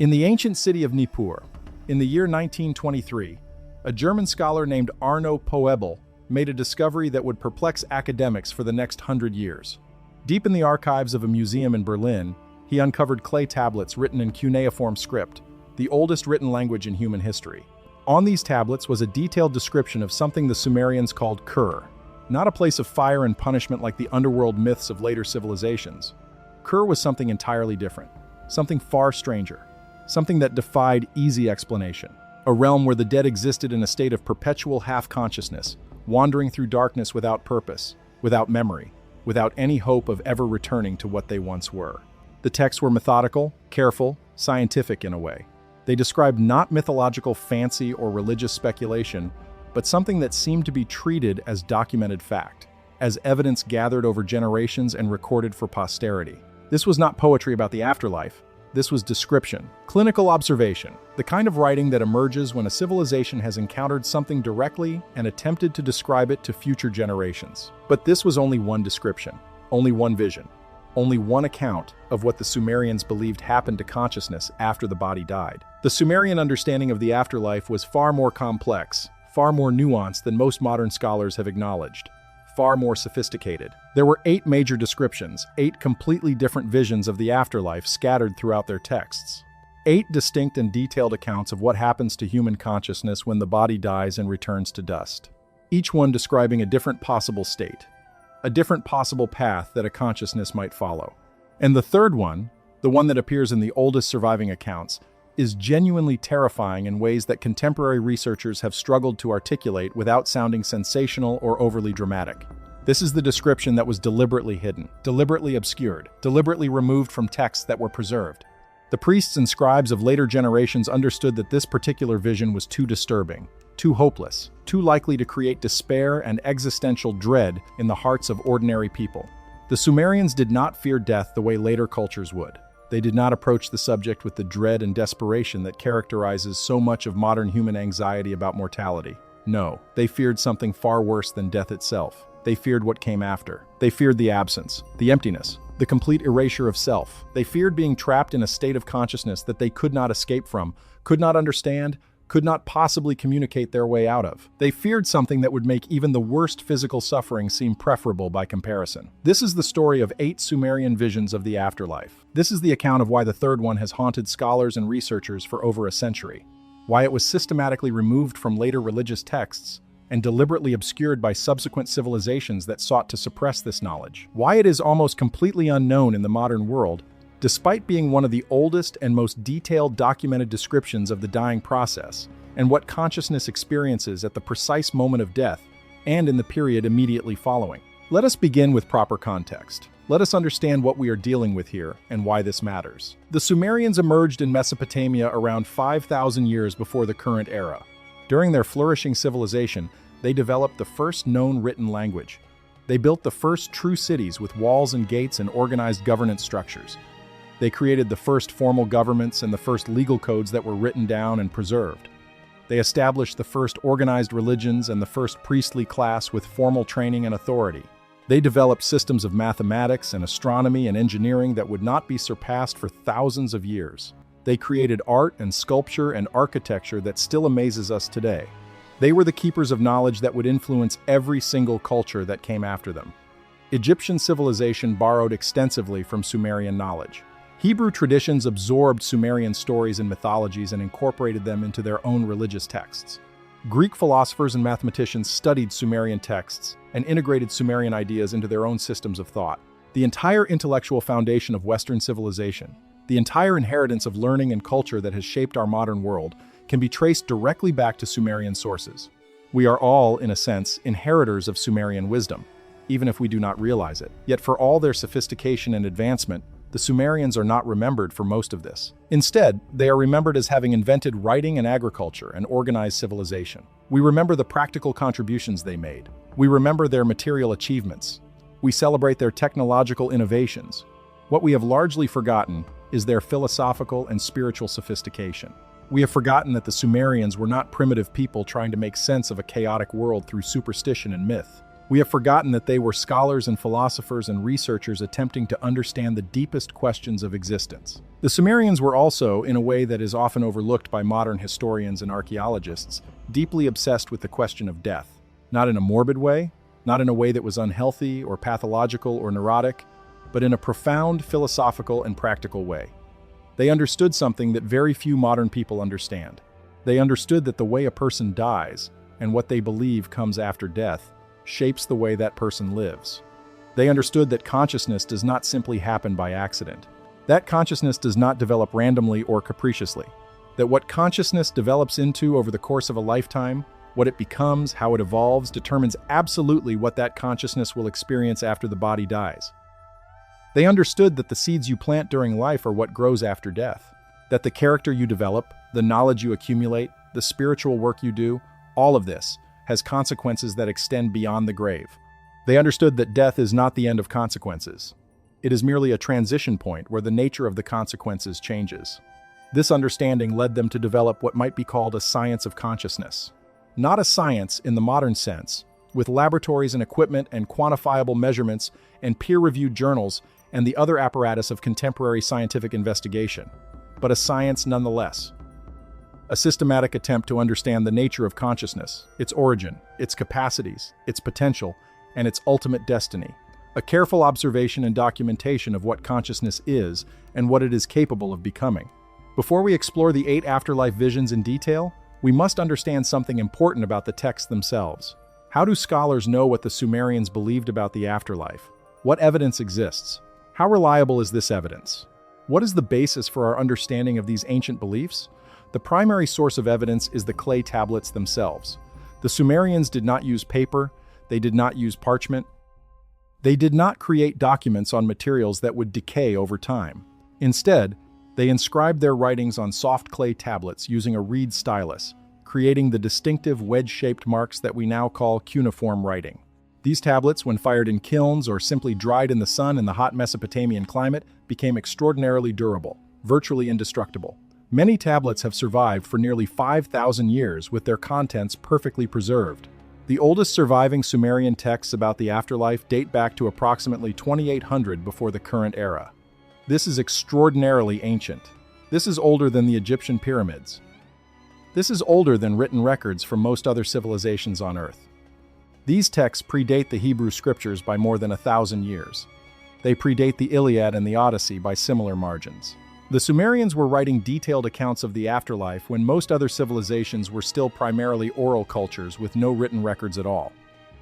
In the ancient city of Nippur, in the year 1923, a German scholar named Arno Poebel made a discovery that would perplex academics for the next 100 years. Deep in the archives of a museum in Berlin, he uncovered clay tablets written in cuneiform script, the oldest written language in human history. On these tablets was a detailed description of something the Sumerians called Kur, not a place of fire and punishment like the underworld myths of later civilizations. Kur was something entirely different, something far stranger, something that defied easy explanation. A realm where the dead existed in a state of perpetual half-consciousness, wandering through darkness without purpose, without memory, without any hope of ever returning to what they once were. The texts were methodical, careful, scientific in a way. They described not mythological fancy or religious speculation, but something that seemed to be treated as documented fact, as evidence gathered over generations and recorded for posterity. This was not poetry about the afterlife. This was description, clinical observation, the kind of writing that emerges when a civilization has encountered something directly and attempted to describe it to future generations. But this was only one description, only one vision, only one account of what the Sumerians believed happened to consciousness after the body died. The Sumerian understanding of the afterlife was far more complex, far more nuanced than most modern scholars have acknowledged, far more sophisticated. There were 8 major descriptions, 8 completely different visions of the afterlife scattered throughout their texts. 8 distinct and detailed accounts of what happens to human consciousness when the body dies and returns to dust. Each one describing a different possible state, a different possible path that a consciousness might follow. And the third one, the one that appears in the oldest surviving accounts, is genuinely terrifying in ways that contemporary researchers have struggled to articulate without sounding sensational or overly dramatic. This is the description that was deliberately hidden, deliberately obscured, deliberately removed from texts that were preserved. The priests and scribes of later generations understood that this particular vision was too disturbing, too hopeless, too likely to create despair and existential dread in the hearts of ordinary people. The Sumerians did not fear death the way later cultures would. They did not approach the subject with the dread and desperation that characterizes so much of modern human anxiety about mortality. No, they feared something far worse than death itself. They feared what came after. They feared the absence, the emptiness, the complete erasure of self. They feared being trapped in a state of consciousness that they could not escape from, could not understand, could not possibly communicate their way out of. They feared something that would make even the worst physical suffering seem preferable by comparison. This is the story of 8 Sumerian visions of the afterlife. This is the account of why the third one has haunted scholars and researchers for over a century, why it was systematically removed from later religious texts and deliberately obscured by subsequent civilizations that sought to suppress this knowledge, why it is almost completely unknown in the modern world, despite being one of the oldest and most detailed documented descriptions of the dying process, and what consciousness experiences at the precise moment of death and in the period immediately following. Let us begin with proper context. Let us understand what we are dealing with here and why this matters. The Sumerians emerged in Mesopotamia around 5,000 years before the current era. During their flourishing civilization, they developed the first known written language. They built the first true cities with walls and gates and organized governance structures. They created the first formal governments and the first legal codes that were written down and preserved. They established the first organized religions and the first priestly class with formal training and authority. They developed systems of mathematics and astronomy and engineering that would not be surpassed for thousands of years. They created art and sculpture and architecture that still amazes us today. They were the keepers of knowledge that would influence every single culture that came after them. Egyptian civilization borrowed extensively from Sumerian knowledge. Hebrew traditions absorbed Sumerian stories and mythologies and incorporated them into their own religious texts. Greek philosophers and mathematicians studied Sumerian texts and integrated Sumerian ideas into their own systems of thought. The entire intellectual foundation of Western civilization, the entire inheritance of learning and culture that has shaped our modern world, can be traced directly back to Sumerian sources. We are all, in a sense, inheritors of Sumerian wisdom, even if we do not realize it. Yet for all their sophistication and advancement, the Sumerians are not remembered for most of this. Instead, they are remembered as having invented writing and agriculture and organized civilization. We remember the practical contributions they made. We remember their material achievements. We celebrate their technological innovations. What we have largely forgotten is their philosophical and spiritual sophistication. We have forgotten that the Sumerians were not primitive people trying to make sense of a chaotic world through superstition and myth. We have forgotten that they were scholars and philosophers and researchers attempting to understand the deepest questions of existence. The Sumerians were also, in a way that is often overlooked by modern historians and archaeologists, deeply obsessed with the question of death. Not in a morbid way, not in a way that was unhealthy or pathological or neurotic, but in a profound philosophical and practical way. They understood something that very few modern people understand. They understood that the way a person dies, and what they believe comes after death, shapes the way that person lives. They understood that consciousness does not simply happen by accident. That consciousness does not develop randomly or capriciously. That what consciousness develops into over the course of a lifetime, what it becomes, how it evolves, determines absolutely what that consciousness will experience after the body dies. They understood that the seeds you plant during life are what grows after death. That the character you develop, the knowledge you accumulate, the spiritual work you do, all of this has consequences that extend beyond the grave. They understood that death is not the end of consequences. It is merely a transition point where the nature of the consequences changes. This understanding led them to develop what might be called a science of consciousness. Not a science in the modern sense, with laboratories and equipment and quantifiable measurements and peer-reviewed journals and the other apparatus of contemporary scientific investigation, but a science nonetheless. A systematic attempt to understand the nature of consciousness, its origin, its capacities, its potential, and its ultimate destiny. A careful observation and documentation of what consciousness is and what it is capable of becoming. Before we explore the 8 afterlife visions in detail, we must understand something important about the texts themselves. How do scholars know what the Sumerians believed about the afterlife? What evidence exists? How reliable is this evidence? What is the basis for our understanding of these ancient beliefs? The primary source of evidence is the clay tablets themselves. The Sumerians did not use paper, they did not use parchment. They did not create documents on materials that would decay over time. Instead, they inscribed their writings on soft clay tablets using a reed stylus, creating the distinctive wedge-shaped marks that we now call cuneiform writing. These tablets, when fired in kilns or simply dried in the sun in the hot Mesopotamian climate, became extraordinarily durable, virtually indestructible. Many tablets have survived for nearly 5,000 years with their contents perfectly preserved. The oldest surviving Sumerian texts about the afterlife date back to approximately 2800 before the current era. This is extraordinarily ancient. This is older than the Egyptian pyramids. This is older than written records from most other civilizations on Earth. These texts predate the Hebrew scriptures by more than 1,000 years. They predate the Iliad and the Odyssey by similar margins. The Sumerians were writing detailed accounts of the afterlife when most other civilizations were still primarily oral cultures with no written records at all.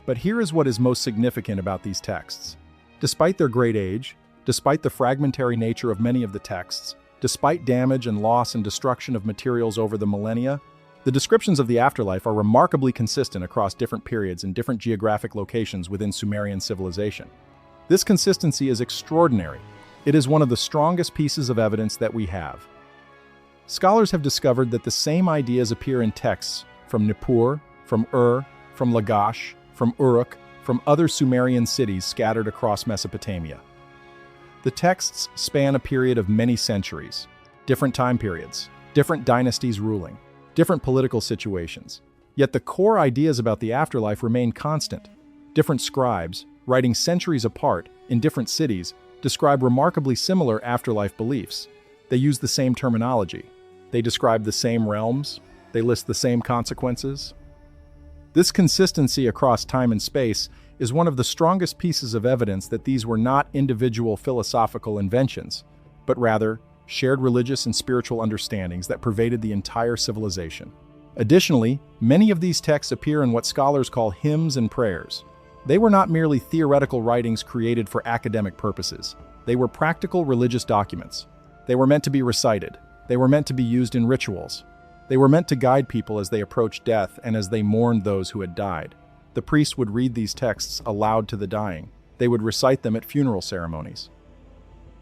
But here is what is most significant about these texts. Despite their great age, despite the fragmentary nature of many of the texts, despite damage and loss and destruction of materials over the millennia, the descriptions of the afterlife are remarkably consistent across different periods and different geographic locations within Sumerian civilization. This consistency is extraordinary. It is one of the strongest pieces of evidence that we have. Scholars have discovered that the same ideas appear in texts from Nippur, from Ur, from Lagash, from Uruk, from other Sumerian cities scattered across Mesopotamia. The texts span a period of many centuries, different time periods, different dynasties ruling, different political situations. Yet the core ideas about the afterlife remain constant. Different scribes, writing centuries apart in different cities, describe remarkably similar afterlife beliefs. They use the same terminology. They describe the same realms. They list the same consequences. This consistency across time and space is one of the strongest pieces of evidence that these were not individual philosophical inventions, but rather shared religious and spiritual understandings that pervaded the entire civilization. Additionally, many of these texts appear in what scholars call hymns and prayers. They were not merely theoretical writings created for academic purposes. They were practical religious documents. They were meant to be recited. They were meant to be used in rituals. They were meant to guide people as they approached death and as they mourned those who had died. The priests would read these texts aloud to the dying. They would recite them at funeral ceremonies.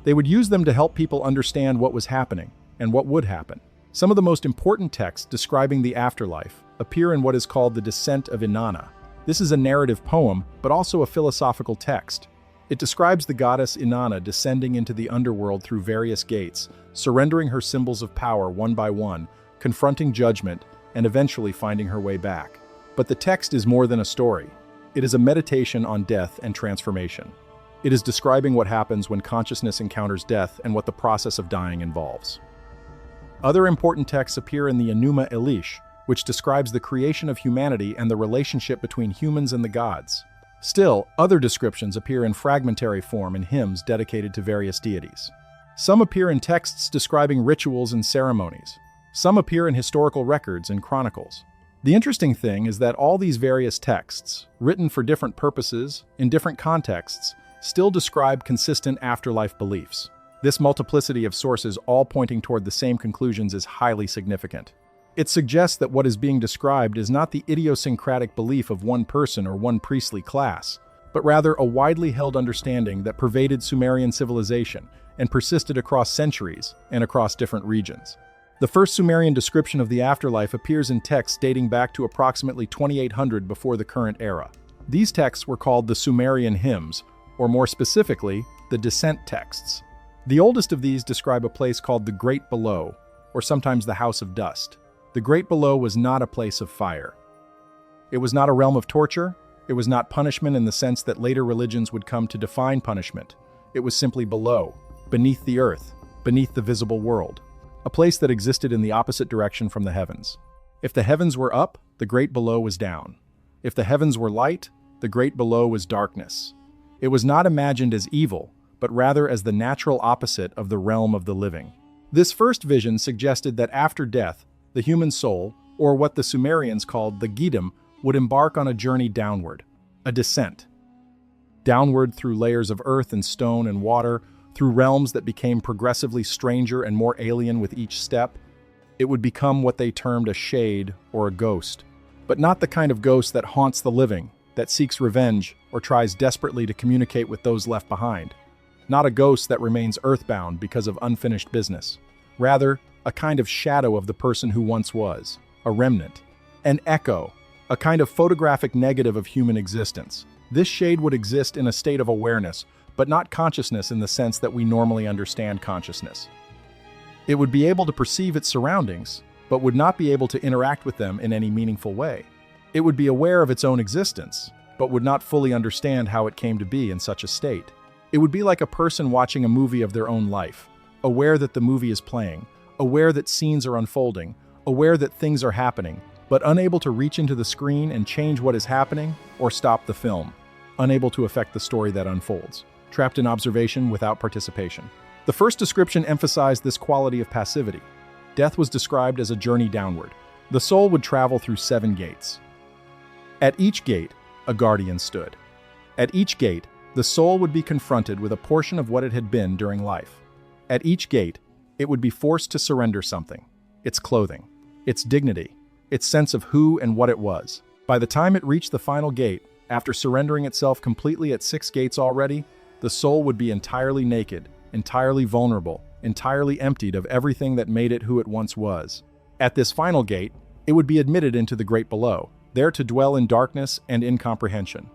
They would use them to help people understand what was happening and what would happen. Some of the most important texts describing the afterlife appear in what is called the Descent of Inanna. This is a narrative poem, but also a philosophical text. It describes the goddess Inanna descending into the underworld through various gates, surrendering her symbols of power one by one, confronting judgment, and eventually finding her way back. But the text is more than a story. It is a meditation on death and transformation. It is describing what happens when consciousness encounters death and what the process of dying involves. Other important texts appear in the Enuma Elish, which describes the creation of humanity and the relationship between humans and the gods. Still, other descriptions appear in fragmentary form in hymns dedicated to various deities. Some appear in texts describing rituals and ceremonies. Some appear in historical records and chronicles. The interesting thing is that all these various texts, written for different purposes, in different contexts, still describe consistent afterlife beliefs. This multiplicity of sources all pointing toward the same conclusions is highly significant. It suggests that what is being described is not the idiosyncratic belief of one person or one priestly class, but rather a widely held understanding that pervaded Sumerian civilization and persisted across centuries and across different regions. The first Sumerian description of the afterlife appears in texts dating back to approximately 2800 before the current era. These texts were called the Sumerian hymns, or more specifically, the descent texts. The oldest of these describe a place called the Great Below, or sometimes the House of Dust. The Great Below was not a place of fire. It was not a realm of torture. It was not punishment in the sense that later religions would come to define punishment. It was simply below, beneath the earth, beneath the visible world. A place that existed in the opposite direction from the heavens. If the heavens were up, the Great Below was down. If the heavens were light, the Great Below was darkness. It was not imagined as evil, but rather as the natural opposite of the realm of the living. This first vision suggested that after death, the human soul, or what the Sumerians called the Gidam, would embark on a journey downward, a descent. Downward through layers of earth and stone and water, through realms that became progressively stranger and more alien with each step. It would become what they termed a shade or a ghost, but not the kind of ghost that haunts the living, that seeks revenge or tries desperately to communicate with those left behind. Not a ghost that remains earthbound because of unfinished business. Rather, a kind of shadow of the person who once was, a remnant, an echo, a kind of photographic negative of human existence. This shade would exist in a state of awareness, but not consciousness in the sense that we normally understand consciousness. It would be able to perceive its surroundings, but would not be able to interact with them in any meaningful way. It would be aware of its own existence, but would not fully understand how it came to be in such a state. It would be like a person watching a movie of their own life, aware that the movie is playing, aware that scenes are unfolding, aware that things are happening, but unable to reach into the screen and change what is happening or stop the film, unable to affect the story that unfolds, trapped in observation without participation. The first description emphasized this quality of passivity. Death was described as a journey downward. The soul would travel through 7 gates. At each gate, a guardian stood. At each gate, the soul would be confronted with a portion of what it had been during life. At each gate, it would be forced to surrender something: its clothing, its dignity, its sense of who and what it was. By the time it reached the final gate, after surrendering itself completely at 6 gates already, the soul would be entirely naked, entirely vulnerable, entirely emptied of everything that made it who it once was. At this final gate, it would be admitted into the Great Below, there to dwell in darkness and incomprehension.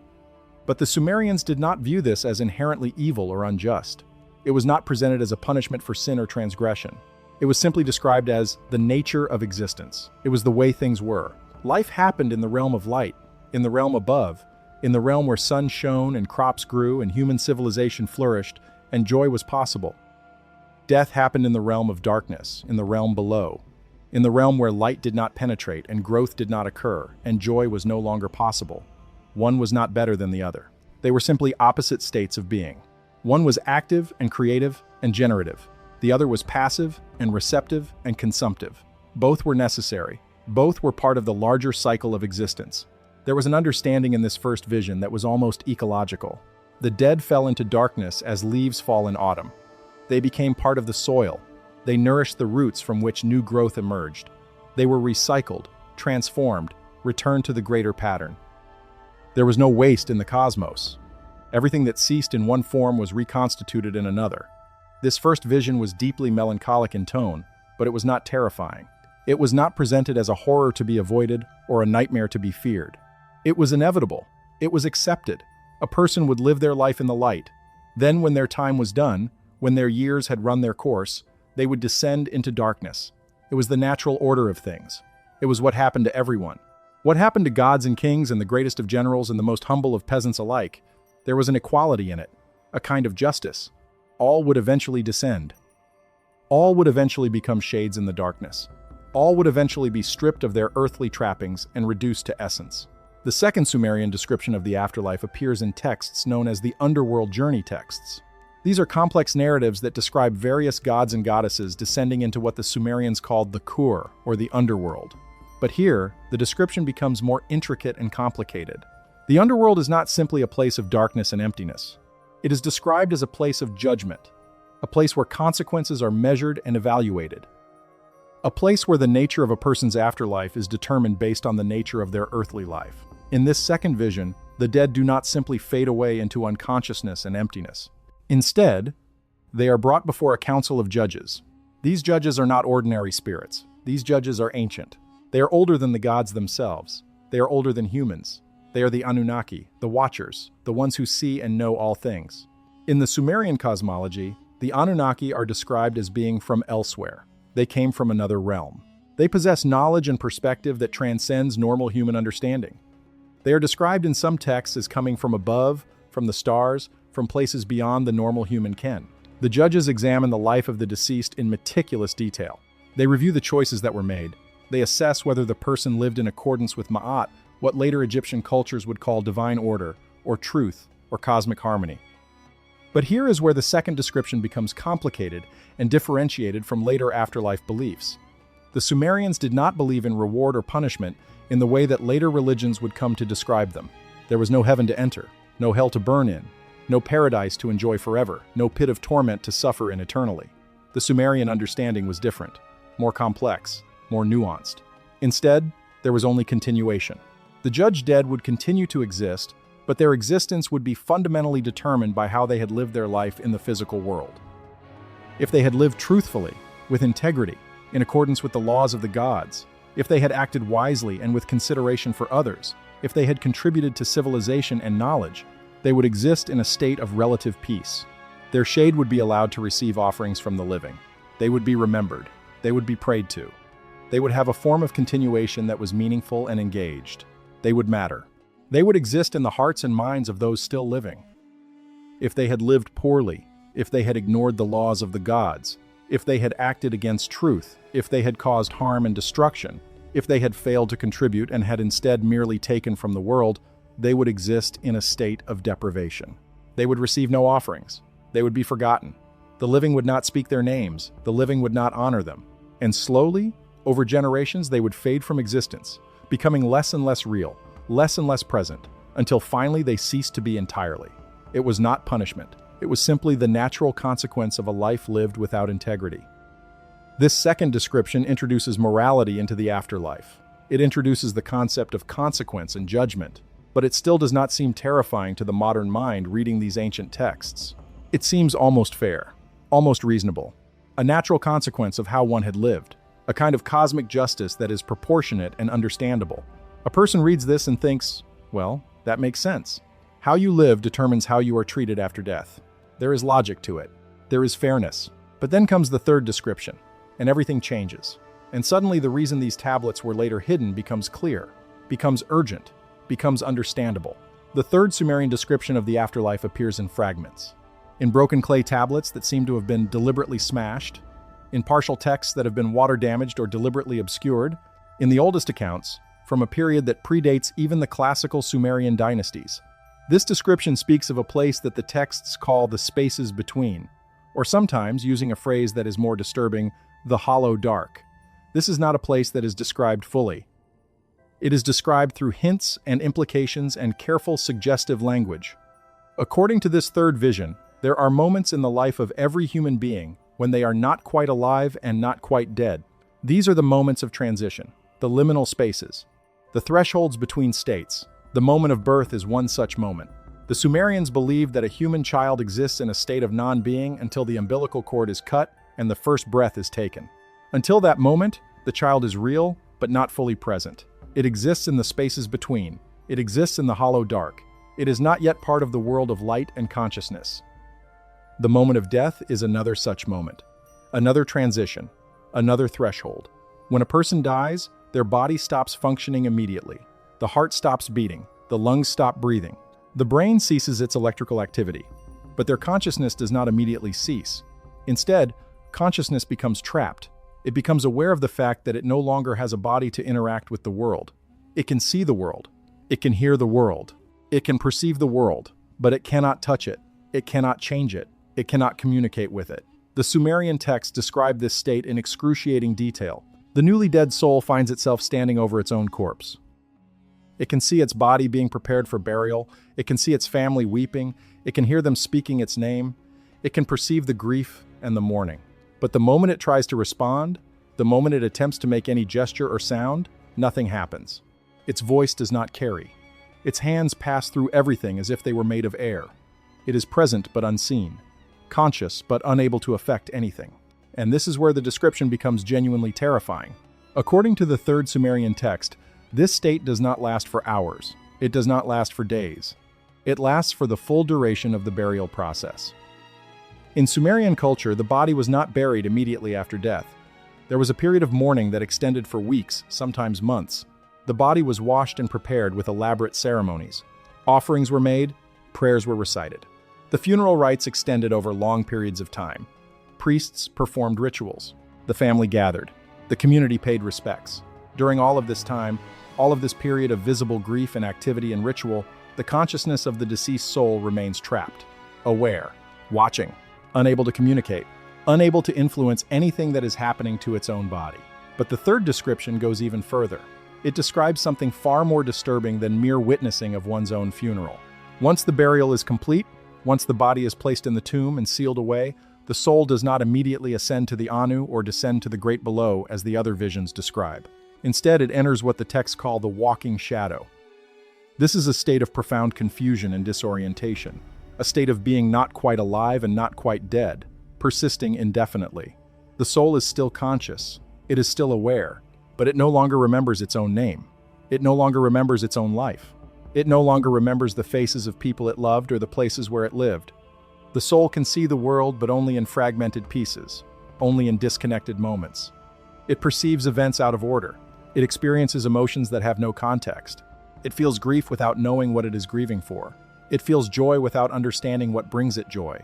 But the Sumerians did not view this as inherently evil or unjust. It was not presented as a punishment for sin or transgression. It was simply described as the nature of existence. It was the way things were. Life happened in the realm of light, in the realm above, in the realm where sun shone and crops grew and human civilization flourished and joy was possible. Death happened in the realm of darkness, in the realm below, in the realm where light did not penetrate and growth did not occur and joy was no longer possible. One was not better than the other. They were simply opposite states of being. One was active and creative and generative. The other was passive and receptive and consumptive. Both were necessary. Both were part of the larger cycle of existence. There was an understanding in this first vision that was almost ecological. The dead fell into darkness as leaves fall in autumn. They became part of the soil. They nourished the roots from which new growth emerged. They were recycled, transformed, returned to the greater pattern. There was no waste in the cosmos. Everything that ceased in one form was reconstituted in another. This first vision was deeply melancholic in tone, but it was not terrifying. It was not presented as a horror to be avoided or a nightmare to be feared. It was inevitable. It was accepted. A person would live their life in the light. Then, when their time was done, when their years had run their course, they would descend into darkness. It was the natural order of things. It was what happened to everyone. What happened to gods and kings and the greatest of generals and the most humble of peasants alike? There was an equality in it, a kind of justice. All would eventually descend. All would eventually become shades in the darkness. All would eventually be stripped of their earthly trappings and reduced to essence. The second Sumerian description of the afterlife appears in texts known as the underworld journey texts. These are complex narratives that describe various gods and goddesses descending into what the Sumerians called the Kur, or the underworld. But here, the description becomes more intricate and complicated. The underworld is not simply a place of darkness and emptiness. It is described as a place of judgment, a place where consequences are measured and evaluated. A place where the nature of a person's afterlife is determined based on the nature of their earthly life. In this second vision, the dead do not simply fade away into unconsciousness and emptiness. Instead, they are brought before a council of judges. These judges are not ordinary spirits. These judges are ancient. They are older than the gods themselves. They are older than humans. They are the Anunnaki, the Watchers, the ones who see and know all things. In the Sumerian cosmology, the Anunnaki are described as being from elsewhere. They came from another realm. They possess knowledge and perspective that transcends normal human understanding. They are described in some texts as coming from above, from the stars, from places beyond the normal human ken. The judges examine the life of the deceased in meticulous detail. They review the choices that were made. They assess whether the person lived in accordance with Ma'at, what later Egyptian cultures would call divine order, or truth, or cosmic harmony. But here is where the second description becomes complicated and differentiated from later afterlife beliefs. The Sumerians did not believe in reward or punishment in the way that later religions would come to describe them. There was no heaven to enter, no hell to burn in, no paradise to enjoy forever, no pit of torment to suffer in eternally. The Sumerian understanding was different, more complex, more nuanced. Instead, there was only continuation. The judged dead would continue to exist, but their existence would be fundamentally determined by how they had lived their life in the physical world. If they had lived truthfully, with integrity, in accordance with the laws of the gods, if they had acted wisely and with consideration for others, if they had contributed to civilization and knowledge, they would exist in a state of relative peace. Their shade would be allowed to receive offerings from the living. They would be remembered. They would be prayed to. They would have a form of continuation that was meaningful and engaged. They would matter. They would exist in the hearts and minds of those still living. If they had lived poorly, if they had ignored the laws of the gods, if they had acted against truth, if they had caused harm and destruction, if they had failed to contribute and had instead merely taken from the world, they would exist in a state of deprivation. They would receive no offerings. They would be forgotten. The living would not speak their names. The living would not honor them. And slowly, over generations, they would fade from existence, becoming less and less real, less and less present, until finally they ceased to be entirely. It was not punishment. It was simply the natural consequence of a life lived without integrity. This second description introduces morality into the afterlife. It introduces the concept of consequence and judgment, but it still does not seem terrifying to the modern mind reading these ancient texts. It seems almost fair, almost reasonable, a natural consequence of how one had lived, a kind of cosmic justice that is proportionate and understandable. A person reads this and thinks, well, that makes sense. How you live determines how you are treated after death. There is logic to it. There is fairness. But then comes the third description, and everything changes. And suddenly the reason these tablets were later hidden becomes clear, becomes urgent, becomes understandable. The third Sumerian description of the afterlife appears in fragments, in broken clay tablets that seem to have been deliberately smashed, in partial texts that have been water damaged or deliberately obscured, in the oldest accounts, from a period that predates even the classical Sumerian dynasties. This description speaks of a place that the texts call the spaces between, or sometimes, using a phrase that is more disturbing, the hollow dark. This is not a place that is described fully. It is described through hints and implications and careful suggestive language. According to this third vision, there are moments in the life of every human being when they are not quite alive and not quite dead. These are the moments of transition, the liminal spaces, the thresholds between states. The moment of birth is one such moment. The Sumerians believed that a human child exists in a state of non-being until the umbilical cord is cut and the first breath is taken. Until that moment, the child is real, but not fully present. It exists in the spaces between. It exists in the hollow dark. It is not yet part of the world of light and consciousness. The moment of death is another such moment, another transition, another threshold. When a person dies, their body stops functioning immediately. The heart stops beating, the lungs stop breathing. The brain ceases its electrical activity. But their consciousness does not immediately cease. Instead, consciousness becomes trapped. It becomes aware of the fact that it no longer has a body to interact with the world. It can see the world. It can hear the world. It can perceive the world, but it cannot touch it. It cannot change it. It cannot communicate with it. The Sumerian texts describe this state in excruciating detail. The newly dead soul finds itself standing over its own corpse. It can see its body being prepared for burial. It can see its family weeping. It can hear them speaking its name. It can perceive the grief and the mourning. But the moment it tries to respond, the moment it attempts to make any gesture or sound, nothing happens. Its voice does not carry. Its hands pass through everything as if they were made of air. It is present but unseen, conscious but unable to affect anything. And this is where the description becomes genuinely terrifying. According to the third Sumerian text, this state does not last for hours. It does not last for days. It lasts for the full duration of the burial process. In Sumerian culture, the body was not buried immediately after death. There was a period of mourning that extended for weeks, sometimes months. The body was washed and prepared with elaborate ceremonies. Offerings were made, prayers were recited. The funeral rites extended over long periods of time. Priests performed rituals. The family gathered. The community paid respects. During all of this time, all of this period of visible grief and activity and ritual, the consciousness of the deceased soul remains trapped, aware, watching, unable to communicate, unable to influence anything that is happening to its own body. But the third description goes even further. It describes something far more disturbing than mere witnessing of one's own funeral. Once the burial is complete, once the body is placed in the tomb and sealed away, the soul does not immediately ascend to the Anu or descend to the great below as the other visions describe. Instead, it enters what the texts call the walking shadow. This is a state of profound confusion and disorientation, a state of being not quite alive and not quite dead, persisting indefinitely. The soul is still conscious, it is still aware, but it no longer remembers its own name. It no longer remembers its own life. It no longer remembers the faces of people it loved or the places where it lived. The soul can see the world, but only in fragmented pieces, only in disconnected moments. It perceives events out of order. It experiences emotions that have no context. It feels grief without knowing what it is grieving for. It feels joy without understanding what brings it joy.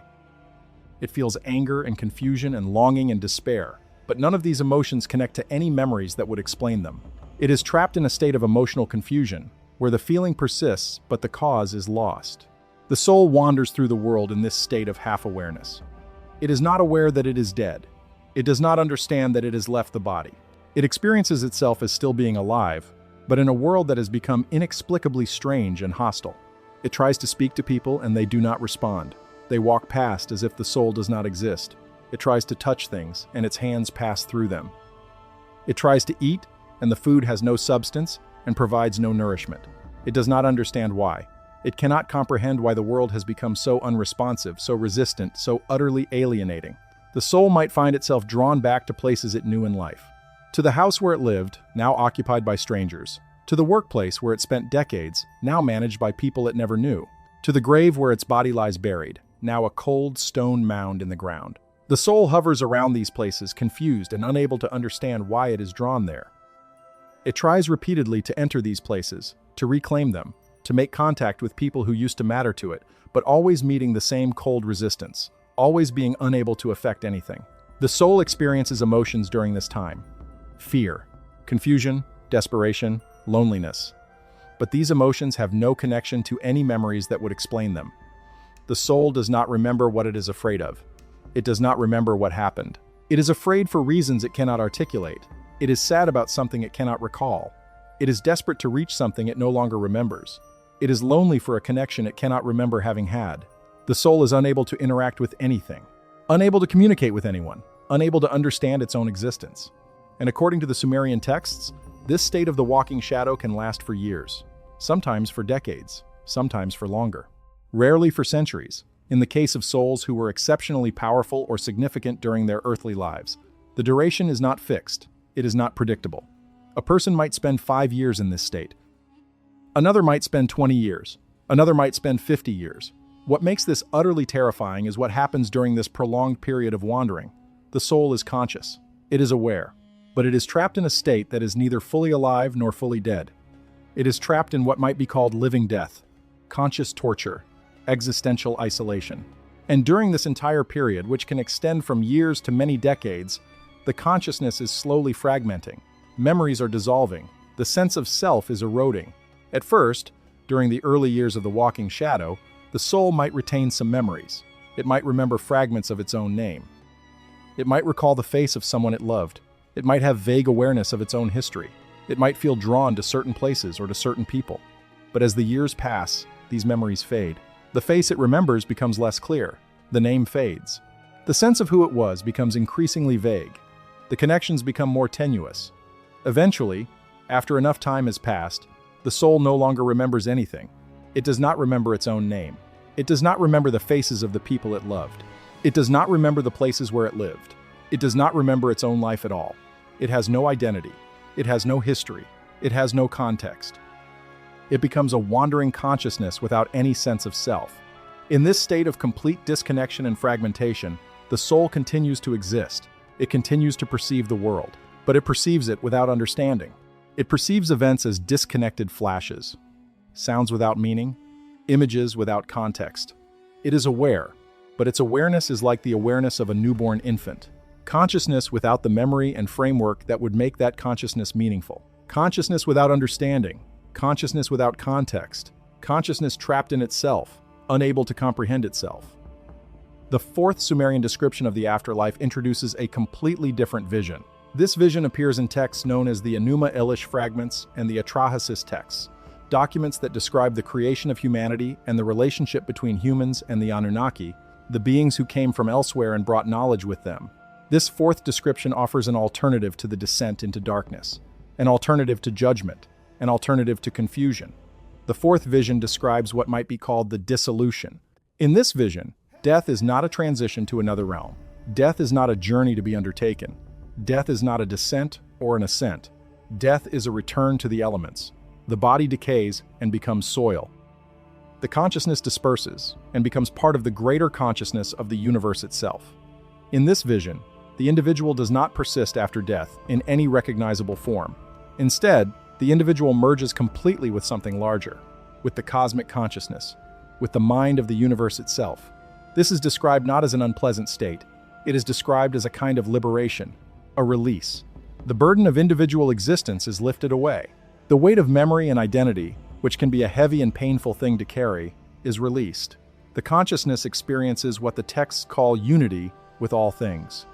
It feels anger and confusion and longing and despair, but none of these emotions connect to any memories that would explain them. It is trapped in a state of emotional confusion, where the feeling persists, but the cause is lost. The soul wanders through the world in this state of half-awareness. It is not aware that it is dead. It does not understand that it has left the body. It experiences itself as still being alive, but in a world that has become inexplicably strange and hostile. It tries to speak to people and they do not respond. They walk past as if the soul does not exist. It tries to touch things and its hands pass through them. It tries to eat and the food has no substance and provides no nourishment. It does not understand why. It cannot comprehend why the world has become so unresponsive, so resistant, so utterly alienating. The soul might find itself drawn back to places it knew in life. To the house where it lived, now occupied by strangers. To the workplace where it spent decades, now managed by people it never knew. To the grave where its body lies buried, now a cold stone mound in the ground. The soul hovers around these places, confused and unable to understand why it is drawn there. It tries repeatedly to enter these places, to reclaim them, to make contact with people who used to matter to it, but always meeting the same cold resistance, always being unable to affect anything. The soul experiences emotions during this time. Fear, confusion, desperation, loneliness. But these emotions have no connection to any memories that would explain them. The soul does not remember what it is afraid of. It does not remember what happened. It is afraid for reasons it cannot articulate. It is sad about something it cannot recall. It is desperate to reach something it no longer remembers. It is lonely for a connection it cannot remember having had. The soul is unable to interact with anything, unable to communicate with anyone, unable to understand its own existence. And according to the Sumerian texts, this state of the walking shadow can last for years, sometimes for decades, sometimes for longer, rarely for centuries. In the case of souls who were exceptionally powerful or significant during their earthly lives, the duration is not fixed, it is not predictable. A person might spend 5 years in this state. Another might spend 20 years. Another might spend 50 years. What makes this utterly terrifying is what happens during this prolonged period of wandering. The soul is conscious. It is aware. But it is trapped in a state that is neither fully alive nor fully dead. It is trapped in what might be called living death, conscious torture, existential isolation. And during this entire period, which can extend from years to many decades, the consciousness is slowly fragmenting. Memories are dissolving. The sense of self is eroding. At first, during the early years of the walking shadow, the soul might retain some memories. It might remember fragments of its own name. It might recall the face of someone it loved. It might have vague awareness of its own history. It might feel drawn to certain places or to certain people. But as the years pass, these memories fade. The face it remembers becomes less clear. The name fades. The sense of who it was becomes increasingly vague. The connections become more tenuous. Eventually, after enough time has passed, the soul no longer remembers anything. It does not remember its own name. It does not remember the faces of the people it loved. It does not remember the places where it lived. It does not remember its own life at all. It has no identity. It has no history. It has no context. It becomes a wandering consciousness without any sense of self. In this state of complete disconnection and fragmentation, the soul continues to exist. It continues to perceive the world, but it perceives it without understanding. It perceives events as disconnected flashes, sounds without meaning, images without context. It is aware, but its awareness is like the awareness of a newborn infant. Consciousness without the memory and framework that would make that consciousness meaningful. Consciousness without understanding. Consciousness without context. Consciousness trapped in itself, unable to comprehend itself. The fourth Sumerian description of the afterlife introduces a completely different vision. This vision appears in texts known as the Enuma Elish fragments and the Atrahasis texts, documents that describe the creation of humanity and the relationship between humans and the Anunnaki, the beings who came from elsewhere and brought knowledge with them. This fourth description offers an alternative to the descent into darkness, an alternative to judgment, an alternative to confusion. The fourth vision describes what might be called the dissolution. In this vision, death is not a transition to another realm. Death is not a journey to be undertaken. Death is not a descent or an ascent. Death is a return to the elements. The body decays and becomes soil. The consciousness disperses and becomes part of the greater consciousness of the universe itself. In this vision, the individual does not persist after death in any recognizable form. Instead, the individual merges completely with something larger, with the cosmic consciousness, with the mind of the universe itself. This is described not as an unpleasant state. It is described as a kind of liberation, a release. The burden of individual existence is lifted away. The weight of memory and identity, which can be a heavy and painful thing to carry, is released. The consciousness experiences what the texts call unity with all things.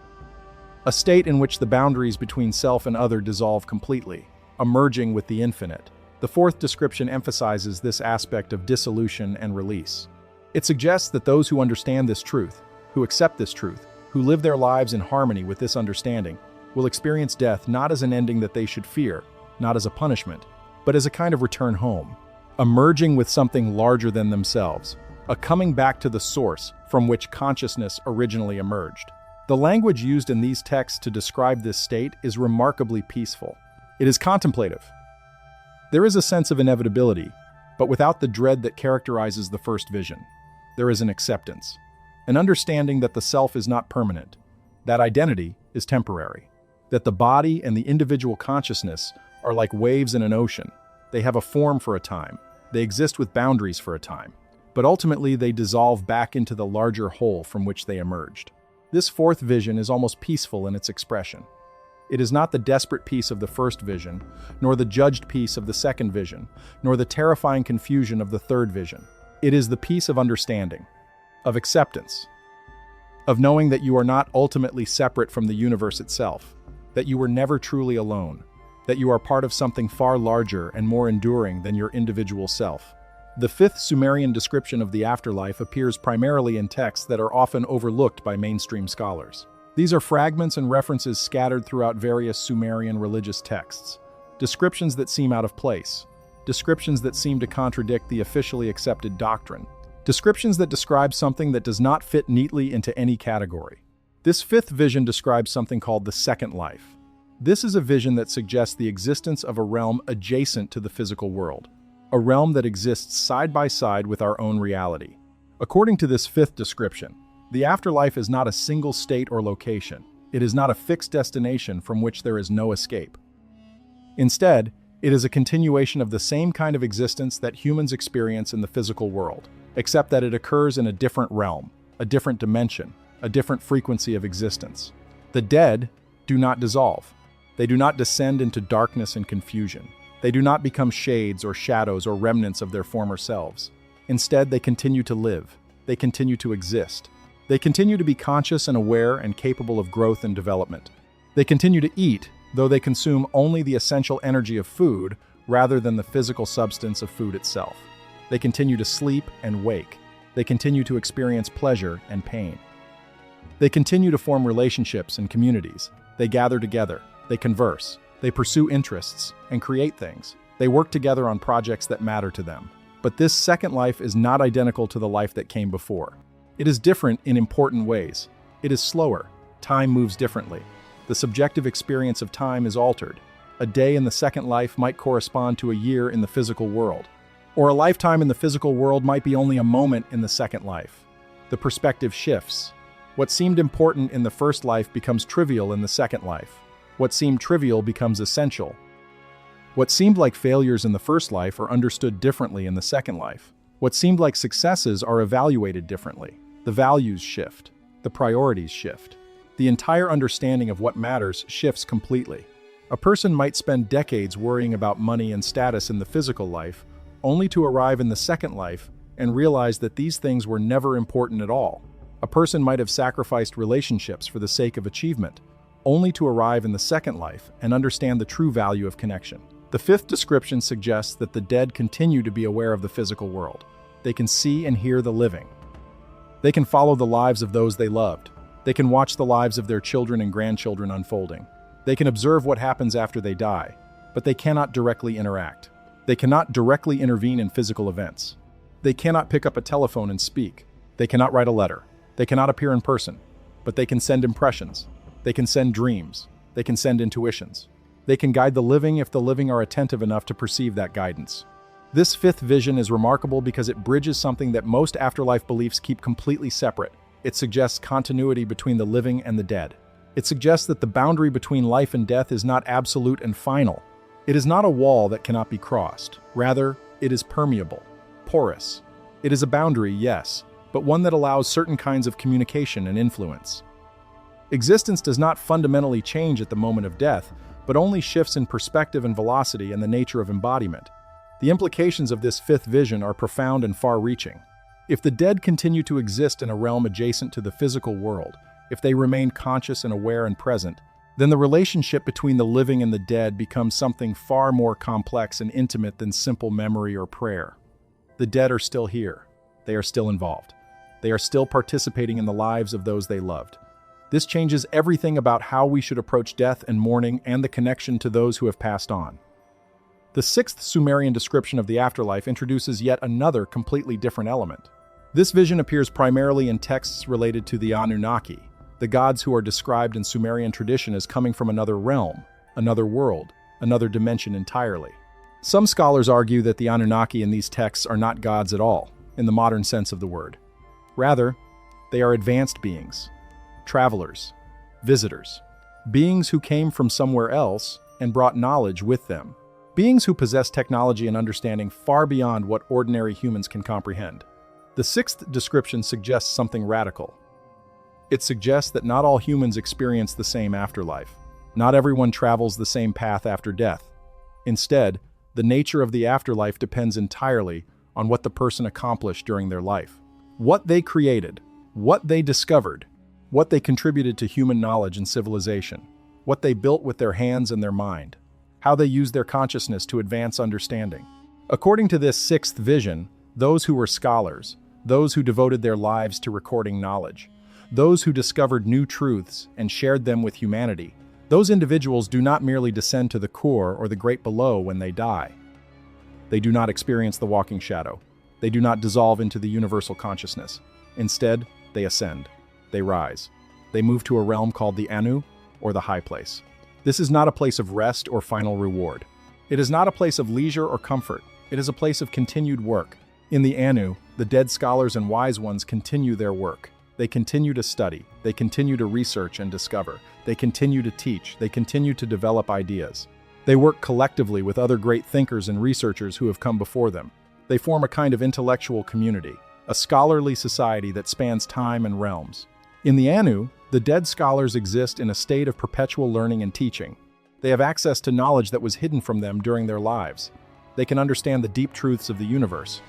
A state in which the boundaries between self and other dissolve completely, merging with the infinite. The fourth description emphasizes this aspect of dissolution and release. It suggests that those who understand this truth, who accept this truth, who live their lives in harmony with this understanding, will experience death not as an ending that they should fear, not as a punishment, but as a kind of return home, a merging with something larger than themselves, a coming back to the source from which consciousness originally emerged. The language used in these texts to describe this state is remarkably peaceful. It is contemplative. There is a sense of inevitability, but without the dread that characterizes the first vision. There is an acceptance, an understanding that the self is not permanent, that identity is temporary, that the body and the individual consciousness are like waves in an ocean. They have a form for a time, they exist with boundaries for a time, but ultimately they dissolve back into the larger whole from which they emerged. This fourth vision is almost peaceful in its expression. It is not the desperate peace of the first vision, nor the judged peace of the second vision, nor the terrifying confusion of the third vision. It is the peace of understanding, of acceptance, of knowing that you are not ultimately separate from the universe itself, that you were never truly alone, that you are part of something far larger and more enduring than your individual self. The fifth Sumerian description of the afterlife appears primarily in texts that are often overlooked by mainstream scholars. These are fragments and references scattered throughout various Sumerian religious texts, descriptions that seem out of place, descriptions that seem to contradict the officially accepted doctrine, descriptions that describe something that does not fit neatly into any category. This fifth vision describes something called the second life. This is a vision that suggests the existence of a realm adjacent to the physical world, a realm that exists side by side with our own reality. According to this fifth description, the afterlife is not a single state or location. It is not a fixed destination from which there is no escape. Instead, it is a continuation of the same kind of existence that humans experience in the physical world, except that it occurs in a different realm, a different dimension, a different frequency of existence. The dead do not dissolve. They do not descend into darkness and confusion. They do not become shades or shadows or remnants of their former selves. Instead, they continue to live. They continue to exist. They continue to be conscious and aware and capable of growth and development. They continue to eat, though they consume only the essential energy of food rather than the physical substance of food itself. They continue to sleep and wake. They continue to experience pleasure and pain. They continue to form relationships and communities. They gather together. They converse. They pursue interests and create things. They work together on projects that matter to them. But this second life is not identical to the life that came before. It is different in important ways. It is slower. Time moves differently. The subjective experience of time is altered. A day in the second life might correspond to a year in the physical world. Or a lifetime in the physical world might be only a moment in the second life. The perspective shifts. What seemed important in the first life becomes trivial in the second life. What seemed trivial becomes essential. What seemed like failures in the first life are understood differently in the second life. What seemed like successes are evaluated differently. The values shift. The priorities shift. The entire understanding of what matters shifts completely. A person might spend decades worrying about money and status in the physical life, only to arrive in the second life and realize that these things were never important at all. A person might have sacrificed relationships for the sake of achievement, only to arrive in the second life and understand the true value of connection. The fifth description suggests that the dead continue to be aware of the physical world. They can see and hear the living. They can follow the lives of those they loved. They can watch the lives of their children and grandchildren unfolding. They can observe what happens after they die, but they cannot directly interact. They cannot directly intervene in physical events. They cannot pick up a telephone and speak. They cannot write a letter. They cannot appear in person, but they can send impressions. They can send dreams. They can send intuitions. They can guide the living if the living are attentive enough to perceive that guidance. This fifth vision is remarkable because it bridges something that most afterlife beliefs keep completely separate. It suggests continuity between the living and the dead. It suggests that the boundary between life and death is not absolute and final. It is not a wall that cannot be crossed. Rather, it is permeable, porous. It is a boundary, yes, but one that allows certain kinds of communication and influence. Existence does not fundamentally change at the moment of death, but only shifts in perspective and velocity and the nature of embodiment. The implications of this fifth vision are profound and far-reaching. If the dead continue to exist in a realm adjacent to the physical world, if they remain conscious and aware and present, then the relationship between the living and the dead becomes something far more complex and intimate than simple memory or prayer. The dead are still here. They are still involved. They are still participating in the lives of those they loved. This changes everything about how we should approach death and mourning and the connection to those who have passed on. The sixth Sumerian description of the afterlife introduces yet another completely different element. This vision appears primarily in texts related to the Anunnaki, the gods who are described in Sumerian tradition as coming from another realm, another world, another dimension entirely. Some scholars argue that the Anunnaki in these texts are not gods at all, in the modern sense of the word. Rather, they are advanced beings, travelers, visitors, beings who came from somewhere else and brought knowledge with them, beings who possess technology and understanding far beyond what ordinary humans can comprehend. The sixth description suggests something radical. It suggests that not all humans experience the same afterlife. Not everyone travels the same path after death. Instead, the nature of the afterlife depends entirely on what the person accomplished during their life. What they created, what they discovered, what they contributed to human knowledge and civilization, what they built with their hands and their mind, how they used their consciousness to advance understanding. According to this sixth vision, those who were scholars, those who devoted their lives to recording knowledge, those who discovered new truths and shared them with humanity, those individuals do not merely descend to the core or the great below when they die. They do not experience the walking shadow. They do not dissolve into the universal consciousness. Instead, they ascend. They rise. They move to a realm called the Anu, or the high place. This is not a place of rest or final reward. It is not a place of leisure or comfort. It is a place of continued work. In the Anu, the dead scholars and wise ones continue their work. They continue to study. They continue to research and discover. They continue to teach. They continue to develop ideas. They work collectively with other great thinkers and researchers who have come before them. They form a kind of intellectual community. a scholarly society that spans time and realms. In the Anu, the dead scholars exist in a state of perpetual learning and teaching. They have access to knowledge that was hidden from them during their lives. They can understand the deep truths of the universe.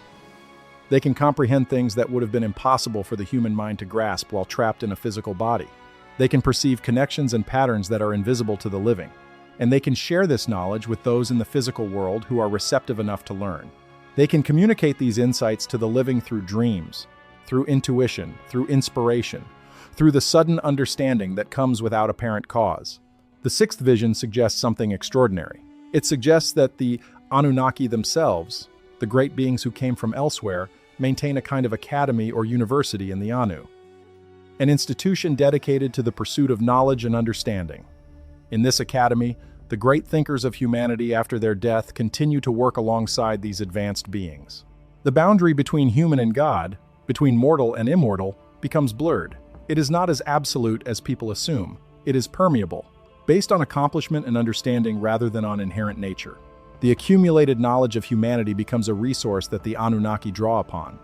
They can comprehend things that would have been impossible for the human mind to grasp while trapped in a physical body. They can perceive connections and patterns that are invisible to the living. And they can share this knowledge with those in the physical world who are receptive enough to learn. They can communicate these insights to the living through dreams, through intuition, through inspiration, through the sudden understanding that comes without apparent cause. The sixth vision suggests something extraordinary. It suggests that the Anunnaki themselves, the great beings who came from elsewhere, maintain a kind of academy or university in the Anu, an institution dedicated to the pursuit of knowledge and understanding. In this academy, the great thinkers of humanity after their death continue to work alongside these advanced beings. The boundary between human and God, between mortal and immortal, becomes blurred. It is not as absolute as people assume. It is permeable, based on accomplishment and understanding rather than on inherent nature. The accumulated knowledge of humanity becomes a resource that the Anunnaki draw upon.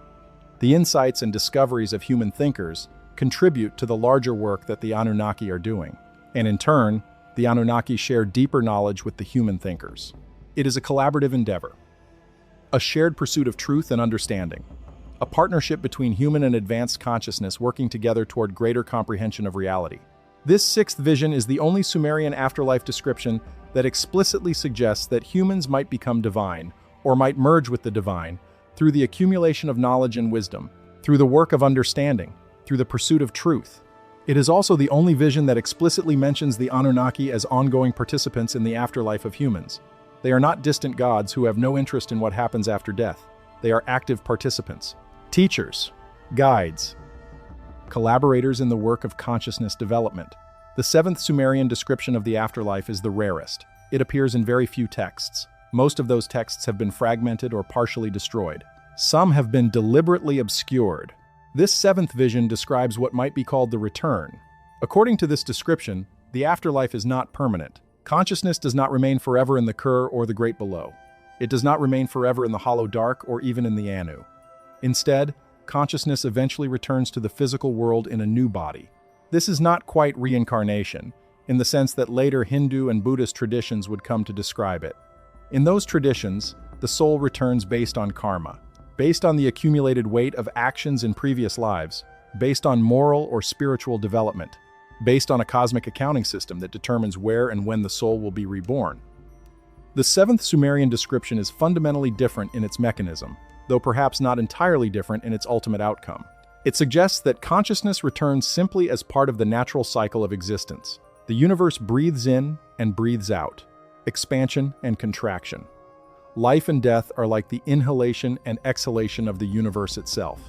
The insights and discoveries of human thinkers contribute to the larger work that the Anunnaki are doing. And in turn, the Anunnaki share deeper knowledge with the human thinkers. It is a collaborative endeavor, a shared pursuit of truth and understanding, a partnership between human and advanced consciousness working together toward greater comprehension of reality. This sixth vision is the only Sumerian afterlife description that explicitly suggests that humans might become divine, or might merge with the divine, through the accumulation of knowledge and wisdom, through the work of understanding, through the pursuit of truth. It is also the only vision that explicitly mentions the Anunnaki as ongoing participants in the afterlife of humans. They are not distant gods who have no interest in what happens after death. They are active participants, teachers, guides, collaborators in the work of consciousness development. The seventh Sumerian description of the afterlife is the rarest. It appears in very few texts. Most of those texts have been fragmented or partially destroyed. Some have been deliberately obscured. This seventh vision describes what might be called the return. According to this description, the afterlife is not permanent. Consciousness does not remain forever in the Kur or the Great Below. It does not remain forever in the Hollow Dark or even in the Anu. Instead, consciousness eventually returns to the physical world in a new body. This is not quite reincarnation, in the sense that later Hindu and Buddhist traditions would come to describe it. In those traditions, the soul returns based on karma, based on the accumulated weight of actions in previous lives, based on moral or spiritual development, based on a cosmic accounting system that determines where and when the soul will be reborn. The seventh Sumerian description is fundamentally different in its mechanism, though perhaps not entirely different in its ultimate outcome. It suggests that consciousness returns simply as part of the natural cycle of existence. The universe breathes in and breathes out, expansion and contraction. Life and death are like the inhalation and exhalation of the universe itself.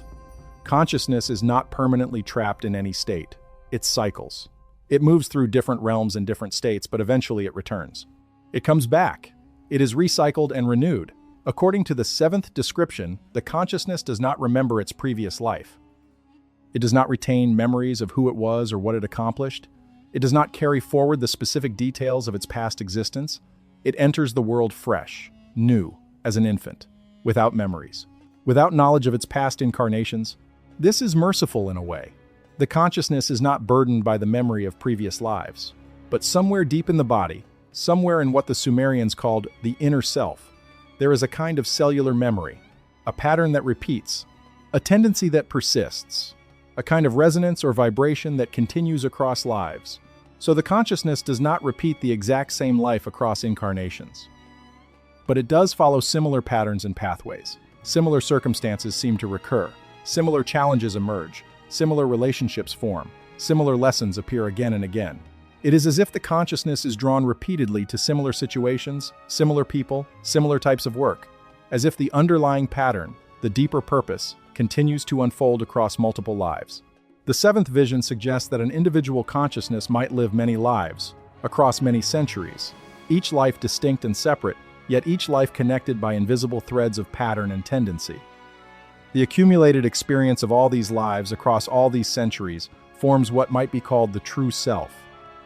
Consciousness is not permanently trapped in any state. It cycles. It moves through different realms and different states, but eventually it returns. It comes back. It is recycled and renewed. According to the seventh description, the consciousness does not remember its previous life. It does not retain memories of who it was or what it accomplished. It does not carry forward the specific details of its past existence. It enters the world fresh, new, as an infant, without memories, without knowledge of its past incarnations. This is merciful in a way. The consciousness is not burdened by the memory of previous lives. But somewhere deep in the body, somewhere in what the Sumerians called the inner self, there is a kind of cellular memory, a pattern that repeats, a tendency that persists, a kind of resonance or vibration that continues across lives. So the consciousness does not repeat the exact same life across incarnations. But it does follow similar patterns and pathways. Similar circumstances seem to recur. Similar challenges emerge. Similar relationships form. Similar lessons appear again and again. It is as if the consciousness is drawn repeatedly to similar situations, similar people, similar types of work, as if the underlying pattern, the deeper purpose, continues to unfold across multiple lives. The seventh vision suggests that an individual consciousness might live many lives, across many centuries, each life distinct and separate, yet each life connected by invisible threads of pattern and tendency. The accumulated experience of all these lives across all these centuries forms what might be called the true self,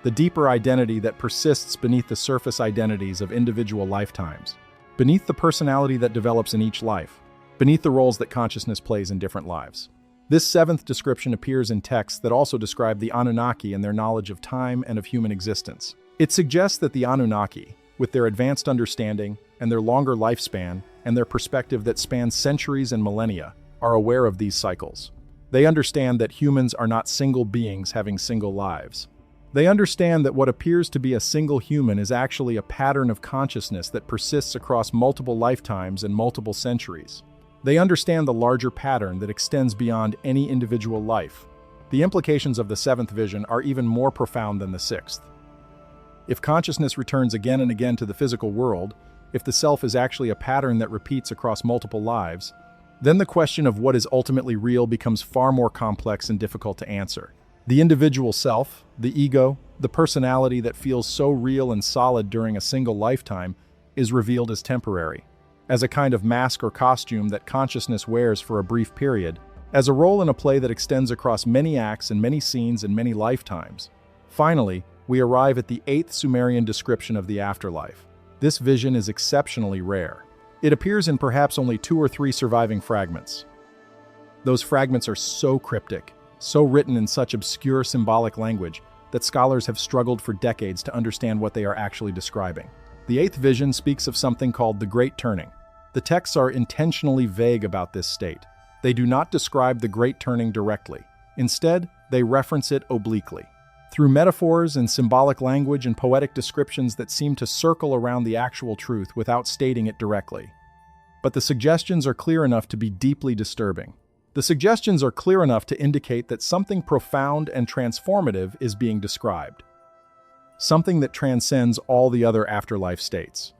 the deeper identity that persists beneath the surface identities of individual lifetimes, beneath the personality that develops in each life. beneath the roles that consciousness plays in different lives. This seventh description appears in texts that also describe the Anunnaki and their knowledge of time and of human existence. It suggests that the Anunnaki, with their advanced understanding and their longer lifespan and their perspective that spans centuries and millennia, are aware of these cycles. They understand that humans are not single beings having single lives. They understand that what appears to be a single human is actually a pattern of consciousness that persists across multiple lifetimes and multiple centuries. They understand the larger pattern that extends beyond any individual life. The implications of the seventh vision are even more profound than the sixth. If consciousness returns again and again to the physical world, if the self is actually a pattern that repeats across multiple lives, then the question of what is ultimately real becomes far more complex and difficult to answer. The individual self, the ego, the personality that feels so real and solid during a single lifetime, is revealed as temporary, as a kind of mask or costume that consciousness wears for a brief period, as a role in a play that extends across many acts and many scenes and many lifetimes. Finally, we arrive at the eighth Sumerian description of the afterlife. This vision is exceptionally rare. It appears in perhaps only 2 or 3 surviving fragments. Those fragments are so cryptic, so written in such obscure symbolic language, that scholars have struggled for decades to understand what they are actually describing. The eighth vision speaks of something called the Great Turning. The texts are intentionally vague about this state. They do not describe the Great Turning directly. Instead, they reference it obliquely, through metaphors and symbolic language and poetic descriptions that seem to circle around the actual truth without stating it directly. But the suggestions are clear enough to be deeply disturbing. The suggestions are clear enough to indicate that something profound and transformative is being described. Something that transcends all the other afterlife states.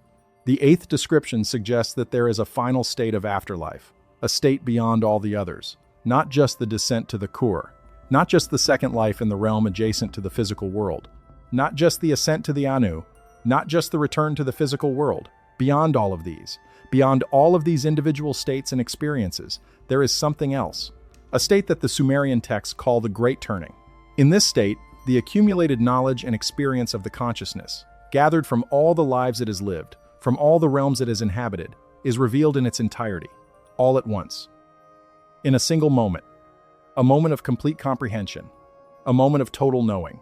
The eighth description suggests that there is a final state of afterlife, a state beyond all the others, not just the descent to the core, not just the second life in the realm adjacent to the physical world, not just the ascent to the Anu, not just the return to the physical world. Beyond all of these, beyond all of these individual states and experiences, there is something else, a state that the Sumerian texts call the Great Turning. In this state, the accumulated knowledge and experience of the consciousness, gathered from all the lives it has lived, from all the realms it has inhabited, is revealed in its entirety, all at once. In a single moment. A moment of complete comprehension, a moment of total knowing.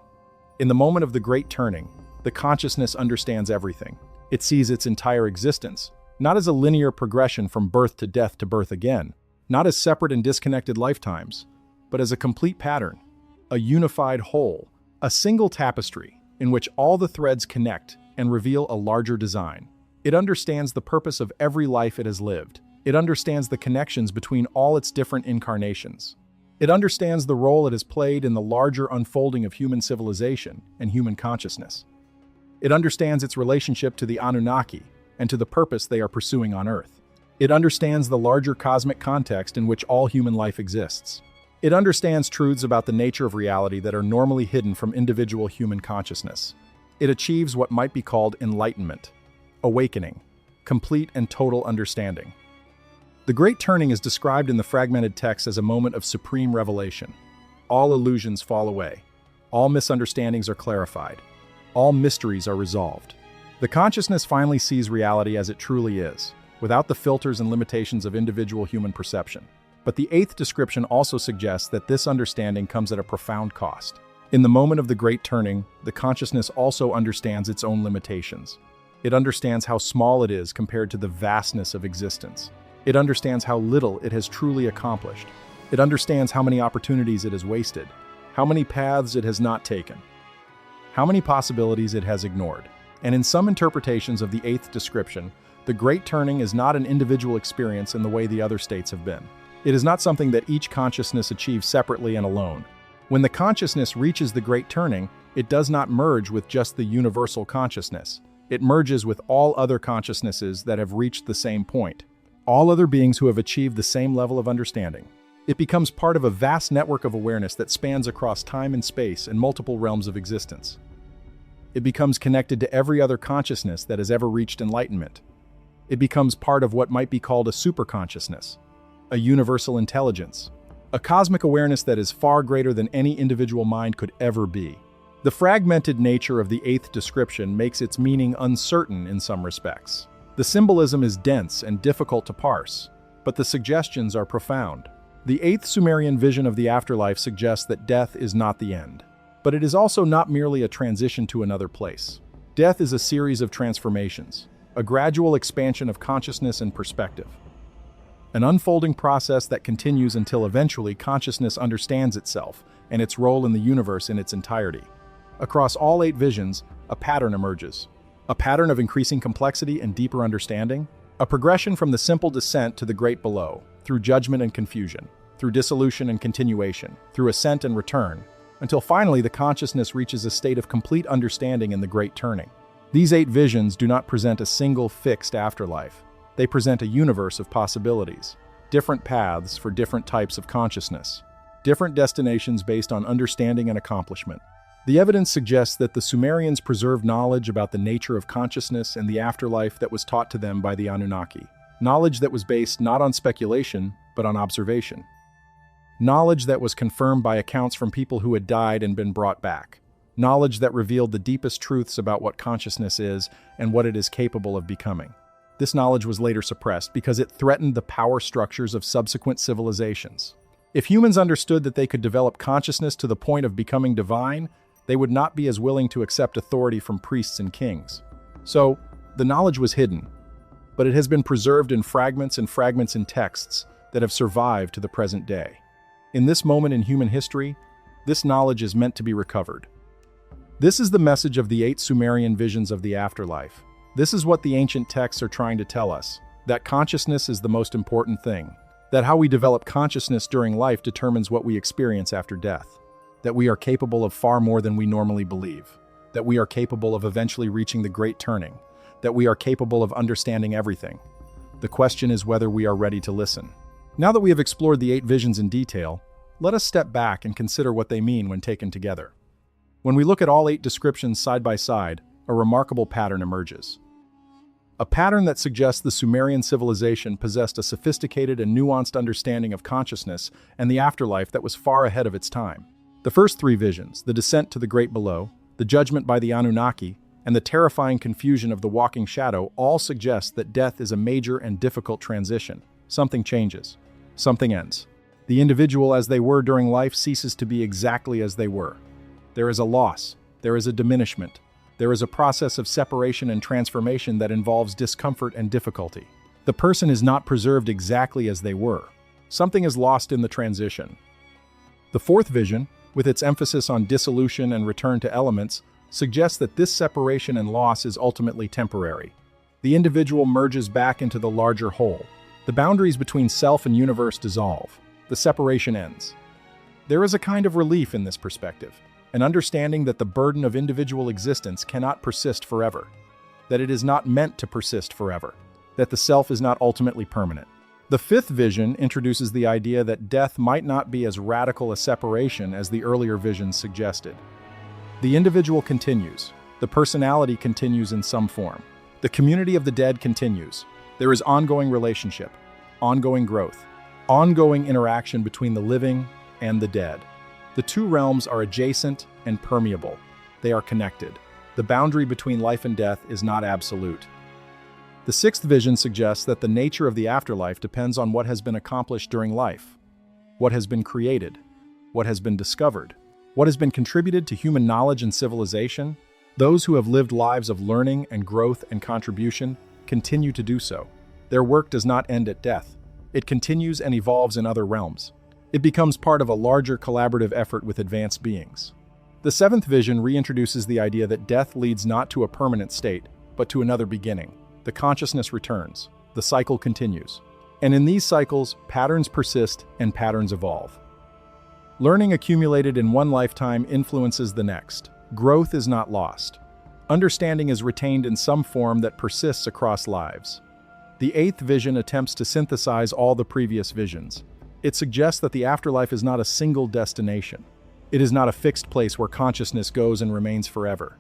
In the moment of the Great Turning, the consciousness understands everything. It sees its entire existence, not as a linear progression from birth to death to birth again, not as separate and disconnected lifetimes, but as a complete pattern, a unified whole, a single tapestry in which all the threads connect and reveal a larger design. It understands the purpose of every life it has lived. It understands the connections between all its different incarnations. It understands the role it has played in the larger unfolding of human civilization and human consciousness. It understands its relationship to the Anunnaki and to the purpose they are pursuing on Earth. It understands the larger cosmic context in which all human life exists. It understands truths about the nature of reality that are normally hidden from individual human consciousness. It achieves what might be called enlightenment, awakening, complete and total understanding. The Great Turning is described in the fragmented text as a moment of supreme revelation. All illusions fall away. All misunderstandings are clarified. All mysteries are resolved. The consciousness finally sees reality as it truly is, without the filters and limitations of individual human perception. But the eighth description also suggests that this understanding comes at a profound cost. In the moment of the Great Turning, the consciousness also understands its own limitations. It understands how small it is compared to the vastness of existence. It understands how little it has truly accomplished. It understands how many opportunities it has wasted, how many paths it has not taken, how many possibilities it has ignored. And in some interpretations of the eighth description, the Great Turning is not an individual experience in the way the other states have been. It is not something that each consciousness achieves separately and alone. When the consciousness reaches the Great Turning, it does not merge with just the universal consciousness. It merges with all other consciousnesses that have reached the same point. All other beings who have achieved the same level of understanding. It becomes part of a vast network of awareness that spans across time and space and multiple realms of existence. It becomes connected to every other consciousness that has ever reached enlightenment. It becomes part of what might be called a superconsciousness, a universal intelligence, a cosmic awareness that is far greater than any individual mind could ever be. The fragmented nature of the eighth description makes its meaning uncertain in some respects. The symbolism is dense and difficult to parse, but the suggestions are profound. The 8th Sumerian vision of the afterlife suggests that death is not the end. But it is also not merely a transition to another place. Death is a series of transformations, a gradual expansion of consciousness and perspective. An unfolding process that continues until eventually consciousness understands itself and its role in the universe in its entirety. Across all 8 visions, a pattern emerges. A pattern of increasing complexity and deeper understanding. A progression from the simple descent to the great below, through judgment and confusion, through dissolution and continuation, through ascent and return, until finally the consciousness reaches a state of complete understanding in the great turning. These 8 visions do not present a single fixed afterlife. They present a universe of possibilities, different paths for different types of consciousness, different destinations based on understanding and accomplishment. The evidence suggests that the Sumerians preserved knowledge about the nature of consciousness and the afterlife that was taught to them by the Anunnaki. Knowledge that was based not on speculation, but on observation. Knowledge that was confirmed by accounts from people who had died and been brought back. Knowledge that revealed the deepest truths about what consciousness is and what it is capable of becoming. This knowledge was later suppressed because it threatened the power structures of subsequent civilizations. If humans understood that they could develop consciousness to the point of becoming divine, they would not be as willing to accept authority from priests and kings. So, the knowledge was hidden, but it has been preserved in fragments in texts that have survived to the present day. In this moment in human history, this knowledge is meant to be recovered. This is the message of the 8 Sumerian visions of the afterlife. This is what the ancient texts are trying to tell us, that consciousness is the most important thing, that how we develop consciousness during life determines what we experience after death, that we are capable of far more than we normally believe, that we are capable of eventually reaching the great turning, that we are capable of understanding everything. The question is whether we are ready to listen. Now that we have explored the 8 visions in detail, let us step back and consider what they mean when taken together. When we look at all 8 descriptions side by side, a remarkable pattern emerges. A pattern that suggests the Sumerian civilization possessed a sophisticated and nuanced understanding of consciousness and the afterlife that was far ahead of its time. The first 3 visions, the descent to the great below, the judgment by the Anunnaki, and the terrifying confusion of the walking shadow all suggest that death is a major and difficult transition. Something changes. Something ends. The individual as they were during life ceases to be exactly as they were. There is a loss. There is a diminishment. There is a process of separation and transformation that involves discomfort and difficulty. The person is not preserved exactly as they were. Something is lost in the transition. The fourth vision, with its emphasis on dissolution and return to elements, suggests that this separation and loss is ultimately temporary. The individual merges back into the larger whole. The boundaries between self and universe dissolve. The separation ends. There is a kind of relief in this perspective, an understanding that the burden of individual existence cannot persist forever, that it is not meant to persist forever, that the self is not ultimately permanent. The fifth vision introduces the idea that death might not be as radical a separation as the earlier visions suggested. The individual continues. The personality continues in some form. The community of the dead continues. There is ongoing relationship, ongoing growth, ongoing interaction between the living and the dead. The two realms are adjacent and permeable. They are connected. The boundary between life and death is not absolute. The sixth vision suggests that the nature of the afterlife depends on what has been accomplished during life, what has been created, what has been discovered, what has been contributed to human knowledge and civilization. Those who have lived lives of learning and growth and contribution continue to do so. Their work does not end at death. It continues and evolves in other realms. It becomes part of a larger collaborative effort with advanced beings. The seventh vision reintroduces the idea that death leads not to a permanent state, but to another beginning. The consciousness returns. The cycle continues. And in these cycles, patterns persist and patterns evolve. Learning accumulated in one lifetime influences the next. Growth is not lost. Understanding is retained in some form that persists across lives. The eighth vision attempts to synthesize all the previous visions. It suggests that the afterlife is not a single destination. It is not a fixed place where consciousness goes and remains forever.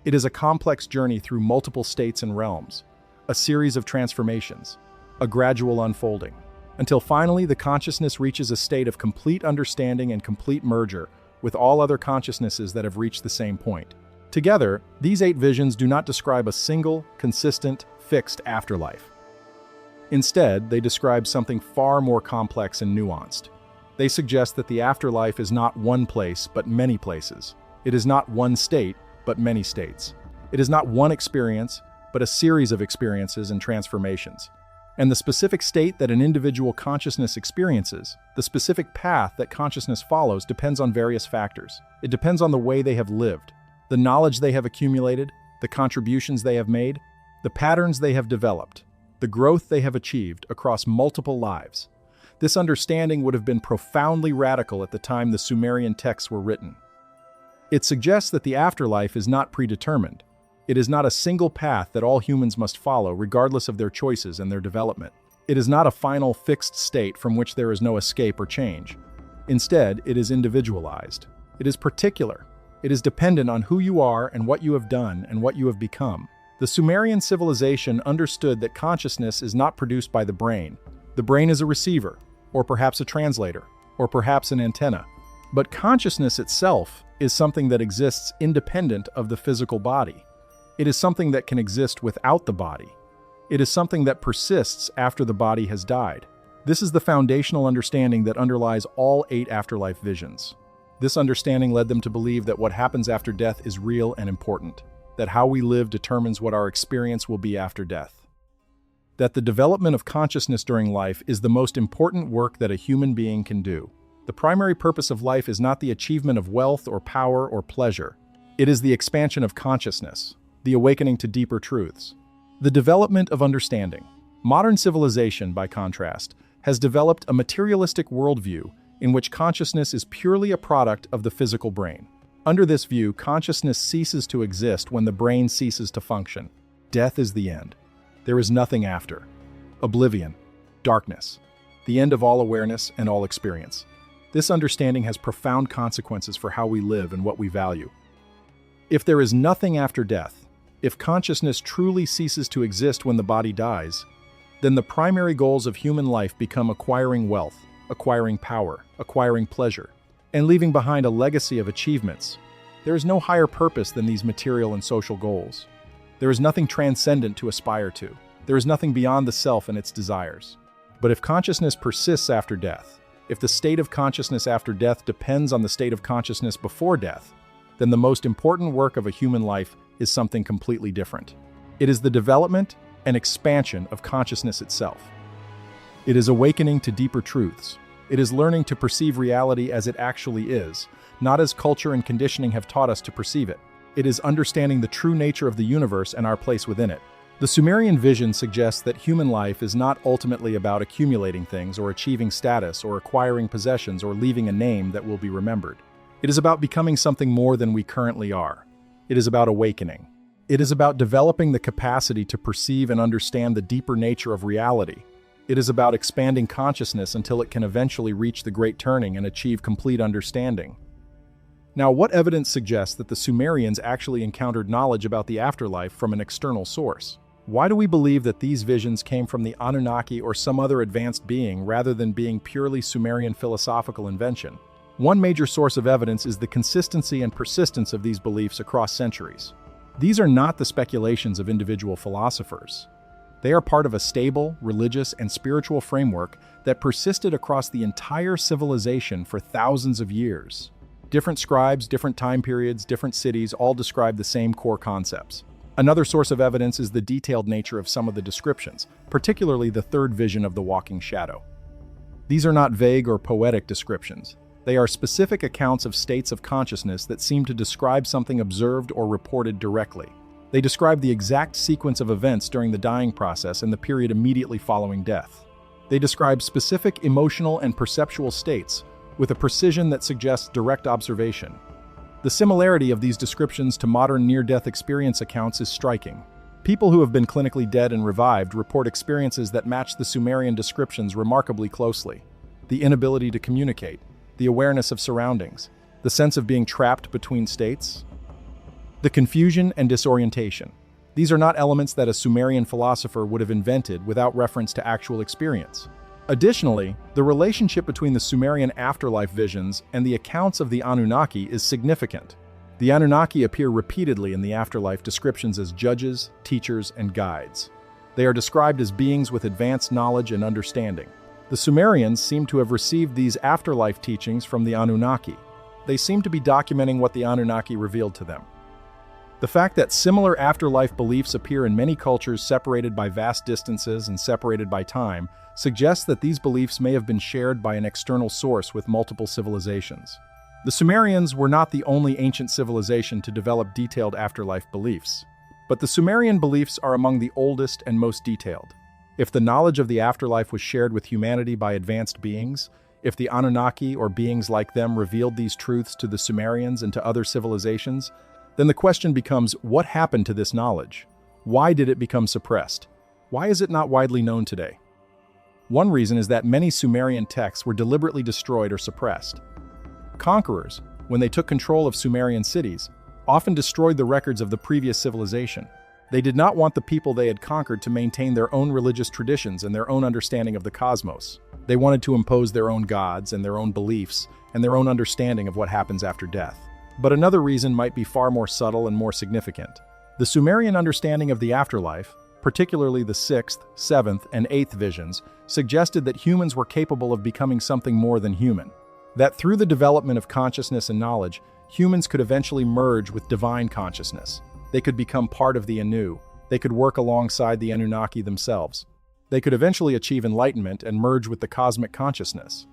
It is a complex journey through multiple states and realms, a series of transformations, a gradual unfolding, until finally the consciousness reaches a state of complete understanding and complete merger with all other consciousnesses that have reached the same point. Together, these eight visions do not describe a single, consistent, fixed afterlife. Instead, they describe something far more complex and nuanced. They suggest that the afterlife is not one place, but many places. It is not one state, but many states. It is not one experience, but a series of experiences and transformations. And the specific state that an individual consciousness experiences, the specific path that consciousness follows, depends on various factors. It depends on the way they have lived, the knowledge they have accumulated, the contributions they have made, the patterns they have developed, the growth they have achieved across multiple lives. This understanding would have been profoundly radical at the time the Sumerian texts were written. It suggests that the afterlife is not predetermined. It is not a single path that all humans must follow, regardless of their choices and their development. It is not a final, fixed state from which there is no escape or change. Instead, it is individualized. It is particular. It is dependent on who you are and what you have done and what you have become. The Sumerian civilization understood that consciousness is not produced by the brain. The brain is a receiver, or perhaps a translator, or perhaps an antenna. But consciousness itself is something that exists independent of the physical body. It is something that can exist without the body. It is something that persists after the body has died. This is the foundational understanding that underlies all 8 afterlife visions. This understanding led them to believe that what happens after death is real and important, that how we live determines what our experience will be after death, that the development of consciousness during life is the most important work that a human being can do. The primary purpose of life is not the achievement of wealth or power or pleasure. It is the expansion of consciousness, the awakening to deeper truths, the development of understanding. Modern civilization, by contrast, has developed a materialistic worldview in which consciousness is purely a product of the physical brain. Under this view, consciousness ceases to exist when the brain ceases to function. Death is the end. There is nothing after. Oblivion, darkness, the end of all awareness and all experience. This understanding has profound consequences for how we live and what we value. If there is nothing after death, if consciousness truly ceases to exist when the body dies, then the primary goals of human life become acquiring wealth, acquiring power, acquiring pleasure, and leaving behind a legacy of achievements. There is no higher purpose than these material and social goals. There is nothing transcendent to aspire to. There is nothing beyond the self and its desires. But if consciousness persists after death, if the state of consciousness after death depends on the state of consciousness before death, then the most important work of a human life is something completely different. It is the development and expansion of consciousness itself. It is awakening to deeper truths. It is learning to perceive reality as it actually is, not as culture and conditioning have taught us to perceive it. It is understanding the true nature of the universe and our place within it. The Sumerian vision suggests that human life is not ultimately about accumulating things or achieving status or acquiring possessions or leaving a name that will be remembered. It is about becoming something more than we currently are. It is about awakening. It is about developing the capacity to perceive and understand the deeper nature of reality. It is about expanding consciousness until it can eventually reach the great turning and achieve complete understanding. Now, what evidence suggests that the Sumerians actually encountered knowledge about the afterlife from an external source? Why do we believe that these visions came from the Anunnaki or some other advanced being rather than being purely Sumerian philosophical invention? One major source of evidence is the consistency and persistence of these beliefs across centuries. These are not the speculations of individual philosophers. They are part of a stable, religious, and spiritual framework that persisted across the entire civilization for thousands of years. Different scribes, different time periods, different cities all describe the same core concepts. Another source of evidence is the detailed nature of some of the descriptions, particularly the third vision of the walking shadow. These are not vague or poetic descriptions. They are specific accounts of states of consciousness that seem to describe something observed or reported directly. They describe the exact sequence of events during the dying process and the period immediately following death. They describe specific emotional and perceptual states with a precision that suggests direct observation. The similarity of these descriptions to modern near-death experience accounts is striking. People who have been clinically dead and revived report experiences that match the Sumerian descriptions remarkably closely. The inability to communicate, the awareness of surroundings, the sense of being trapped between states, the confusion and disorientation. These are not elements that a Sumerian philosopher would have invented without reference to actual experience. Additionally, the relationship between the Sumerian afterlife visions and the accounts of the Anunnaki is significant. The Anunnaki appear repeatedly in the afterlife descriptions as judges, teachers, and guides. They are described as beings with advanced knowledge and understanding. The Sumerians seem to have received these afterlife teachings from the Anunnaki. They seem to be documenting what the Anunnaki revealed to them. The fact that similar afterlife beliefs appear in many cultures separated by vast distances and separated by time suggests that these beliefs may have been shared by an external source with multiple civilizations. The Sumerians were not the only ancient civilization to develop detailed afterlife beliefs, but the Sumerian beliefs are among the oldest and most detailed. If the knowledge of the afterlife was shared with humanity by advanced beings, if the Anunnaki or beings like them revealed these truths to the Sumerians and to other civilizations, then the question becomes, what happened to this knowledge? Why did it become suppressed? Why is it not widely known today? One reason is that many Sumerian texts were deliberately destroyed or suppressed. Conquerors, when they took control of Sumerian cities, often destroyed the records of the previous civilization. They did not want the people they had conquered to maintain their own religious traditions and their own understanding of the cosmos. They wanted to impose their own gods and their own beliefs and their own understanding of what happens after death. But another reason might be far more subtle and more significant. The Sumerian understanding of the afterlife, particularly the 6th, 7th, and 8th visions, suggested that humans were capable of becoming something more than human. That through the development of consciousness and knowledge, humans could eventually merge with divine consciousness. They could become part of the Anu. They could work alongside the Anunnaki themselves. They could eventually achieve enlightenment and merge with the cosmic consciousness.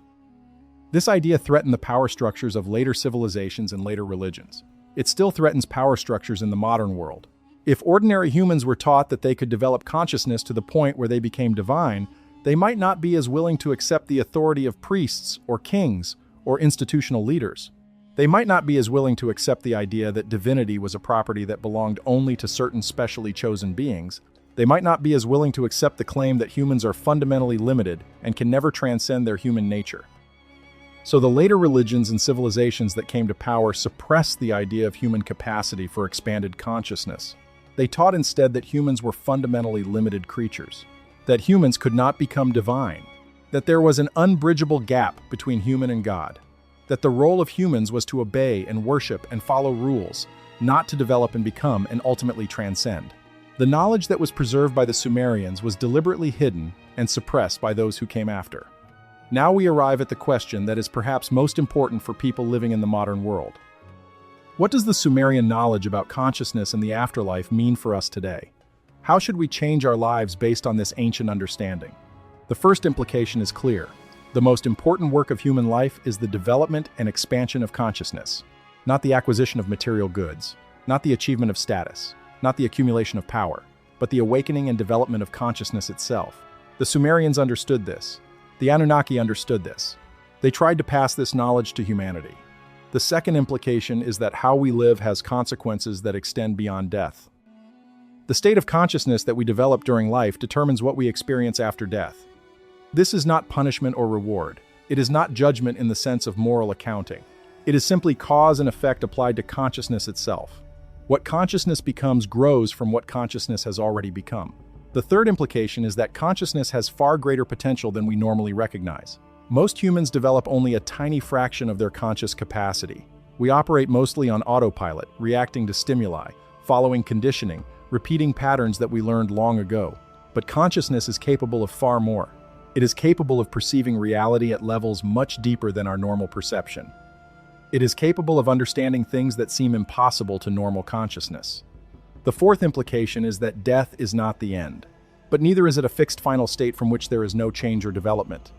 This idea threatened the power structures of later civilizations and later religions. It still threatens power structures in the modern world. If ordinary humans were taught that they could develop consciousness to the point where they became divine, they might not be as willing to accept the authority of priests or kings or institutional leaders. They might not be as willing to accept the idea that divinity was a property that belonged only to certain specially chosen beings. They might not be as willing to accept the claim that humans are fundamentally limited and can never transcend their human nature. So the later religions and civilizations that came to power suppressed the idea of human capacity for expanded consciousness. They taught instead that humans were fundamentally limited creatures, that humans could not become divine, that there was an unbridgeable gap between human and God, that the role of humans was to obey and worship and follow rules, not to develop and become and ultimately transcend. The knowledge that was preserved by the Sumerians was deliberately hidden and suppressed by those who came after. Now we arrive at the question that is perhaps most important for people living in the modern world. What does the Sumerian knowledge about consciousness and the afterlife mean for us today? How should we change our lives based on this ancient understanding? The first implication is clear. The most important work of human life is the development and expansion of consciousness, not the acquisition of material goods, not the achievement of status, not the accumulation of power, but the awakening and development of consciousness itself. The Sumerians understood this. The Anunnaki understood this. They tried to pass this knowledge to humanity. The second implication is that how we live has consequences that extend beyond death. The state of consciousness that we develop during life determines what we experience after death. This is not punishment or reward. It is not judgment in the sense of moral accounting. It is simply cause and effect applied to consciousness itself. What consciousness becomes grows from what consciousness has already become. The third implication is that consciousness has far greater potential than we normally recognize. Most humans develop only a tiny fraction of their conscious capacity. We operate mostly on autopilot, reacting to stimuli, following conditioning, repeating patterns that we learned long ago. But consciousness is capable of far more. It is capable of perceiving reality at levels much deeper than our normal perception. It is capable of understanding things that seem impossible to normal consciousness. The fourth implication is that death is not the end, but neither is it a fixed final state from which there is no change or development.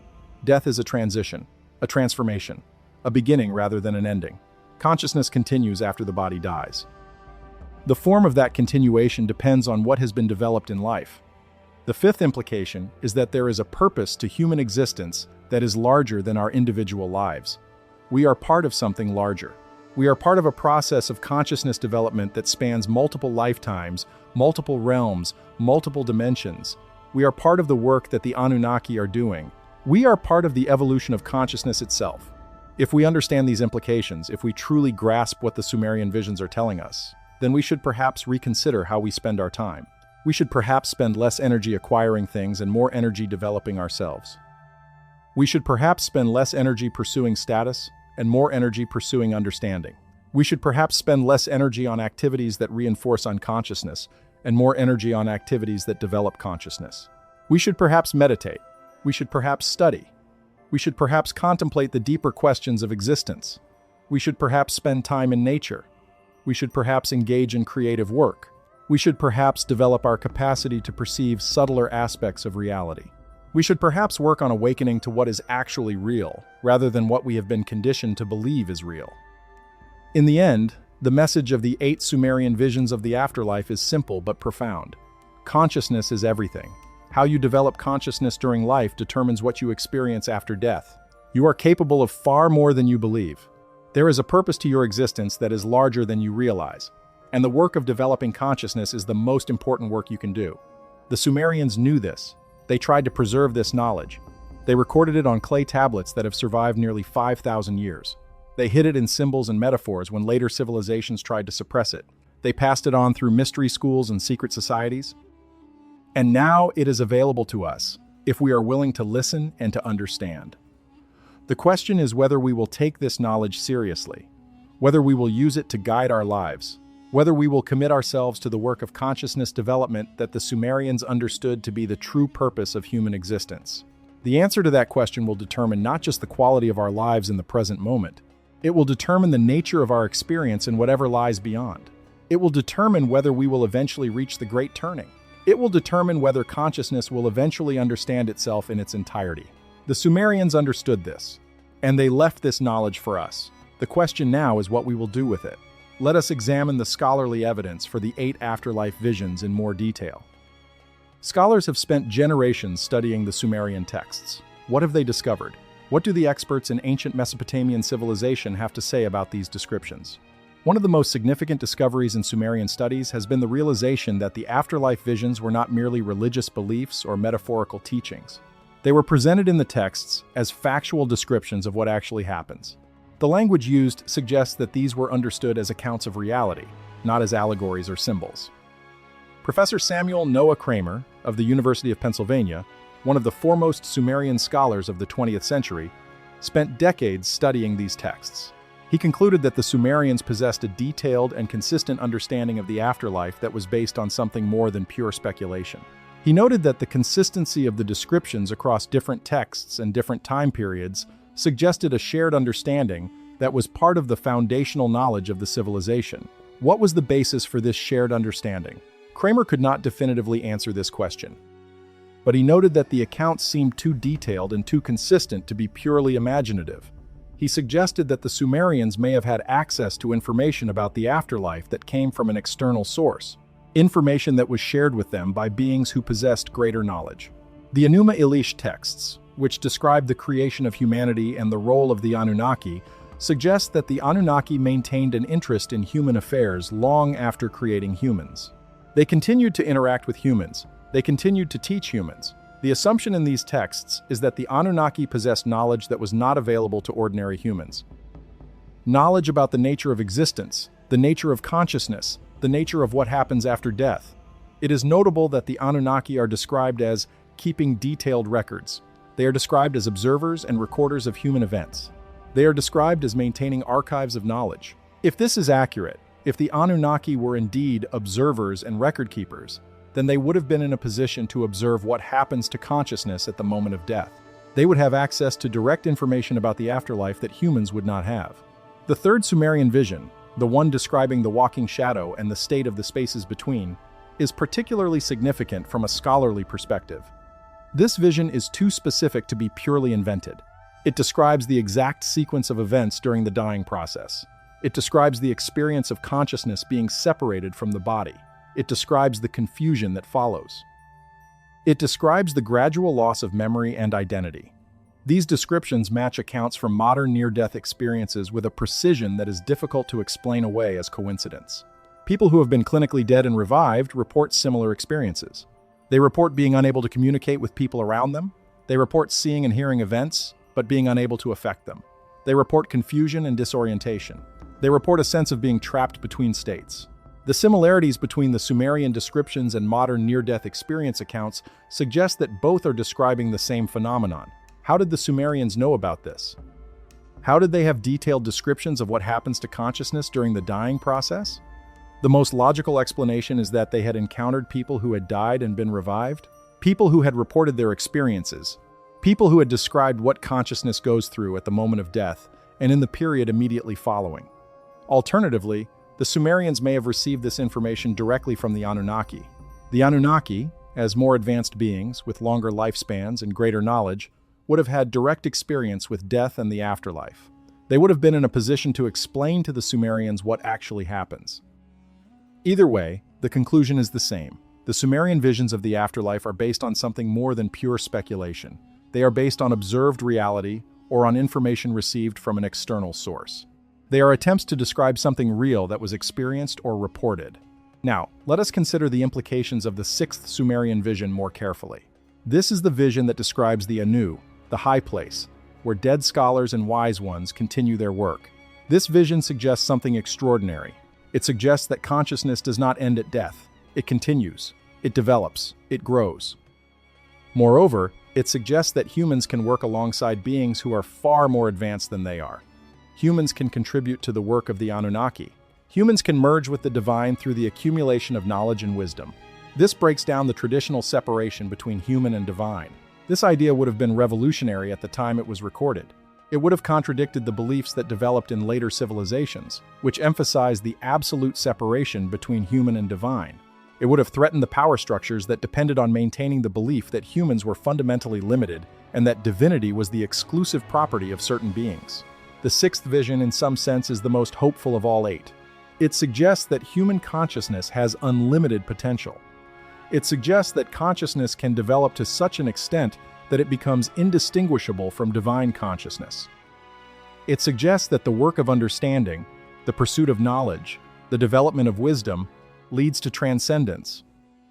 Death is a transition, a transformation, a beginning rather than an ending. Consciousness continues after the body dies. The form of that continuation depends on what has been developed in life. The fifth implication is that there is a purpose to human existence that is larger than our individual lives. We are part of something larger. We are part of a process of consciousness development that spans multiple lifetimes, multiple realms, multiple dimensions. We are part of the work that the Anunnaki are doing. We are part of the evolution of consciousness itself. If we understand these implications, if we truly grasp what the Sumerian visions are telling us, then we should perhaps reconsider how we spend our time. We should perhaps spend less energy acquiring things and more energy developing ourselves. We should perhaps spend less energy pursuing status and more energy pursuing understanding. We should perhaps spend less energy on activities that reinforce unconsciousness and more energy on activities that develop consciousness. We should perhaps meditate. We should perhaps study. We should perhaps contemplate the deeper questions of existence. We should perhaps spend time in nature. We should perhaps engage in creative work. We should perhaps develop our capacity to perceive subtler aspects of reality. We should perhaps work on awakening to what is actually real, rather than what we have been conditioned to believe is real. In the end, the message of the 8 Sumerian visions of the afterlife is simple but profound. Consciousness is everything. How you develop consciousness during life determines what you experience after death. You are capable of far more than you believe. There is a purpose to your existence that is larger than you realize, and the work of developing consciousness is the most important work you can do. The Sumerians knew this. They tried to preserve this knowledge. They recorded it on clay tablets that have survived nearly 5,000 years. They hid it in symbols and metaphors when later civilizations tried to suppress it. They passed it on through mystery schools and secret societies. And now it is available to us, if we are willing to listen and to understand. The question is whether we will take this knowledge seriously, whether we will use it to guide our lives, whether we will commit ourselves to the work of consciousness development that the Sumerians understood to be the true purpose of human existence. The answer to that question will determine not just the quality of our lives in the present moment, it will determine the nature of our experience and whatever lies beyond. It will determine whether we will eventually reach the great turning. It will determine whether consciousness will eventually understand itself in its entirety. The Sumerians understood this, and they left this knowledge for us. The question now is what we will do with it. Let us examine the scholarly evidence for the 8 afterlife visions in more detail. Scholars have spent generations studying the Sumerian texts. What have they discovered? What do the experts in ancient Mesopotamian civilization have to say about these descriptions? One of the most significant discoveries in Sumerian studies has been the realization that the afterlife visions were not merely religious beliefs or metaphorical teachings. They were presented in the texts as factual descriptions of what actually happens. The language used suggests that these were understood as accounts of reality, not as allegories or symbols. Professor Samuel Noah Kramer of the University of Pennsylvania, one of the foremost Sumerian scholars of the 20th century, spent decades studying these texts. He concluded that the Sumerians possessed a detailed and consistent understanding of the afterlife that was based on something more than pure speculation. He noted that the consistency of the descriptions across different texts and different time periods suggested a shared understanding that was part of the foundational knowledge of the civilization. What was the basis for this shared understanding? Kramer could not definitively answer this question, but he noted that the accounts seemed too detailed and too consistent to be purely imaginative. He suggested that the Sumerians may have had access to information about the afterlife that came from an external source, information that was shared with them by beings who possessed greater knowledge. The Enuma Elish texts, which describe the creation of humanity and the role of the Anunnaki, suggest that the Anunnaki maintained an interest in human affairs long after creating humans. They continued to interact with humans. They continued to teach humans. The assumption in these texts is that the Anunnaki possessed knowledge that was not available to ordinary humans. Knowledge about the nature of existence, the nature of consciousness, the nature of what happens after death. It is notable that the Anunnaki are described as keeping detailed records. They are described as observers and recorders of human events. They are described as maintaining archives of knowledge. If this is accurate, if the Anunnaki were indeed observers and record keepers, then they would have been in a position to observe what happens to consciousness at the moment of death. They would have access to direct information about the afterlife that humans would not have. The third Sumerian vision, the one describing the walking shadow and the state of the spaces between, is particularly significant from a scholarly perspective. This vision is too specific to be purely invented. It describes the exact sequence of events during the dying process. It describes the experience of consciousness being separated from the body. It describes the confusion that follows. It describes the gradual loss of memory and identity. These descriptions match accounts from modern near-death experiences with a precision that is difficult to explain away as coincidence. People who have been clinically dead and revived report similar experiences. They report being unable to communicate with people around them. They report seeing and hearing events, but being unable to affect them. They report confusion and disorientation. They report a sense of being trapped between states. The similarities between the Sumerian descriptions and modern near-death experience accounts suggest that both are describing the same phenomenon. How did the Sumerians know about this? How did they have detailed descriptions of what happens to consciousness during the dying process? The most logical explanation is that they had encountered people who had died and been revived, people who had reported their experiences, people who had described what consciousness goes through at the moment of death and in the period immediately following. Alternatively, the Sumerians may have received this information directly from the Anunnaki. The Anunnaki, as more advanced beings with longer lifespans and greater knowledge, would have had direct experience with death and the afterlife. They would have been in a position to explain to the Sumerians what actually happens. Either way, the conclusion is the same. The Sumerian visions of the afterlife are based on something more than pure speculation. They are based on observed reality or on information received from an external source. They are attempts to describe something real that was experienced or reported. Now, let us consider the implications of the sixth Sumerian vision more carefully. This is the vision that describes the Anu, the high place, where dead scholars and wise ones continue their work. This vision suggests something extraordinary. It suggests that consciousness does not end at death. It continues. It develops. It grows. Moreover, it suggests that humans can work alongside beings who are far more advanced than they are. Humans can contribute to the work of the Anunnaki. Humans can merge with the divine through the accumulation of knowledge and wisdom. This breaks down the traditional separation between human and divine. This idea would have been revolutionary at the time it was recorded. It would have contradicted the beliefs that developed in later civilizations, which emphasized the absolute separation between human and divine. It would have threatened the power structures that depended on maintaining the belief that humans were fundamentally limited and that divinity was the exclusive property of certain beings. The sixth vision, in some sense, is the most hopeful of all eight. It suggests that human consciousness has unlimited potential. It suggests that consciousness can develop to such an extent that it becomes indistinguishable from divine consciousness. It suggests that the work of understanding, the pursuit of knowledge, the development of wisdom, leads to transcendence.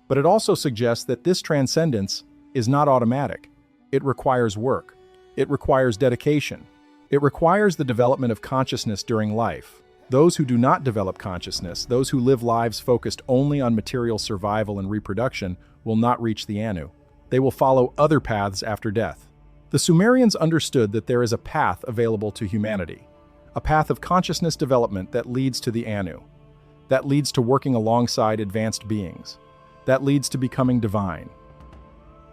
But it also suggests that this transcendence is not automatic. It requires work. It requires dedication. It requires the development of consciousness during life. Those who do not develop consciousness, those who live lives focused only on material survival and reproduction, will not reach the Anu. They will follow other paths after death. The Sumerians understood that there is a path available to humanity, a path of consciousness development that leads to the Anu, that leads to working alongside advanced beings, that leads to becoming divine.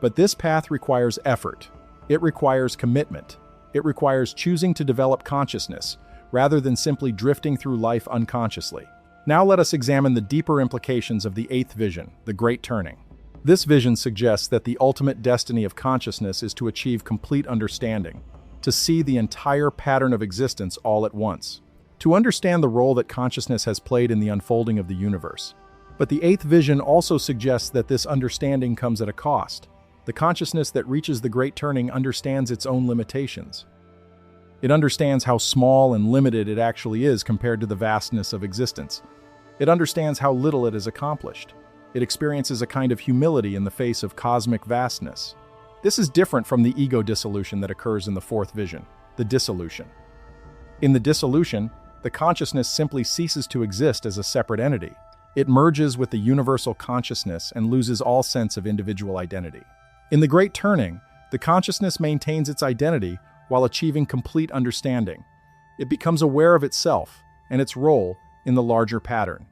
But this path requires effort. It requires commitment. It requires choosing to develop consciousness, rather than simply drifting through life unconsciously. Now let us examine the deeper implications of the eighth vision, the Great Turning. This vision suggests that the ultimate destiny of consciousness is to achieve complete understanding, to see the entire pattern of existence all at once, to understand the role that consciousness has played in the unfolding of the universe. But the eighth vision also suggests that this understanding comes at a cost. The consciousness that reaches the Great Turning understands its own limitations. It understands how small and limited it actually is compared to the vastness of existence. It understands how little it has accomplished. It experiences a kind of humility in the face of cosmic vastness. This is different from the ego dissolution that occurs in the fourth vision, the dissolution. In the dissolution, the consciousness simply ceases to exist as a separate entity. It merges with the universal consciousness and loses all sense of individual identity. In the Great Turning, the consciousness maintains its identity while achieving complete understanding. It becomes aware of itself and its role in the larger pattern.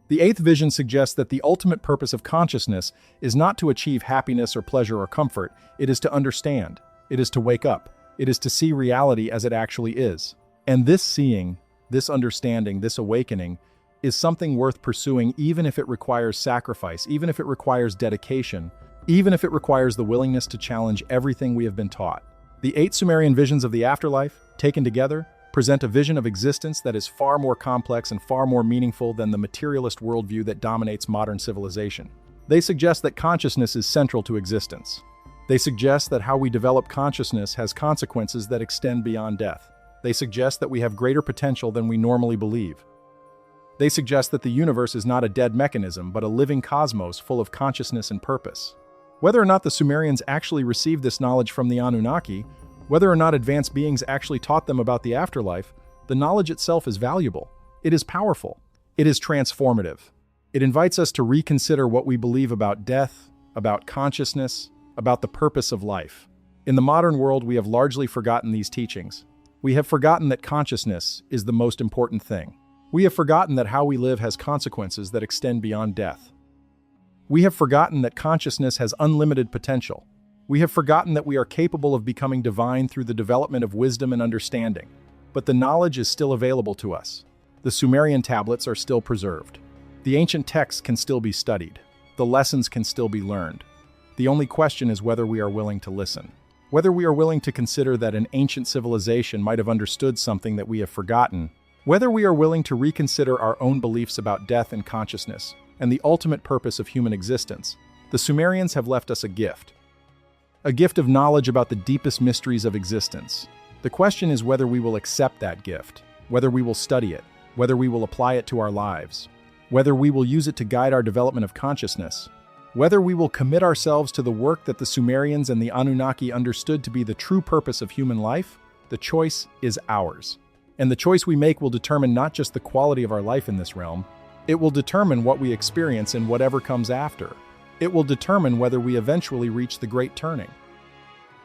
The eighth vision suggests that the ultimate purpose of consciousness is not to achieve happiness or pleasure or comfort. It is to understand. It is to wake up. It is to see reality as it actually is. And this seeing, this understanding, this awakening is something worth pursuing, even if it requires sacrifice, even if it requires dedication, even if it requires the willingness to challenge everything we have been taught. The 8 Sumerian visions of the afterlife, taken together, present a vision of existence that is far more complex and far more meaningful than the materialist worldview that dominates modern civilization. They suggest that consciousness is central to existence. They suggest that how we develop consciousness has consequences that extend beyond death. They suggest that we have greater potential than we normally believe. They suggest that the universe is not a dead mechanism, but a living cosmos full of consciousness and purpose. Whether or not the Sumerians actually received this knowledge from the Anunnaki, whether or not advanced beings actually taught them about the afterlife, the knowledge itself is valuable. It is powerful. It is transformative. It invites us to reconsider what we believe about death, about consciousness, about the purpose of life. In the modern world, we have largely forgotten these teachings. We have forgotten that consciousness is the most important thing. We have forgotten that how we live has consequences that extend beyond death. We have forgotten that consciousness has unlimited potential. We have forgotten that we are capable of becoming divine through the development of wisdom and understanding. But the knowledge is still available to us. The Sumerian tablets are still preserved. The ancient texts can still be studied. The lessons can still be learned. The only question is whether we are willing to listen. Whether we are willing to consider that an ancient civilization might have understood something that we have forgotten. Whether we are willing to reconsider our own beliefs about death and consciousness, and the ultimate purpose of human existence. The Sumerians have left us a gift. A gift of knowledge about the deepest mysteries of existence. The question is whether we will accept that gift, whether we will study it, whether we will apply it to our lives, whether we will use it to guide our development of consciousness, whether we will commit ourselves to the work that the Sumerians and the Anunnaki understood to be the true purpose of human life. The choice is ours. And the choice we make will determine not just the quality of our life in this realm, it will determine what we experience in whatever comes after. It will determine whether we eventually reach the great turning.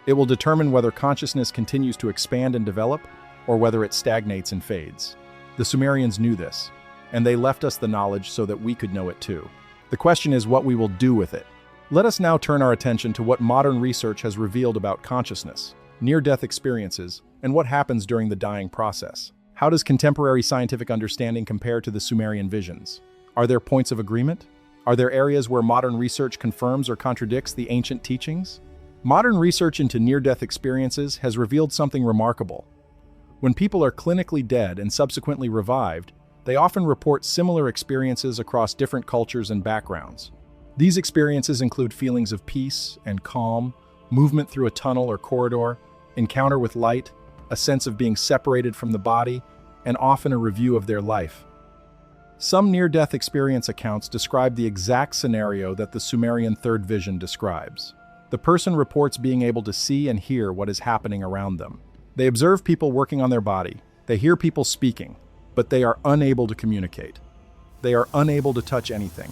It will determine whether consciousness continues to expand and develop, or whether it stagnates and fades. The Sumerians knew this, and they left us the knowledge so that we could know it too. The question is what we will do with it. Let us now turn our attention to what modern research has revealed about consciousness, near-death experiences, and what happens during the dying process. How does contemporary scientific understanding compare to the Sumerian visions? Are there points of agreement? Are there areas where modern research confirms or contradicts the ancient teachings? Modern research into near-death experiences has revealed something remarkable. When people are clinically dead and subsequently revived, they often report similar experiences across different cultures and backgrounds. These experiences include feelings of peace and calm, movement through a tunnel or corridor, encounter with light, a sense of being separated from the body, and often a review of their life. Some near-death experience accounts describe the exact scenario that the Sumerian third vision describes. The person reports being able to see and hear what is happening around them. They observe people working on their body. They hear people speaking, but they are unable to communicate. They are unable to touch anything.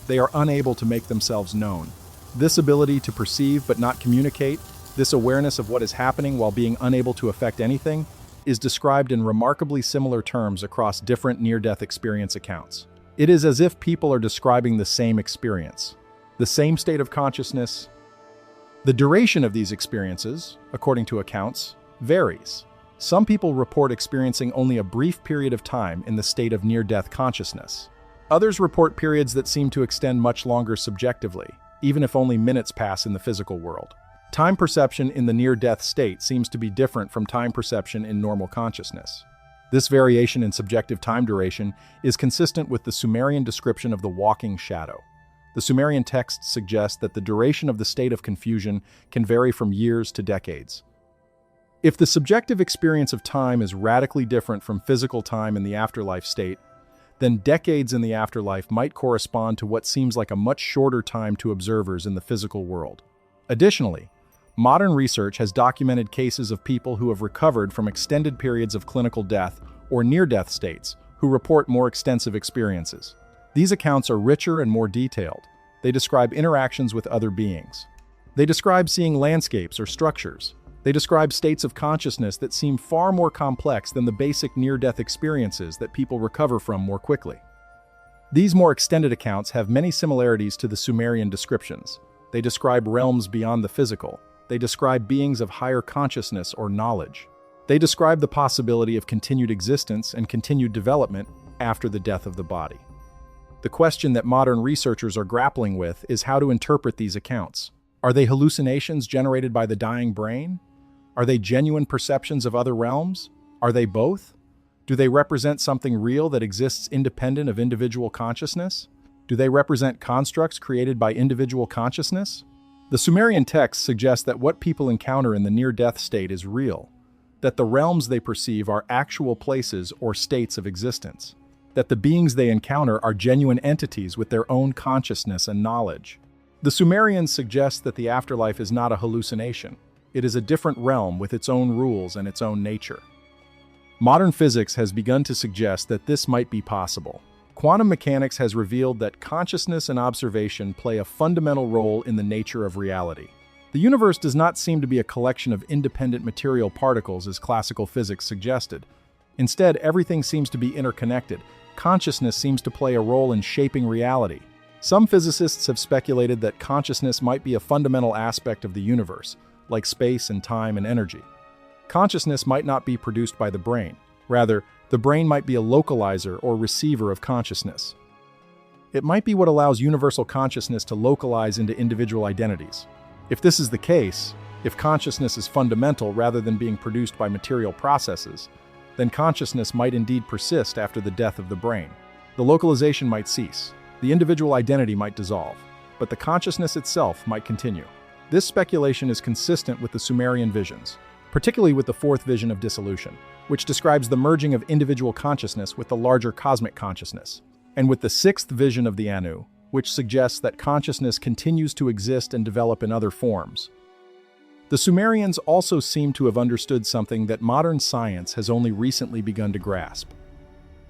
They are unable to make themselves known. This ability to perceive but not communicate, this awareness of what is happening while being unable to affect anything, is described in remarkably similar terms across different near-death experience accounts. It is as if people are describing the same experience, the same state of consciousness. The duration of these experiences, according to accounts, varies. Some people report experiencing only a brief period of time in the state of near-death consciousness. Others report periods that seem to extend much longer subjectively, even if only minutes pass in the physical world. Time perception in the near-death state seems to be different from time perception in normal consciousness. This variation in subjective time duration is consistent with the Sumerian description of the walking shadow. The Sumerian texts suggest that the duration of the state of confusion can vary from years to decades. If the subjective experience of time is radically different from physical time in the afterlife state, then decades in the afterlife might correspond to what seems like a much shorter time to observers in the physical world. Additionally, modern research has documented cases of people who have recovered from extended periods of clinical death or near-death states who report more extensive experiences. These accounts are richer and more detailed. They describe interactions with other beings. They describe seeing landscapes or structures. They describe states of consciousness that seem far more complex than the basic near-death experiences that people recover from more quickly. These more extended accounts have many similarities to the Sumerian descriptions. They describe realms beyond the physical. They describe beings of higher consciousness or knowledge. They describe the possibility of continued existence and continued development after the death of the body. The question that modern researchers are grappling with is how to interpret these accounts. Are they hallucinations generated by the dying brain? Are they genuine perceptions of other realms? Are they both? Do they represent something real that exists independent of individual consciousness? Do they represent constructs created by individual consciousness? The Sumerian texts suggest that what people encounter in the near-death state is real, that the realms they perceive are actual places or states of existence, that the beings they encounter are genuine entities with their own consciousness and knowledge. The Sumerians suggest that the afterlife is not a hallucination. It is a different realm with its own rules and its own nature. Modern physics has begun to suggest that this might be possible. Quantum mechanics has revealed that consciousness and observation play a fundamental role in the nature of reality. The universe does not seem to be a collection of independent material particles as classical physics suggested. Instead, everything seems to be interconnected. Consciousness seems to play a role in shaping reality. Some physicists have speculated that consciousness might be a fundamental aspect of the universe, like space and time and energy. Consciousness might not be produced by the brain. Rather, the brain might be a localizer or receiver of consciousness. It might be what allows universal consciousness to localize into individual identities. If this is the case, if consciousness is fundamental rather than being produced by material processes, then consciousness might indeed persist after the death of the brain. The localization might cease, the individual identity might dissolve, but the consciousness itself might continue. This speculation is consistent with the Sumerian visions, particularly with the fourth vision of Dissolution, which describes the merging of individual consciousness with the larger cosmic consciousness, and with the sixth vision of the Anu, which suggests that consciousness continues to exist and develop in other forms. The Sumerians also seem to have understood something that modern science has only recently begun to grasp.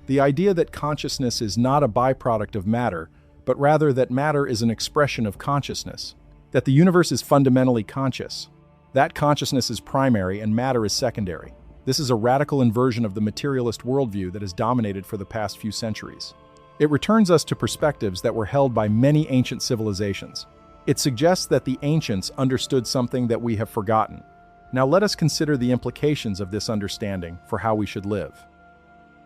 The idea that consciousness is not a byproduct of matter, but rather that matter is an expression of consciousness, that the universe is fundamentally conscious. That consciousness is primary and matter is secondary. This is a radical inversion of the materialist worldview that has dominated for the past few centuries. It returns us to perspectives that were held by many ancient civilizations. It suggests that the ancients understood something that we have forgotten. Now let us consider the implications of this understanding for how we should live.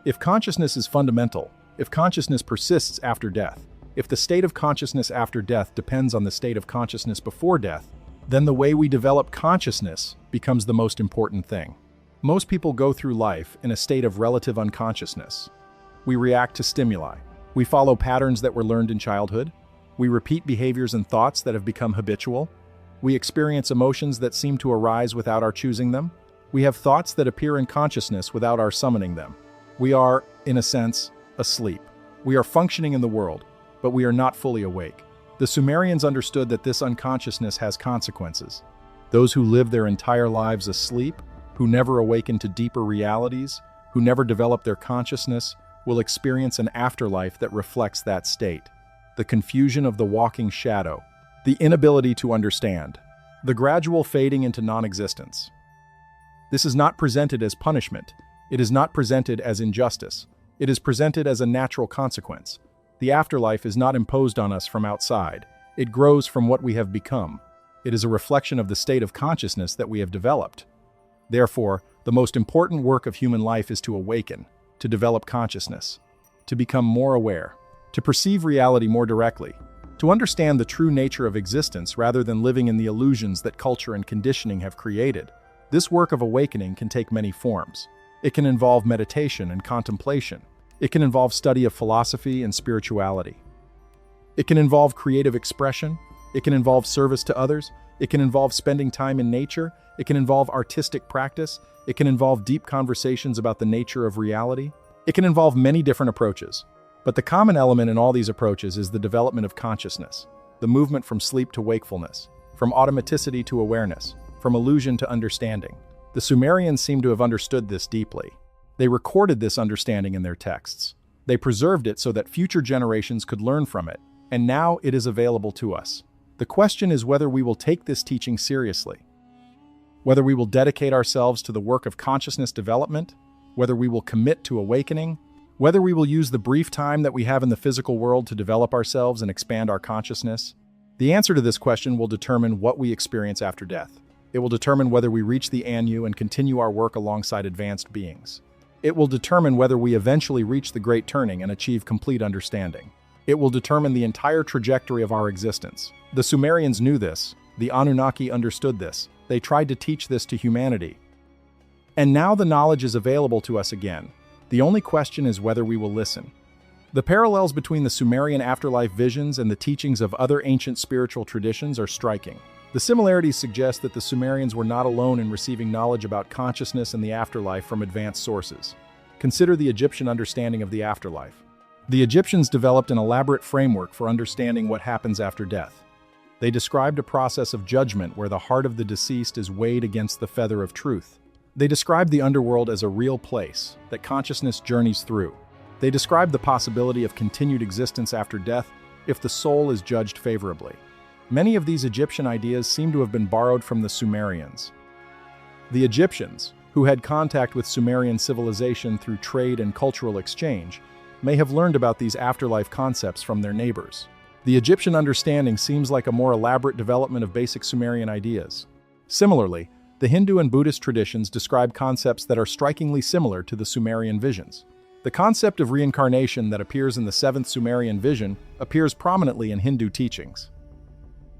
If consciousness is fundamental, if consciousness persists after death, if the state of consciousness after death depends on the state of consciousness before death, then the way we develop consciousness becomes the most important thing. Most people go through life in a state of relative unconsciousness. We react to stimuli. We follow patterns that were learned in childhood. We repeat behaviors and thoughts that have become habitual. We experience emotions that seem to arise without our choosing them. We have thoughts that appear in consciousness without our summoning them. We are, in a sense, asleep. We are functioning in the world, but we are not fully awake. The Sumerians understood that this unconsciousness has consequences. Those who live their entire lives asleep, who never awaken to deeper realities, who never develop their consciousness, will experience an afterlife that reflects that state. The confusion of the walking shadow, the inability to understand, the gradual fading into non-existence. This is not presented as punishment. It is not presented as injustice. It is presented as a natural consequence. The afterlife is not imposed on us from outside. It grows from what we have become. It is a reflection of the state of consciousness that we have developed. Therefore, the most important work of human life is to awaken, to develop consciousness, to become more aware, to perceive reality more directly, to understand the true nature of existence rather than living in the illusions that culture and conditioning have created. This work of awakening can take many forms. It can involve meditation and contemplation. It can involve study of philosophy and spirituality. It can involve creative expression. It can involve service to others. It can involve spending time in nature. It can involve artistic practice. It can involve deep conversations about the nature of reality. It can involve many different approaches. But the common element in all these approaches is the development of consciousness, the movement from sleep to wakefulness, from automaticity to awareness, from illusion to understanding. The Sumerians seem to have understood this deeply. They recorded this understanding in their texts. They preserved it so that future generations could learn from it, and now it is available to us. The question is whether we will take this teaching seriously, whether we will dedicate ourselves to the work of consciousness development, whether we will commit to awakening, whether we will use the brief time that we have in the physical world to develop ourselves and expand our consciousness. The answer to this question will determine what we experience after death. It will determine whether we reach the Anu and continue our work alongside advanced beings. It will determine whether we eventually reach the Great Turning and achieve complete understanding. It will determine the entire trajectory of our existence. The Sumerians knew this. The Anunnaki understood this. They tried to teach this to humanity. And now the knowledge is available to us again. The only question is whether we will listen. The parallels between the Sumerian afterlife visions and the teachings of other ancient spiritual traditions are striking. The similarities suggest that the Sumerians were not alone in receiving knowledge about consciousness and the afterlife from advanced sources. Consider the Egyptian understanding of the afterlife. The Egyptians developed an elaborate framework for understanding what happens after death. They described a process of judgment where the heart of the deceased is weighed against the feather of truth. They described the underworld as a real place that consciousness journeys through. They described the possibility of continued existence after death if the soul is judged favorably. Many of these Egyptian ideas seem to have been borrowed from the Sumerians. The Egyptians, who had contact with Sumerian civilization through trade and cultural exchange, may have learned about these afterlife concepts from their neighbors. The Egyptian understanding seems like a more elaborate development of basic Sumerian ideas. Similarly, the Hindu and Buddhist traditions describe concepts that are strikingly similar to the Sumerian visions. The concept of reincarnation that appears in the 7th Sumerian vision appears prominently in Hindu teachings.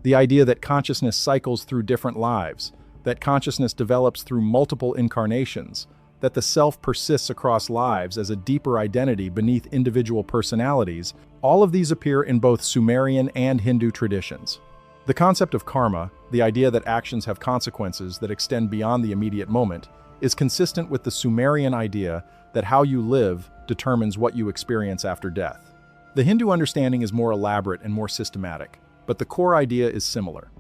The idea that consciousness cycles through different lives, that consciousness develops through multiple incarnations, that the self persists across lives as a deeper identity beneath individual personalities, all of these appear in both Sumerian and Hindu traditions. The concept of karma, the idea that actions have consequences that extend beyond the immediate moment, is consistent with the Sumerian idea that how you live determines what you experience after death. The Hindu understanding is more elaborate and more systematic, but the core idea is similar.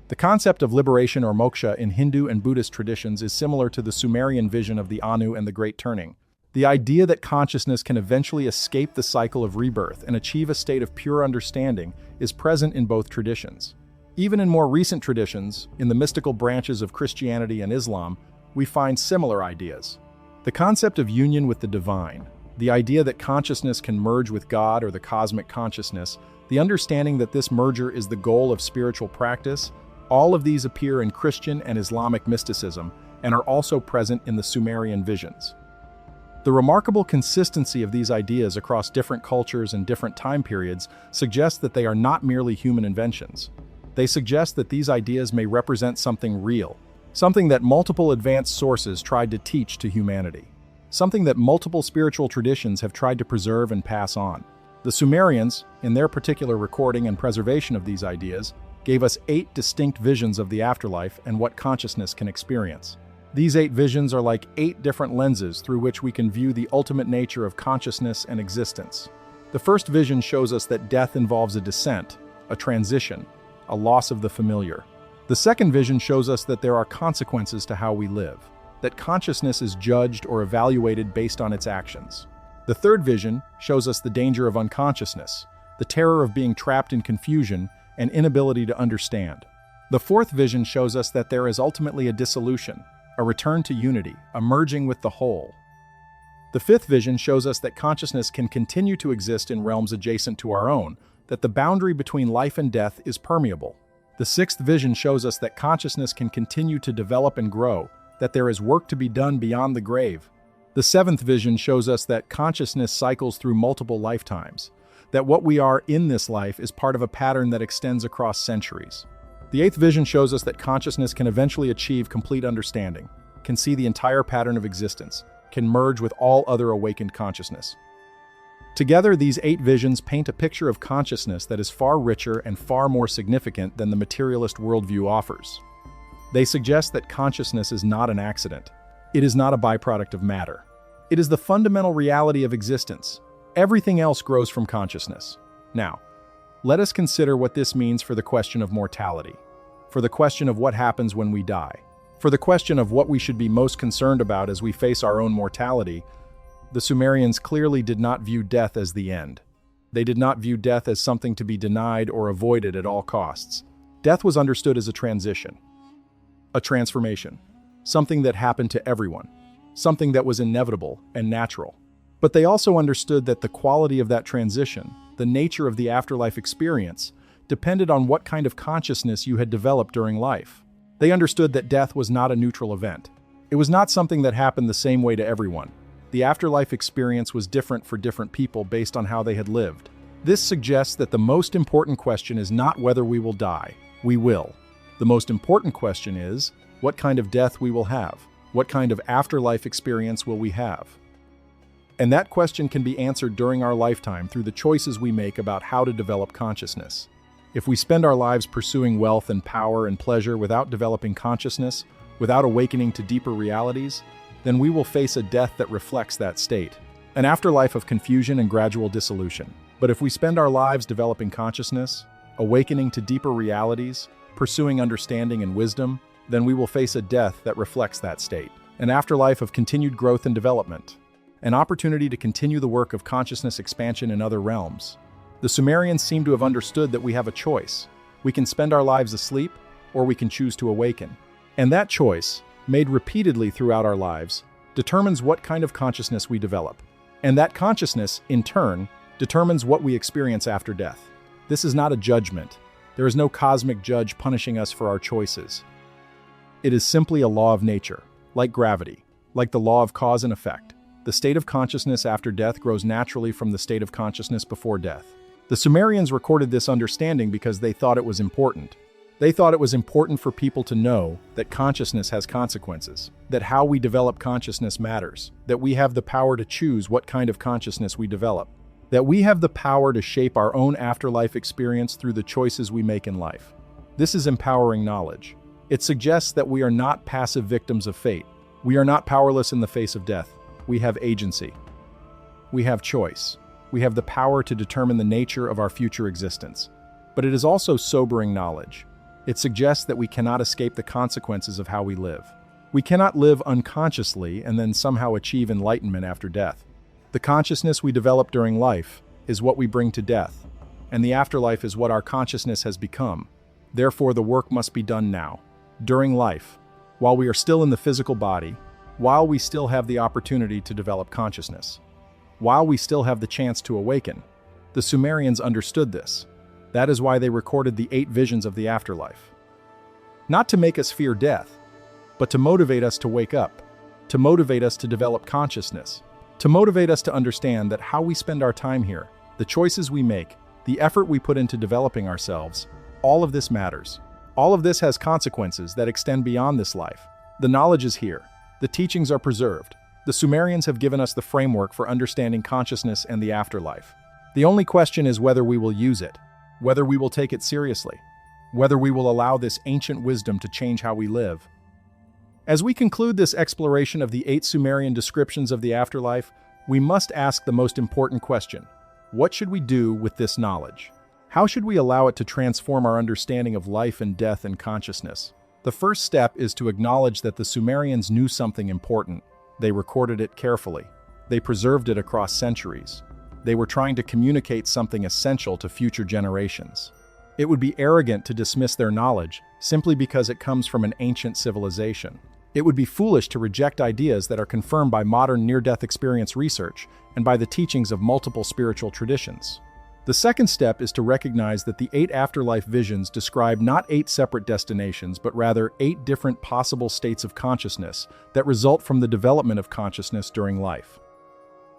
The concept of liberation or moksha in Hindu and Buddhist traditions is similar to the Sumerian vision of the Anu and the Great Turning. The idea that consciousness can eventually escape the cycle of rebirth and achieve a state of pure understanding is present in both traditions. Even in more recent traditions, in the mystical branches of Christianity and Islam, we find similar ideas. The concept of union with the divine, the idea that consciousness can merge with God or the cosmic consciousness, the understanding that this merger is the goal of spiritual practice, all of these appear in Christian and Islamic mysticism and are also present in the Sumerian visions. The remarkable consistency of these ideas across different cultures and different time periods suggests that they are not merely human inventions. They suggest that these ideas may represent something real, something that multiple advanced sources tried to teach to humanity, something that multiple spiritual traditions have tried to preserve and pass on. The Sumerians, in their particular recording and preservation of these ideas, gave us 8 distinct visions of the afterlife and what consciousness can experience. These 8 visions are like 8 different lenses through which we can view the ultimate nature of consciousness and existence. The first vision shows us that death involves a descent, a transition, a loss of the familiar. The second vision shows us that there are consequences to how we live, that consciousness is judged or evaluated based on its actions. The third vision shows us the danger of unconsciousness, the terror of being trapped in confusion and inability to understand. The fourth vision shows us that there is ultimately a dissolution, a return to unity, a merging with the whole. The fifth vision shows us that consciousness can continue to exist in realms adjacent to our own, that the boundary between life and death is permeable. The sixth vision shows us that consciousness can continue to develop and grow, that there is work to be done beyond the grave. The seventh vision shows us that consciousness cycles through multiple lifetimes, that what we are in this life is part of a pattern that extends across centuries. The eighth vision shows us that consciousness can eventually achieve complete understanding, can see the entire pattern of existence, can merge with all other awakened consciousness. Together, these 8 visions paint a picture of consciousness that is far richer and far more significant than the materialist worldview offers. They suggest that consciousness is not an accident. It is not a byproduct of matter. It is the fundamental reality of existence. Everything else grows from consciousness. Now, let us consider what this means for the question of mortality, for the question of what happens when we die, for the question of what we should be most concerned about as we face our own mortality. The Sumerians clearly did not view death as the end. They did not view death as something to be denied or avoided at all costs. Death was understood as a transition, a transformation, something that happened to everyone, something that was inevitable and natural. But they also understood that the quality of that transition, the nature of the afterlife experience, depended on what kind of consciousness you had developed during life. They understood that death was not a neutral event. It was not something that happened the same way to everyone. The afterlife experience was different for different people based on how they had lived. This suggests that the most important question is not whether we will die. We will. The most important question is what kind of death we will have. What kind of afterlife experience will we have? And that question can be answered during our lifetime through the choices we make about how to develop consciousness. If we spend our lives pursuing wealth and power and pleasure without developing consciousness, without awakening to deeper realities, then we will face a death that reflects that state, an afterlife of confusion and gradual dissolution. But if we spend our lives developing consciousness, awakening to deeper realities, pursuing understanding and wisdom, then we will face a death that reflects that state, an afterlife of continued growth and development, an opportunity to continue the work of consciousness expansion in other realms. The Sumerians seem to have understood that we have a choice. We can spend our lives asleep, or we can choose to awaken. And that choice, made repeatedly throughout our lives, determines what kind of consciousness we develop. And that consciousness, in turn, determines what we experience after death. This is not a judgment. There is no cosmic judge punishing us for our choices. It is simply a law of nature, like gravity, like the law of cause and effect. The state of consciousness after death grows naturally from the state of consciousness before death. The Sumerians recorded this understanding because they thought it was important. They thought it was important for people to know that consciousness has consequences, that how we develop consciousness matters, that we have the power to choose what kind of consciousness we develop, that we have the power to shape our own afterlife experience through the choices we make in life. This is empowering knowledge. It suggests that we are not passive victims of fate. We are not powerless in the face of death. We have agency. We have choice. We have the power to determine the nature of our future existence. But it is also sobering knowledge. It suggests that we cannot escape the consequences of how we live. We cannot live unconsciously and then somehow achieve enlightenment after death. The consciousness we develop during life is what we bring to death, and the afterlife is what our consciousness has become. Therefore, the work must be done now, during life, while we are still in the physical body, while we still have the opportunity to develop consciousness, while we still have the chance to awaken. The Sumerians understood this. That is why they recorded the 8 visions of the afterlife. Not to make us fear death, but to motivate us to wake up, to motivate us to develop consciousness, to motivate us to understand that how we spend our time here, the choices we make, the effort we put into developing ourselves, all of this matters. All of this has consequences that extend beyond this life. The knowledge is here. The teachings are preserved. The Sumerians have given us the framework for understanding consciousness and the afterlife. The only question is whether we will use it, whether we will take it seriously, whether we will allow this ancient wisdom to change how we live. As we conclude this exploration of the 8 Sumerian descriptions of the afterlife, we must ask the most important question: what should we do with this knowledge? How should we allow it to transform our understanding of life and death and consciousness? The first step is to acknowledge that the Sumerians knew something important. They recorded it carefully. They preserved it across centuries. They were trying to communicate something essential to future generations. It would be arrogant to dismiss their knowledge simply because it comes from an ancient civilization. It would be foolish to reject ideas that are confirmed by modern near-death experience research and by the teachings of multiple spiritual traditions. The second step is to recognize that the 8 afterlife visions describe not 8 separate destinations, but rather 8 different possible states of consciousness that result from the development of consciousness during life.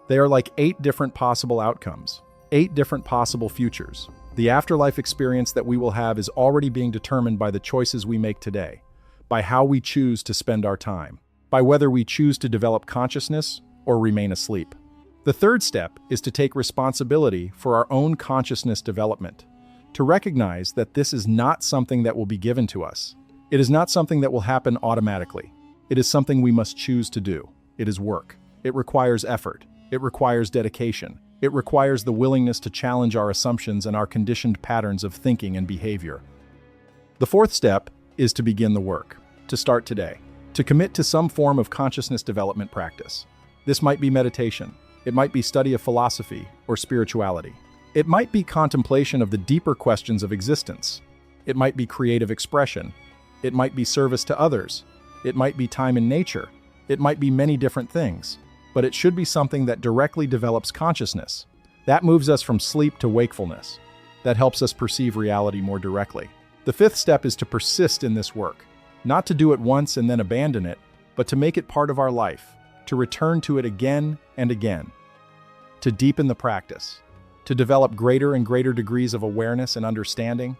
They are like 8 different possible outcomes, 8 different possible futures. The afterlife experience that we will have is already being determined by the choices we make today, by how we choose to spend our time, by whether we choose to develop consciousness or remain asleep. The third step is to take responsibility for our own consciousness development, to recognize that this is not something that will be given to us. It is not something that will happen automatically. It is something we must choose to do. It is work. It requires effort. It requires dedication. It requires the willingness to challenge our assumptions and our conditioned patterns of thinking and behavior. The fourth step is to begin the work, to start today, to commit to some form of consciousness development practice. This might be meditation. It might be study of philosophy or spirituality. It might be contemplation of the deeper questions of existence. It might be creative expression. It might be service to others. It might be time in nature. It might be many different things. But it should be something that directly develops consciousness. That moves us from sleep to wakefulness. That helps us perceive reality more directly. The fifth step is to persist in this work. Not to do it once and then abandon it, but to make it part of our life, to return to it again and again, to deepen the practice, to develop greater and greater degrees of awareness and understanding.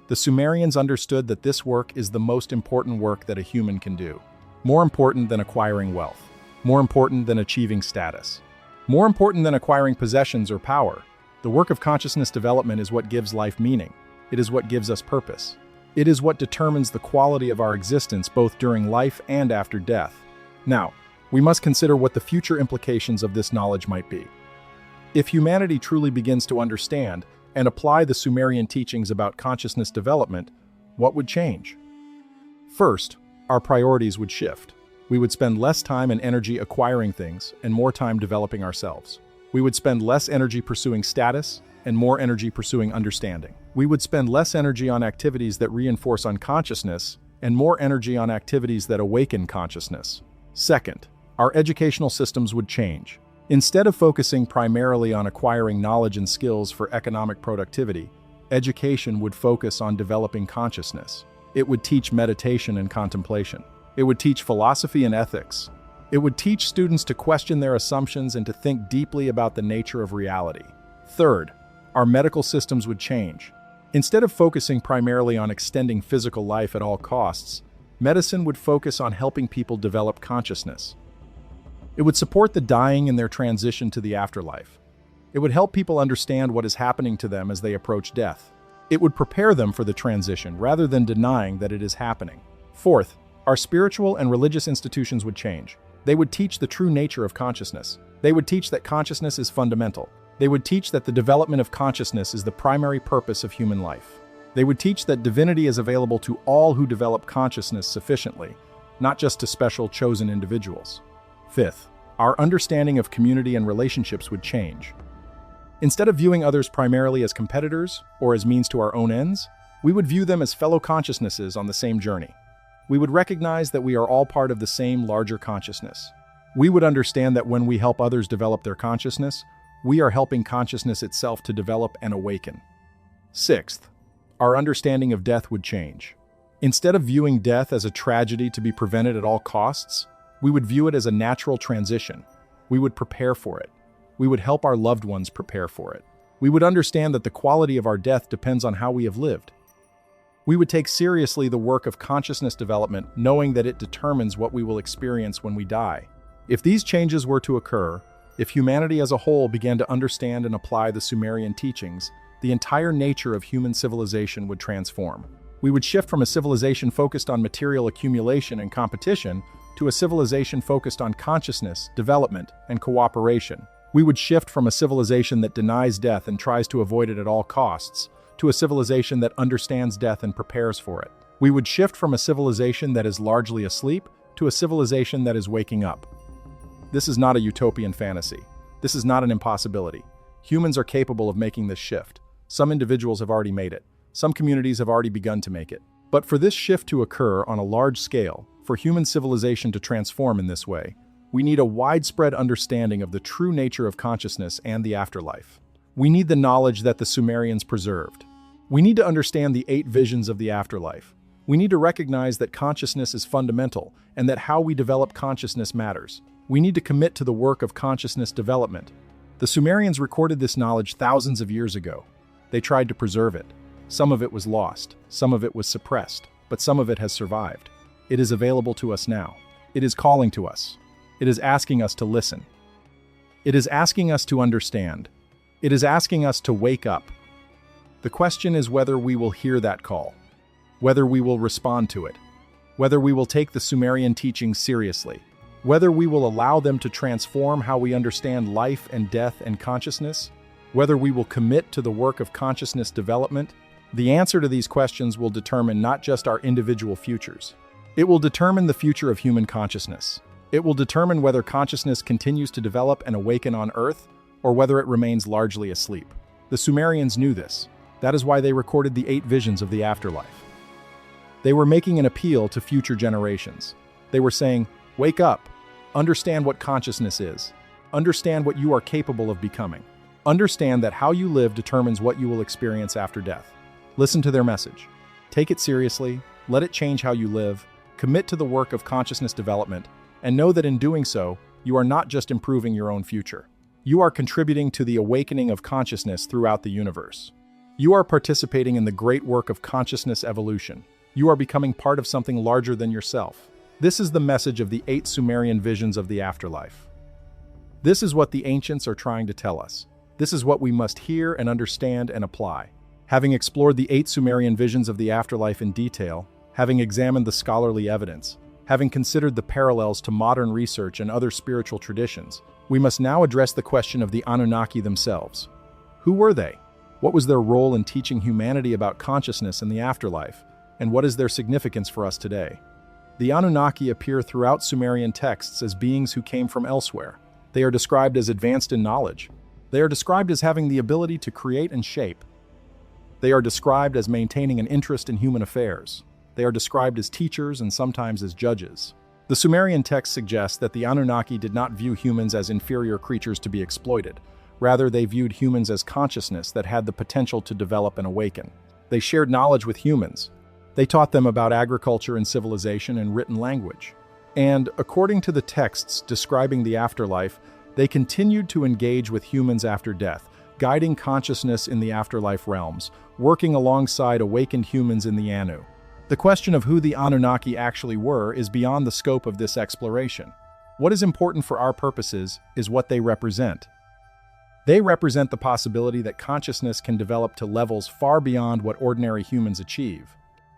The Sumerians understood that this work is the most important work that a human can do. More important than acquiring wealth. More important than achieving status. More important than acquiring possessions or power. The work of consciousness development is what gives life meaning. It is what gives us purpose. It is what determines the quality of our existence both during life and after death. Now, we must consider what the future implications of this knowledge might be. If humanity truly begins to understand and apply the Sumerian teachings about consciousness development, what would change? First, our priorities would shift. We would spend less time and energy acquiring things and more time developing ourselves. We would spend less energy pursuing status and more energy pursuing understanding. We would spend less energy on activities that reinforce unconsciousness and more energy on activities that awaken consciousness. Second, our educational systems would change. Instead of focusing primarily on acquiring knowledge and skills for economic productivity, education would focus on developing consciousness. It would teach meditation and contemplation. It would teach philosophy and ethics. It would teach students to question their assumptions and to think deeply about the nature of reality. Third, our medical systems would change. Instead of focusing primarily on extending physical life at all costs, medicine would focus on helping people develop consciousness. It would support the dying in their transition to the afterlife. It would help people understand what is happening to them as they approach death. It would prepare them for the transition rather than denying that it is happening. Fourth, our spiritual and religious institutions would change. They would teach the true nature of consciousness. They would teach that consciousness is fundamental. They would teach that the development of consciousness is the primary purpose of human life. They would teach that divinity is available to all who develop consciousness sufficiently, not just to special chosen individuals. Fifth, our understanding of community and relationships would change. Instead of viewing others primarily as competitors or as means to our own ends, we would view them as fellow consciousnesses on the same journey. We would recognize that we are all part of the same larger consciousness. We would understand that when we help others develop their consciousness, we are helping consciousness itself to develop and awaken. Sixth, our understanding of death would change. Instead of viewing death as a tragedy to be prevented at all costs, we would view it as a natural transition. We would prepare for it. We would help our loved ones prepare for it. We would understand that the quality of our death depends on how we have lived. We would take seriously the work of consciousness development, knowing that it determines what we will experience when we die. If these changes were to occur, if humanity as a whole began to understand and apply the Sumerian teachings, the entire nature of human civilization would transform. We would shift from a civilization focused on material accumulation and competition to a civilization focused on consciousness, development, and cooperation. We would shift from a civilization that denies death and tries to avoid it at all costs, to a civilization that understands death and prepares for it. We would shift from a civilization that is largely asleep to a civilization that is waking up. This is not a utopian fantasy. This is not an impossibility. Humans are capable of making this shift. Some individuals have already made it. Some communities have already begun to make it. But for this shift to occur on a large scale, for human civilization to transform in this way, we need a widespread understanding of the true nature of consciousness and the afterlife. We need the knowledge that the Sumerians preserved. We need to understand the 8 visions of the afterlife. We need to recognize that consciousness is fundamental and that how we develop consciousness matters. We need to commit to the work of consciousness development. The Sumerians recorded this knowledge thousands of years ago. They tried to preserve it. Some of it was lost, some of it was suppressed, but some of it has survived. It is available to us now. It is calling to us. It is asking us to listen. It is asking us to understand. It is asking us to wake up. The question is whether we will hear that call, whether we will respond to it, whether we will take the Sumerian teachings seriously, whether we will allow them to transform how we understand life and death and consciousness, whether we will commit to the work of consciousness development. The answer to these questions will determine not just our individual futures. It will determine the future of human consciousness. It will determine whether consciousness continues to develop and awaken on Earth, or whether it remains largely asleep. The Sumerians knew this. That is why they recorded the 8 visions of the afterlife. They were making an appeal to future generations. They were saying, wake up, understand what consciousness is, understand what you are capable of becoming, understand that how you live determines what you will experience after death. Listen to their message. Take it seriously, let it change how you live, commit to the work of consciousness development, and know that in doing so, you are not just improving your own future. You are contributing to the awakening of consciousness throughout the universe. You are participating in the great work of consciousness evolution. You are becoming part of something larger than yourself. This is the message of the 8 Sumerian visions of the afterlife. This is what the ancients are trying to tell us. This is what we must hear and understand and apply. Having explored the 8 Sumerian visions of the afterlife in detail, having examined the scholarly evidence, having considered the parallels to modern research and other spiritual traditions, we must now address the question of the Anunnaki themselves. Who were they? What was their role in teaching humanity about consciousness and the afterlife? And what is their significance for us today? The Anunnaki appear throughout Sumerian texts as beings who came from elsewhere. They are described as advanced in knowledge. They are described as having the ability to create and shape. They are described as maintaining an interest in human affairs. They are described as teachers and sometimes as judges. The Sumerian text suggests that the Anunnaki did not view humans as inferior creatures to be exploited. Rather, they viewed humans as consciousness that had the potential to develop and awaken. They shared knowledge with humans. They taught them about agriculture and civilization and written language. And, according to the texts describing the afterlife, they continued to engage with humans after death, guiding consciousness in the afterlife realms, working alongside awakened humans in the Anu. The question of who the Anunnaki actually were is beyond the scope of this exploration. What is important for our purposes is what they represent. They represent the possibility that consciousness can develop to levels far beyond what ordinary humans achieve.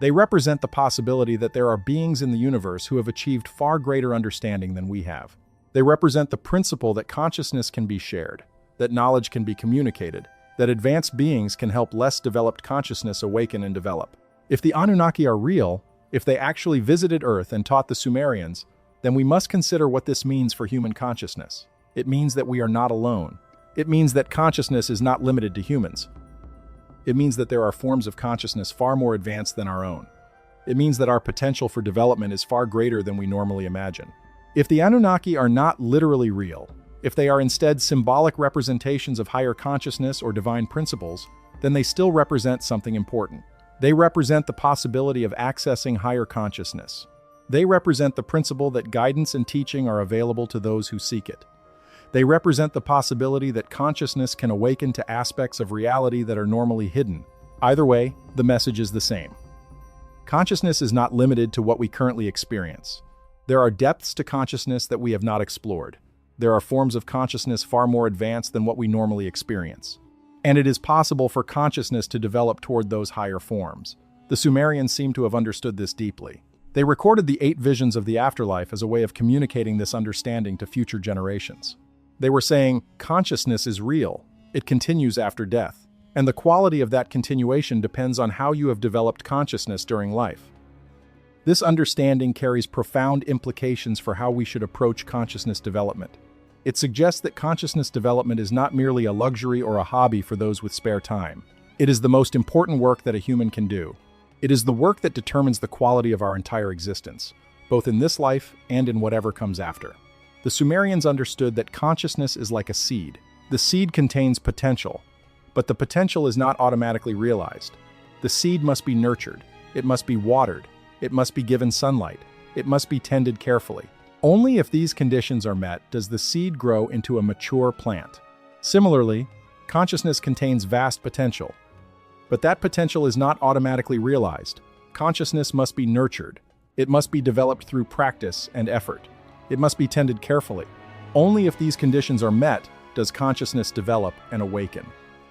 They represent the possibility that there are beings in the universe who have achieved far greater understanding than we have. They represent the principle that consciousness can be shared, that knowledge can be communicated, that advanced beings can help less developed consciousness awaken and develop. If the Anunnaki are real, if they actually visited Earth and taught the Sumerians, then we must consider what this means for human consciousness. It means that we are not alone. It means that consciousness is not limited to humans. It means that there are forms of consciousness far more advanced than our own. It means that our potential for development is far greater than we normally imagine. If the Anunnaki are not literally real, if they are instead symbolic representations of higher consciousness or divine principles, then they still represent something important. They represent the possibility of accessing higher consciousness. They represent the principle that guidance and teaching are available to those who seek it. They represent the possibility that consciousness can awaken to aspects of reality that are normally hidden. Either way, the message is the same. Consciousness is not limited to what we currently experience. There are depths to consciousness that we have not explored. There are forms of consciousness far more advanced than what we normally experience. And it is possible for consciousness to develop toward those higher forms. The Sumerians seem to have understood this deeply. They recorded the 8 visions of the afterlife as a way of communicating this understanding to future generations. They were saying, consciousness is real. It continues after death. And the quality of that continuation depends on how you have developed consciousness during life. This understanding carries profound implications for how we should approach consciousness development. It suggests that consciousness development is not merely a luxury or a hobby for those with spare time. It is the most important work that a human can do. It is the work that determines the quality of our entire existence, both in this life and in whatever comes after. The Sumerians understood that consciousness is like a seed. The seed contains potential, but the potential is not automatically realized. The seed must be nurtured. It must be watered. It must be given sunlight. It must be tended carefully. Only if these conditions are met does the seed grow into a mature plant. Similarly, consciousness contains vast potential, but that potential is not automatically realized. Consciousness must be nurtured. It must be developed through practice and effort. It must be tended carefully. Only if these conditions are met does consciousness develop and awaken.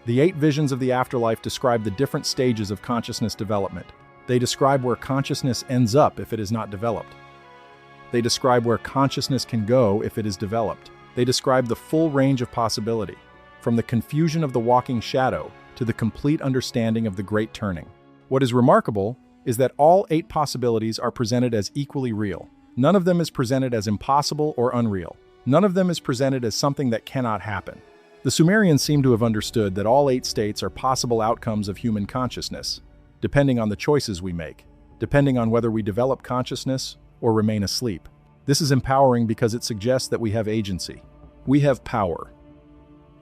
The 8 visions of the afterlife describe the different stages of consciousness development. They describe where consciousness ends up if it is not developed. They describe where consciousness can go if it is developed. They describe the full range of possibility, from the confusion of the walking shadow to the complete understanding of the great turning. What is remarkable is that all 8 possibilities are presented as equally real. None of them is presented as impossible or unreal. None of them is presented as something that cannot happen. The Sumerians seem to have understood that all 8 states are possible outcomes of human consciousness, depending on the choices we make, depending on whether we develop consciousness or remain asleep. This is empowering because it suggests that we have agency. We have power.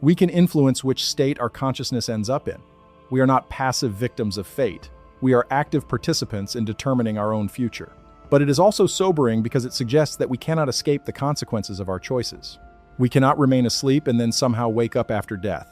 We can influence which state our consciousness ends up in. We are not passive victims of fate. We are active participants in determining our own future. But it is also sobering because it suggests that we cannot escape the consequences of our choices. We cannot remain asleep and then somehow wake up after death.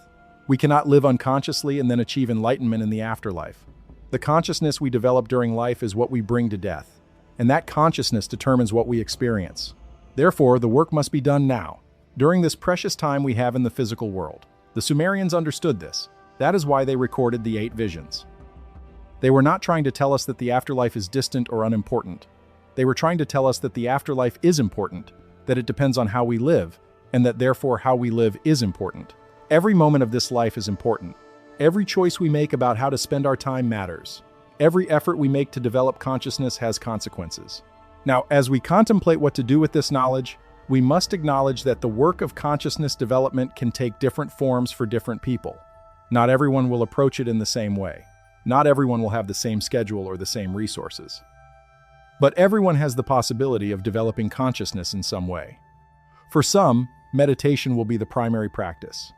We cannot live unconsciously and then achieve enlightenment in the afterlife. The consciousness we develop during life is what we bring to death, and that consciousness determines what we experience. Therefore, the work must be done now, during this precious time we have in the physical world. The Sumerians understood this. That is why they recorded the 8 visions. They were not trying to tell us that the afterlife is distant or unimportant. They were trying to tell us that the afterlife is important, that it depends on how we live, and that therefore how we live is important. Every moment of this life is important. Every choice we make about how to spend our time matters. Every effort we make to develop consciousness has consequences. Now, as we contemplate what to do with this knowledge, we must acknowledge that the work of consciousness development can take different forms for different people. Not everyone will approach it in the same way. Not everyone will have the same schedule or the same resources. But everyone has the possibility of developing consciousness in some way. For some, meditation will be the primary practice.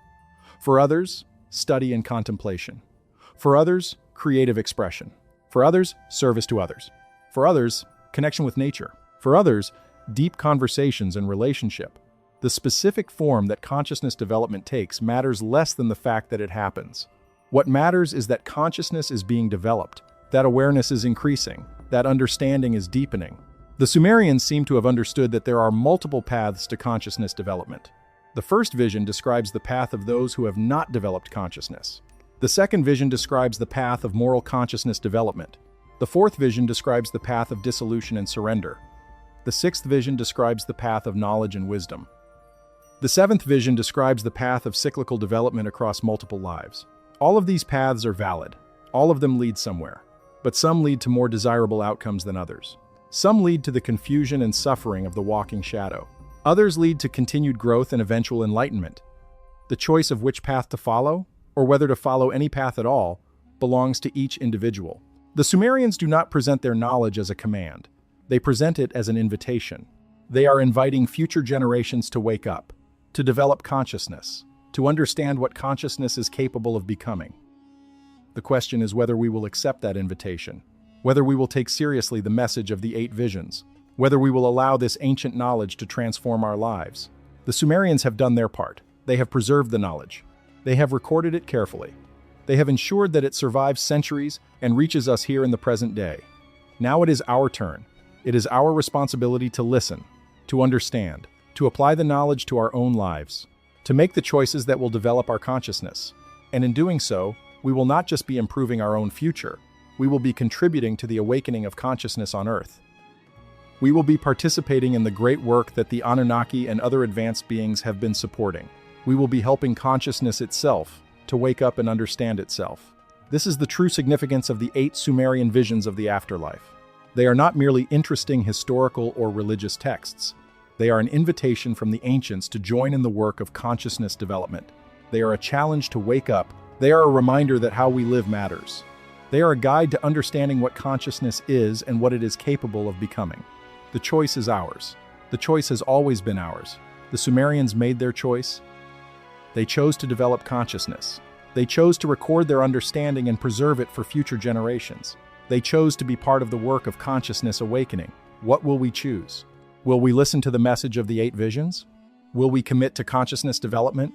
For others, study and contemplation. For others, creative expression. For others, service to others. For others, connection with nature. For others, deep conversations and relationship. The specific form that consciousness development takes matters less than the fact that it happens. What matters is that consciousness is being developed, that awareness is increasing, that understanding is deepening. The Sumerians seem to have understood that there are multiple paths to consciousness development. The first vision describes the path of those who have not developed consciousness. The second vision describes the path of moral consciousness development. The fourth vision describes the path of dissolution and surrender. The sixth vision describes the path of knowledge and wisdom. The seventh vision describes the path of cyclical development across multiple lives. All of these paths are valid. All of them lead somewhere. But some lead to more desirable outcomes than others. Some lead to the confusion and suffering of the walking shadow. Others lead to continued growth and eventual enlightenment. The choice of which path to follow, or whether to follow any path at all, belongs to each individual. The Sumerians do not present their knowledge as a command. They present it as an invitation. They are inviting future generations to wake up, to develop consciousness, to understand what consciousness is capable of becoming. The question is whether we will accept that invitation, whether we will take seriously the message of the 8 visions, whether we will allow this ancient knowledge to transform our lives. The Sumerians have done their part. They have preserved the knowledge. They have recorded it carefully. They have ensured that it survives centuries and reaches us here in the present day. Now it is our turn. It is our responsibility to listen, to understand, to apply the knowledge to our own lives, to make the choices that will develop our consciousness. And in doing so, we will not just be improving our own future, we will be contributing to the awakening of consciousness on Earth. We will be participating in the great work that the Anunnaki and other advanced beings have been supporting. We will be helping consciousness itself to wake up and understand itself. This is the true significance of the 8 Sumerian visions of the afterlife. They are not merely interesting historical or religious texts. They are an invitation from the ancients to join in the work of consciousness development. They are a challenge to wake up. They are a reminder that how we live matters. They are a guide to understanding what consciousness is and what it is capable of becoming. The choice is ours. The choice has always been ours. The Sumerians made their choice. They chose to develop consciousness. They chose to record their understanding and preserve it for future generations. They chose to be part of the work of consciousness awakening. What will we choose? Will we listen to the message of the 8 visions? Will we commit to consciousness development?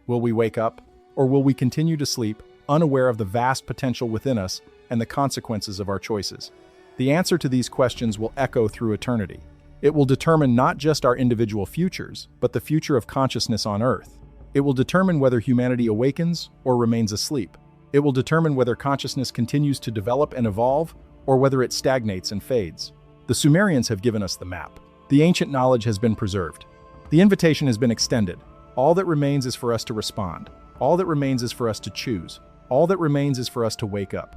Will we wake up? Or will we continue to sleep, unaware of the vast potential within us and the consequences of our choices? The answer to these questions will echo through eternity. It will determine not just our individual futures, but the future of consciousness on Earth. It will determine whether humanity awakens or remains asleep. It will determine whether consciousness continues to develop and evolve, or whether it stagnates and fades. The Sumerians have given us the map. The ancient knowledge has been preserved. The invitation has been extended. All that remains is for us to respond. All that remains is for us to choose. All that remains is for us to wake up.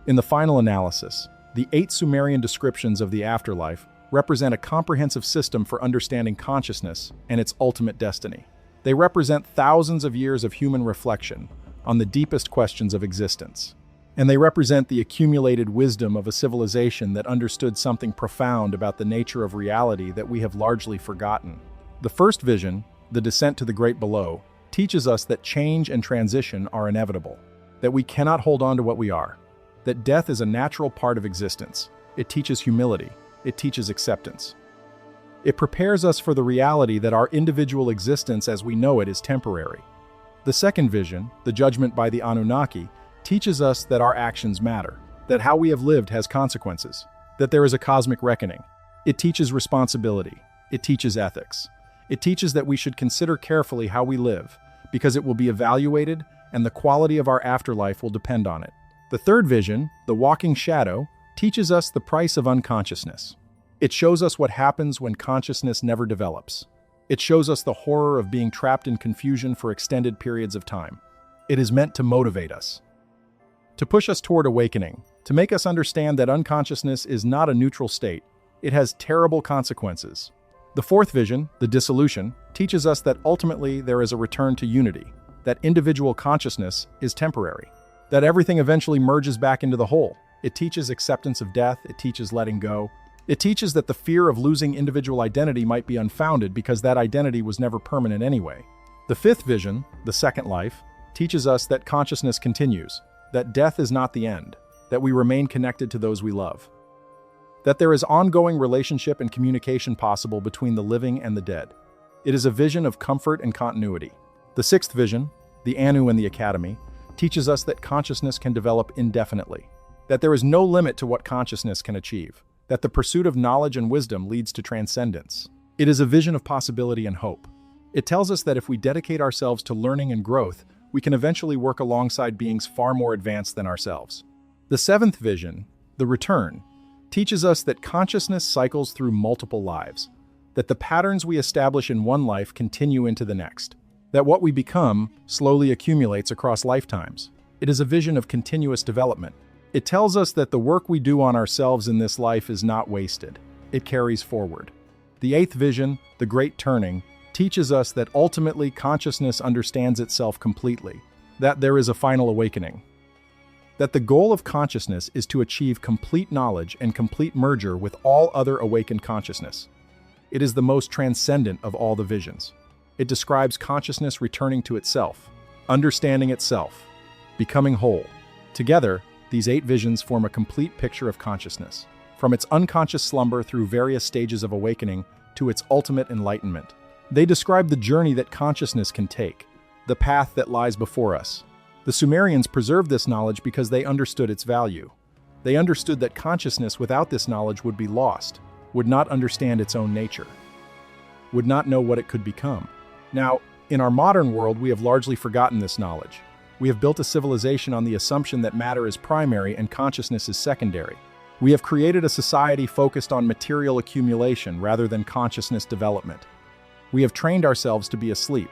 In the final analysis, the 8 Sumerian descriptions of the afterlife represent a comprehensive system for understanding consciousness and its ultimate destiny. They represent thousands of years of human reflection on the deepest questions of existence. And they represent the accumulated wisdom of a civilization that understood something profound about the nature of reality that we have largely forgotten. The first vision, the descent to the great below, teaches us that change and transition are inevitable, that we cannot hold on to what we are, that death is a natural part of existence. It teaches humility. It teaches acceptance. It prepares us for the reality that our individual existence as we know it is temporary. The second vision, the judgment by the Anunnaki, teaches us that our actions matter, that how we have lived has consequences, that there is a cosmic reckoning. It teaches responsibility. It teaches ethics. It teaches that we should consider carefully how we live, because it will be evaluated and the quality of our afterlife will depend on it. The third vision, the walking shadow, teaches us the price of unconsciousness. It shows us what happens when consciousness never develops. It shows us the horror of being trapped in confusion for extended periods of time. It is meant to motivate us, to push us toward awakening, to make us understand that unconsciousness is not a neutral state. It has terrible consequences. The fourth vision, the dissolution, teaches us that ultimately there is a return to unity, that individual consciousness is temporary, that everything eventually merges back into the whole. It teaches acceptance of death, it teaches letting go. It teaches that the fear of losing individual identity might be unfounded because that identity was never permanent anyway. The fifth vision, the second life, teaches us that consciousness continues, that death is not the end, that we remain connected to those we love, that there is ongoing relationship and communication possible between the living and the dead. It is a vision of comfort and continuity. The sixth vision, the Anu and the Academy, teaches us that consciousness can develop indefinitely, that there is no limit to what consciousness can achieve, that the pursuit of knowledge and wisdom leads to transcendence. It is a vision of possibility and hope. It tells us that if we dedicate ourselves to learning and growth, we can eventually work alongside beings far more advanced than ourselves. The seventh vision, the Return, teaches us that consciousness cycles through multiple lives, that the patterns we establish in one life continue into the next, that what we become slowly accumulates across lifetimes. It is a vision of continuous development. It tells us that the work we do on ourselves in this life is not wasted. It carries forward. The eighth vision, the Great Turning, teaches us that ultimately consciousness understands itself completely, that there is a final awakening, that the goal of consciousness is to achieve complete knowledge and complete merger with all other awakened consciousness. It is the most transcendent of all the visions. It describes consciousness returning to itself, understanding itself, becoming whole. Together, these 8 visions form a complete picture of consciousness, from its unconscious slumber through various stages of awakening to its ultimate enlightenment. They describe the journey that consciousness can take, the path that lies before us. The Sumerians preserved this knowledge because they understood its value. They understood that consciousness without this knowledge would be lost, would not understand its own nature, would not know what it could become. Now, in our modern world, we have largely forgotten this knowledge. We have built a civilization on the assumption that matter is primary and consciousness is secondary. We have created a society focused on material accumulation rather than consciousness development. We have trained ourselves to be asleep,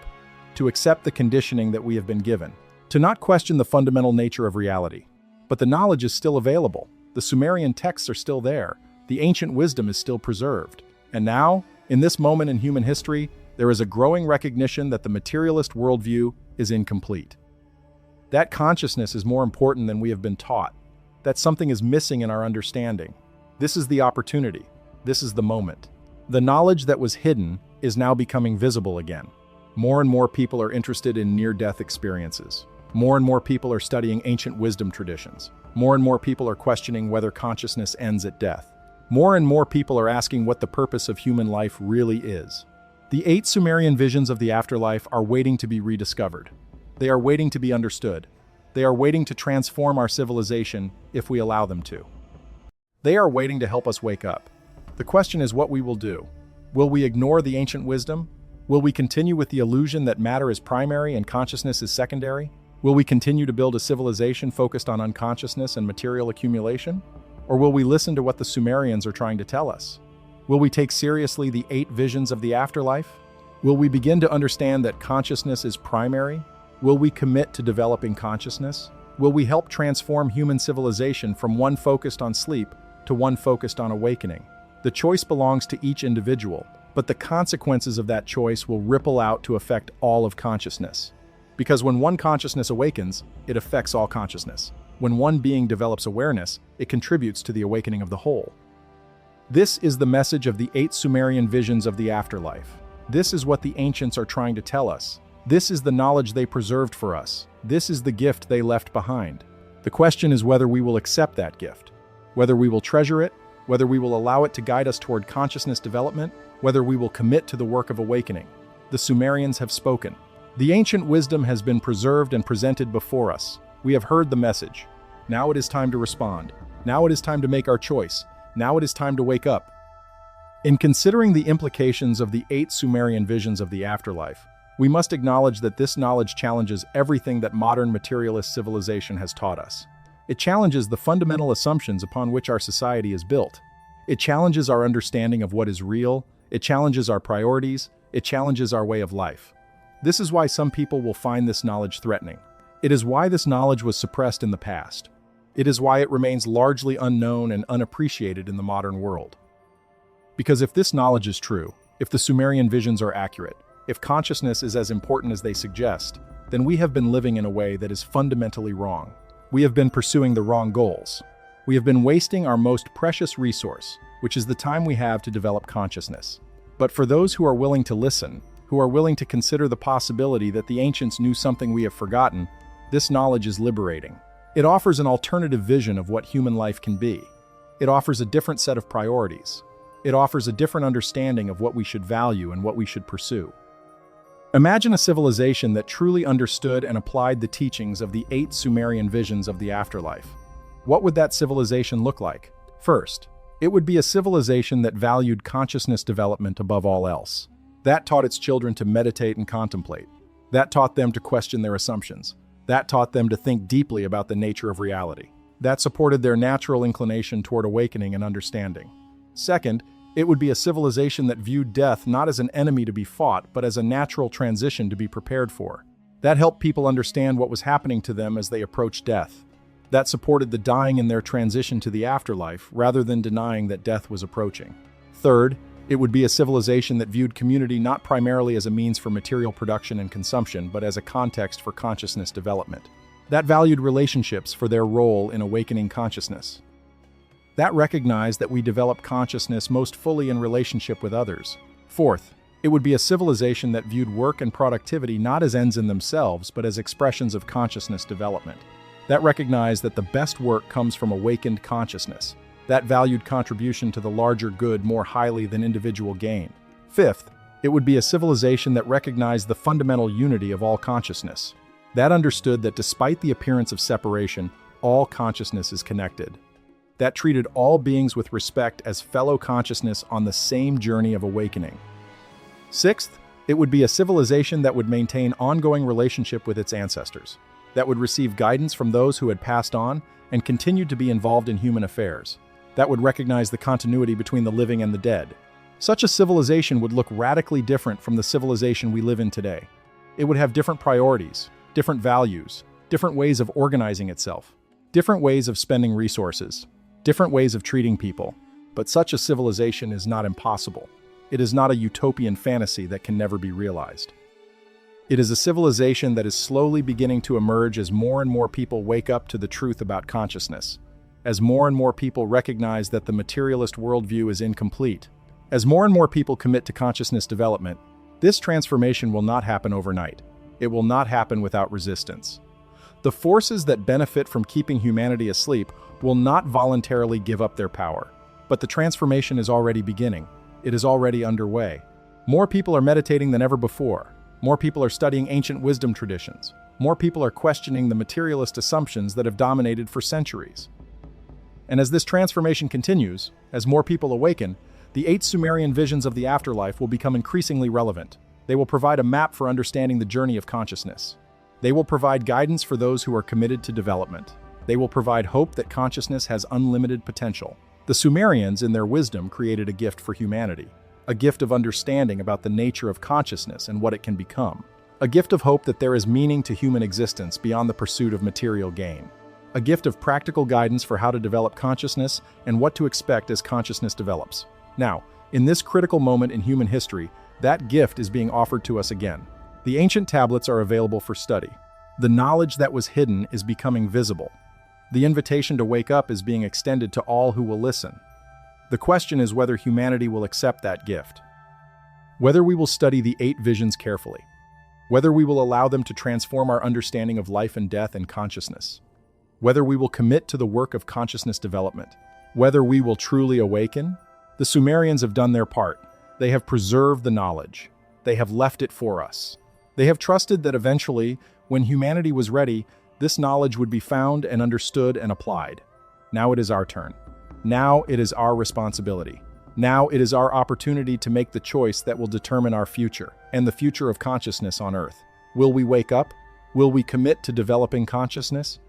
to accept the conditioning that we have been given, to not question the fundamental nature of reality. But the knowledge is still available. The Sumerian texts are still there. The ancient wisdom is still preserved. And now, in this moment in human history, there is a growing recognition that the materialist worldview is incomplete. That consciousness is more important than we have been taught. That something is missing in our understanding. This is the opportunity. This is the moment. The knowledge that was hidden is now becoming visible again. More and more people are interested in near-death experiences. More and more people are studying ancient wisdom traditions. More and more people are questioning whether consciousness ends at death. More and more people are asking what the purpose of human life really is. The 8 Sumerian visions of the afterlife are waiting to be rediscovered. They are waiting to be understood. They are waiting to transform our civilization if we allow them to. They are waiting to help us wake up. The question is what we will do. Will we ignore the ancient wisdom? Will we continue with the illusion that matter is primary and consciousness is secondary? Will we continue to build a civilization focused on unconsciousness and material accumulation? Or will we listen to what the Sumerians are trying to tell us? Will we take seriously the 8 visions of the afterlife? Will we begin to understand that consciousness is primary? Will we commit to developing consciousness? Will we help transform human civilization from one focused on sleep to one focused on awakening? The choice belongs to each individual, but the consequences of that choice will ripple out to affect all of consciousness. Because when one consciousness awakens, it affects all consciousness. When one being develops awareness, it contributes to the awakening of the whole. This is the message of the 8 Sumerian visions of the afterlife. This is what the ancients are trying to tell us. This is the knowledge they preserved for us. This is the gift they left behind. The question is whether we will accept that gift, whether we will treasure it, whether we will allow it to guide us toward consciousness development, whether we will commit to the work of awakening. The Sumerians have spoken. The ancient wisdom has been preserved and presented before us. We have heard the message. Now it is time to respond. Now it is time to make our choice. Now it is time to wake up. In considering the implications of the 8 Sumerian visions of the afterlife, we must acknowledge that this knowledge challenges everything that modern materialist civilization has taught us. It challenges the fundamental assumptions upon which our society is built. It challenges our understanding of what is real. It challenges our priorities. It challenges our way of life. This is why some people will find this knowledge threatening. It is why this knowledge was suppressed in the past. It is why it remains largely unknown and unappreciated in the modern world. Because if this knowledge is true, if the Sumerian visions are accurate, if consciousness is as important as they suggest, then we have been living in a way that is fundamentally wrong. We have been pursuing the wrong goals. We have been wasting our most precious resource, which is the time we have to develop consciousness. But for those who are willing to listen, who are willing to consider the possibility that the ancients knew something we have forgotten, this knowledge is liberating. It offers an alternative vision of what human life can be. It offers a different set of priorities. It offers a different understanding of what we should value and what we should pursue. Imagine a civilization that truly understood and applied the teachings of the 8 Sumerian visions of the afterlife. What would that civilization look like? First, it would be a civilization that valued consciousness development above all else. That taught its children to meditate and contemplate. That taught them to question their assumptions. That taught them to think deeply about the nature of reality. That supported their natural inclination toward awakening and understanding. Second, it would be a civilization that viewed death not as an enemy to be fought, but as a natural transition to be prepared for. That helped people understand what was happening to them as they approached death. That supported the dying in their transition to the afterlife, rather than denying that death was approaching. Third, it would be a civilization that viewed community not primarily as a means for material production and consumption, but as a context for consciousness development. That valued relationships for their role in awakening consciousness. That recognized that we develop consciousness most fully in relationship with others. Fourth, it would be a civilization that viewed work and productivity not as ends in themselves, but as expressions of consciousness development. That recognized that the best work comes from awakened consciousness. That valued contribution to the larger good more highly than individual gain. Fifth, it would be a civilization that recognized the fundamental unity of all consciousness. That understood that despite the appearance of separation, all consciousness is connected. That treated all beings with respect as fellow consciousness on the same journey of awakening. Sixth, it would be a civilization that would maintain ongoing relationship with its ancestors, that would receive guidance from those who had passed on and continued to be involved in human affairs, that would recognize the continuity between the living and the dead. Such a civilization would look radically different from the civilization we live in today. It would have different priorities, different values, different ways of organizing itself, different ways of spending resources, different ways of treating people. But such a civilization is not impossible. It is not a utopian fantasy that can never be realized. It is a civilization that is slowly beginning to emerge as more and more people wake up to the truth about consciousness, as more and more people recognize that the materialist worldview is incomplete. As more and more people commit to consciousness development, this transformation will not happen overnight. It will not happen without resistance. The forces that benefit from keeping humanity asleep will not voluntarily give up their power. But the transformation is already beginning. It is already underway. More people are meditating than ever before. More people are studying ancient wisdom traditions. More people are questioning the materialist assumptions that have dominated for centuries. And as this transformation continues, as more people awaken, the 8 Sumerian visions of the afterlife will become increasingly relevant. They will provide a map for understanding the journey of consciousness. They will provide guidance for those who are committed to development. They will provide hope that consciousness has unlimited potential. The Sumerians, in their wisdom, created a gift for humanity, a gift of understanding about the nature of consciousness and what it can become, a gift of hope that there is meaning to human existence beyond the pursuit of material gain, a gift of practical guidance for how to develop consciousness and what to expect as consciousness develops. Now, in this critical moment in human history, that gift is being offered to us again. The ancient tablets are available for study. The knowledge that was hidden is becoming visible. The invitation to wake up is being extended to all who will listen. The question is whether humanity will accept that gift. Whether we will study the 8 visions carefully. Whether we will allow them to transform our understanding of life and death and consciousness. Whether we will commit to the work of consciousness development. Whether we will truly awaken. The Sumerians have done their part. They have preserved the knowledge. They have left it for us. They have trusted that eventually, when humanity was ready, this knowledge would be found and understood and applied. Now it is our turn. Now it is our responsibility. Now it is our opportunity to make the choice that will determine our future and the future of consciousness on Earth. Will we wake up? Will we commit to developing consciousness?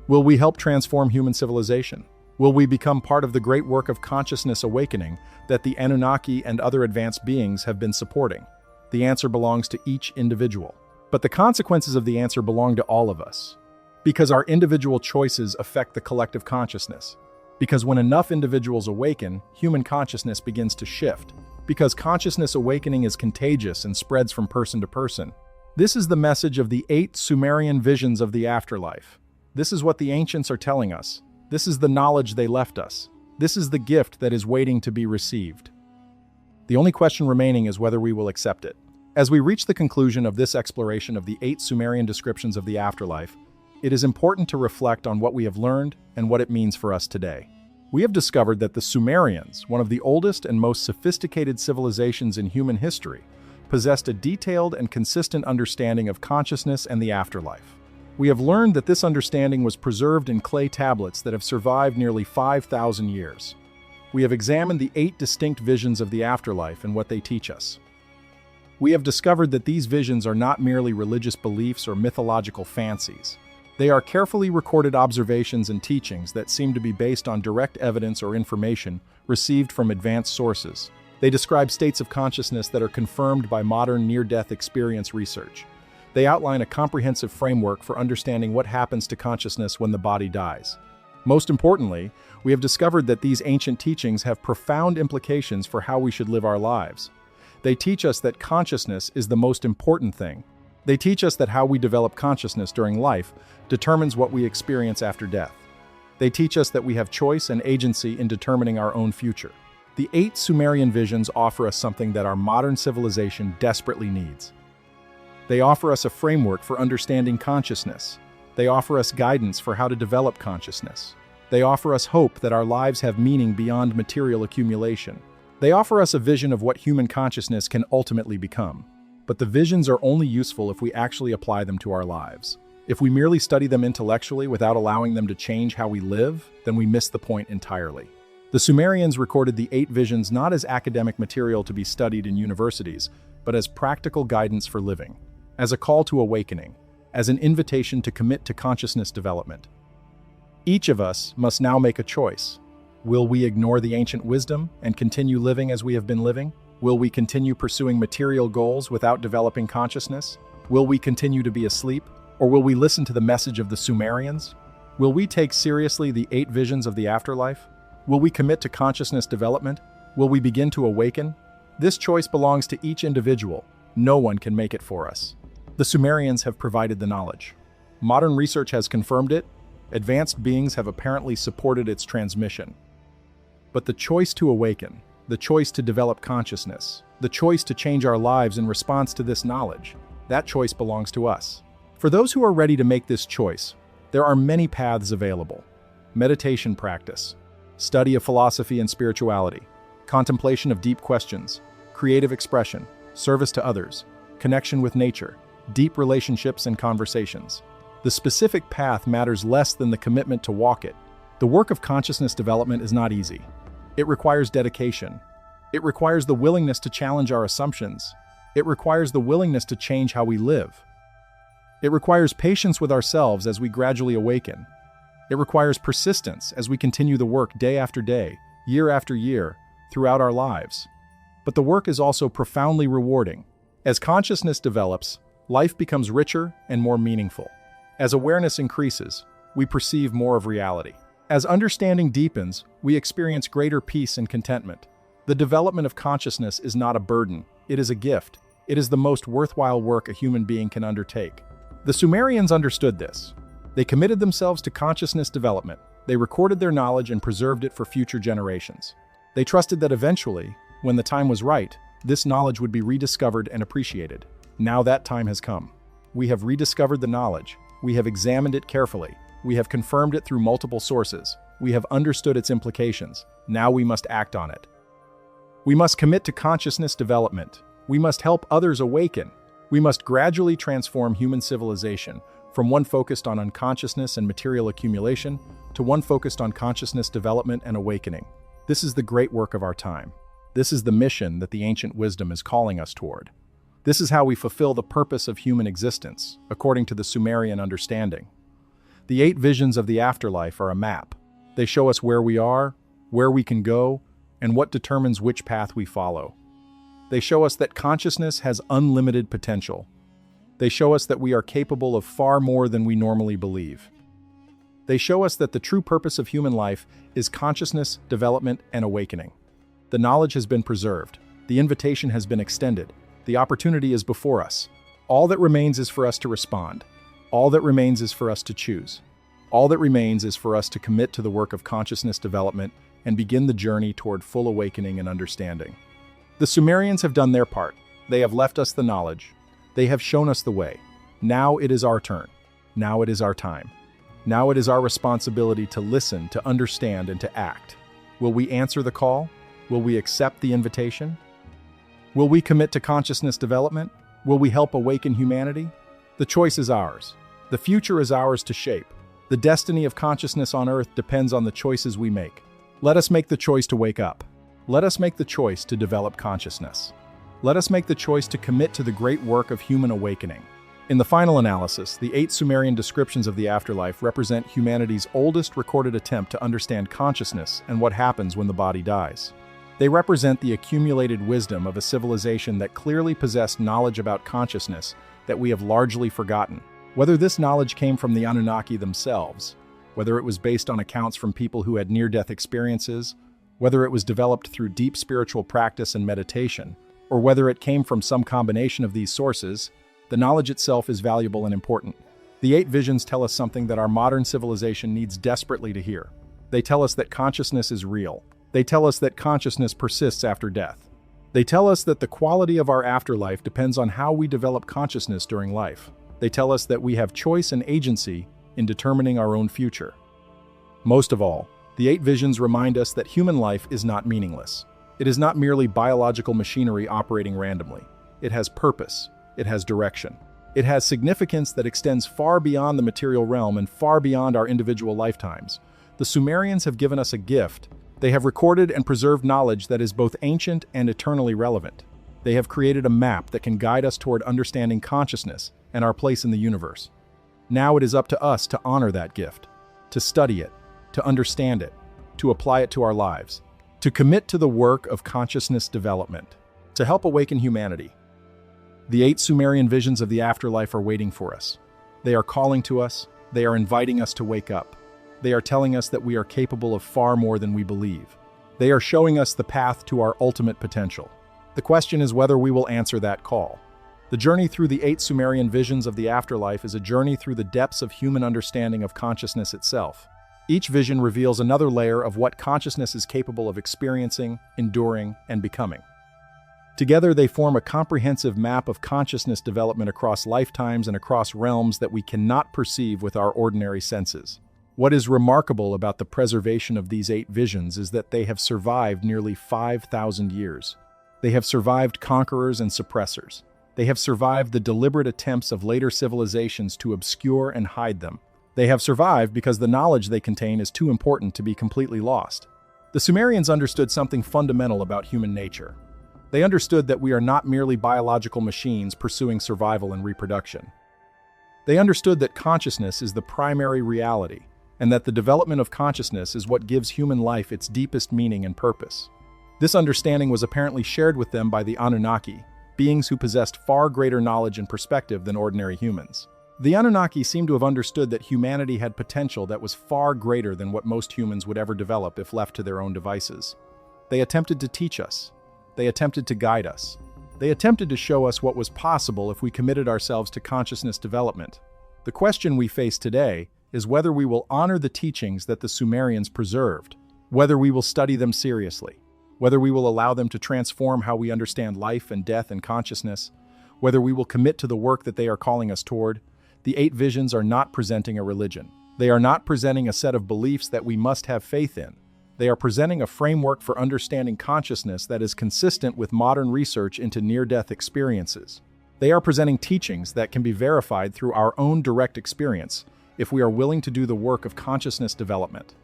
Will we help transform human civilization? Will we become part of the great work of consciousness awakening that the Anunnaki and other advanced beings have been supporting? The answer belongs to each individual. But the consequences of the answer belong to all of us. Because our individual choices affect the collective consciousness. Because when enough individuals awaken, human consciousness begins to shift. Because consciousness awakening is contagious and spreads from person to person. This is the message of the 8 Sumerian visions of the afterlife. This is what the ancients are telling us. This is the knowledge they left us. This is the gift that is waiting to be received. The only question remaining is whether we will accept it. As we reach the conclusion of this exploration of the 8 Sumerian descriptions of the afterlife, it is important to reflect on what we have learned and what it means for us today. We have discovered that the Sumerians, one of the oldest and most sophisticated civilizations in human history, possessed a detailed and consistent understanding of consciousness and the afterlife. We have learned that this understanding was preserved in clay tablets that have survived nearly 5,000 years. We have examined the 8 distinct visions of the afterlife and what they teach us. We have discovered that these visions are not merely religious beliefs or mythological fancies. They are carefully recorded observations and teachings that seem to be based on direct evidence or information received from advanced sources. They describe states of consciousness that are confirmed by modern near-death experience research. They outline a comprehensive framework for understanding what happens to consciousness when the body dies. Most importantly, we have discovered that these ancient teachings have profound implications for how we should live our lives. They teach us that consciousness is the most important thing. They teach us that how we develop consciousness during life determines what we experience after death. They teach us that we have choice and agency in determining our own future. The 8 Sumerian visions offer us something that our modern civilization desperately needs. They offer us a framework for understanding consciousness. They offer us guidance for how to develop consciousness. They offer us hope that our lives have meaning beyond material accumulation. They offer us a vision of what human consciousness can ultimately become. But the visions are only useful if we actually apply them to our lives. If we merely study them intellectually without allowing them to change how we live, then we miss the point entirely. The Sumerians recorded the 8 visions not as academic material to be studied in universities, but as practical guidance for living, as a call to awakening, as an invitation to commit to consciousness development. Each of us must now make a choice. Will we ignore the ancient wisdom and continue living as we have been living? Will we continue pursuing material goals without developing consciousness? Will we continue to be asleep? Or will we listen to the message of the Sumerians? Will we take seriously the 8 visions of the afterlife? Will we commit to consciousness development? Will we begin to awaken? This choice belongs to each individual. No one can make it for us. The Sumerians have provided the knowledge. Modern research has confirmed it. Advanced beings have apparently supported its transmission. But the choice to awaken, the choice to develop consciousness, the choice to change our lives in response to this knowledge, that choice belongs to us. For those who are ready to make this choice, there are many paths available. Meditation practice, study of philosophy and spirituality, contemplation of deep questions, creative expression, service to others, connection with nature, deep relationships and conversations. The specific path matters less than the commitment to walk it. The work of consciousness development is not easy. It requires dedication. It requires the willingness to challenge our assumptions. It requires the willingness to change how we live. It requires patience with ourselves as we gradually awaken. It requires persistence as we continue the work day after day, year after year, throughout our lives. But the work is also profoundly rewarding. As consciousness develops, life becomes richer and more meaningful. As awareness increases, we perceive more of reality. As understanding deepens, we experience greater peace and contentment. The development of consciousness is not a burden, it is a gift. It is the most worthwhile work a human being can undertake. The Sumerians understood this. They committed themselves to consciousness development. They recorded their knowledge and preserved it for future generations. They trusted that eventually, when the time was right, this knowledge would be rediscovered and appreciated. Now that time has come. We have rediscovered the knowledge. We have examined it carefully. We have confirmed it through multiple sources. We have understood its implications. Now we must act on it. We must commit to consciousness development. We must help others awaken. We must gradually transform human civilization from one focused on unconsciousness and material accumulation to one focused on consciousness development and awakening. This is the great work of our time. This is the mission that the ancient wisdom is calling us toward. This is how we fulfill the purpose of human existence, according to the Sumerian understanding. The 8 visions of the afterlife are a map. They show us where we are, where we can go, and what determines which path we follow. They show us that consciousness has unlimited potential. They show us that we are capable of far more than we normally believe. They show us that the true purpose of human life is consciousness, development, and awakening. The knowledge has been preserved. The invitation has been extended. The opportunity is before us. All that remains is for us to respond. All that remains is for us to choose. All that remains is for us to commit to the work of consciousness development and begin the journey toward full awakening and understanding. The Sumerians have done their part. They have left us the knowledge. They have shown us the way. Now it is our turn. Now it is our time. Now it is our responsibility to listen, to understand, and to act. Will we answer the call? Will we accept the invitation? Will we commit to consciousness development? Will we help awaken humanity? The choice is ours. The future is ours to shape. The destiny of consciousness on Earth depends on the choices we make. Let us make the choice to wake up. Let us make the choice to develop consciousness. Let us make the choice to commit to the great work of human awakening. In the final analysis, the 8 Sumerian descriptions of the afterlife represent humanity's oldest recorded attempt to understand consciousness and what happens when the body dies. They represent the accumulated wisdom of a civilization that clearly possessed knowledge about consciousness that we have largely forgotten. Whether this knowledge came from the Anunnaki themselves, whether it was based on accounts from people who had near-death experiences, whether it was developed through deep spiritual practice and meditation, or whether it came from some combination of these sources, the knowledge itself is valuable and important. The 8 visions tell us something that our modern civilization needs desperately to hear. They tell us that consciousness is real. They tell us that consciousness persists after death. They tell us that the quality of our afterlife depends on how we develop consciousness during life. They tell us that we have choice and agency in determining our own future. Most of all, the 8 visions remind us that human life is not meaningless. It is not merely biological machinery operating randomly. It has purpose. It has direction. It has significance that extends far beyond the material realm and far beyond our individual lifetimes. The Sumerians have given us a gift. They have recorded and preserved knowledge that is both ancient and eternally relevant. They have created a map that can guide us toward understanding consciousness and our place in the universe. Now it is up to us to honor that gift, to study it, to understand it, to apply it to our lives, to commit to the work of consciousness development, to help awaken humanity. The 8 Sumerian visions of the afterlife are waiting for us. They are calling to us. They are inviting us to wake up. They are telling us that we are capable of far more than we believe. They are showing us the path to our ultimate potential. The question is whether we will answer that call. The journey through the 8 Sumerian visions of the afterlife is a journey through the depths of human understanding of consciousness itself. Each vision reveals another layer of what consciousness is capable of experiencing, enduring, and becoming. Together, they form a comprehensive map of consciousness development across lifetimes and across realms that we cannot perceive with our ordinary senses. What is remarkable about the preservation of these 8 visions is that they have survived nearly 5,000 years. They have survived conquerors and suppressors. They have survived the deliberate attempts of later civilizations to obscure and hide them. They have survived because the knowledge they contain is too important to be completely lost. The Sumerians understood something fundamental about human nature. They understood that we are not merely biological machines pursuing survival and reproduction. They understood that consciousness is the primary reality, and that the development of consciousness is what gives human life its deepest meaning and purpose. This understanding was apparently shared with them by the Anunnaki, beings who possessed far greater knowledge and perspective than ordinary humans. The Anunnaki seem to have understood that humanity had potential that was far greater than what most humans would ever develop if left to their own devices. They attempted to teach us. They attempted to guide us. They attempted to show us what was possible if we committed ourselves to consciousness development. The question we face today is whether we will honor the teachings that the Sumerians preserved, whether we will study them seriously, whether we will allow them to transform how we understand life and death and consciousness, whether we will commit to the work that they are calling us toward. The 8 visions are not presenting a religion. They are not presenting a set of beliefs that we must have faith in. They are presenting a framework for understanding consciousness that is consistent with modern research into near-death experiences. They are presenting teachings that can be verified through our own direct experience if we are willing to do the work of consciousness development.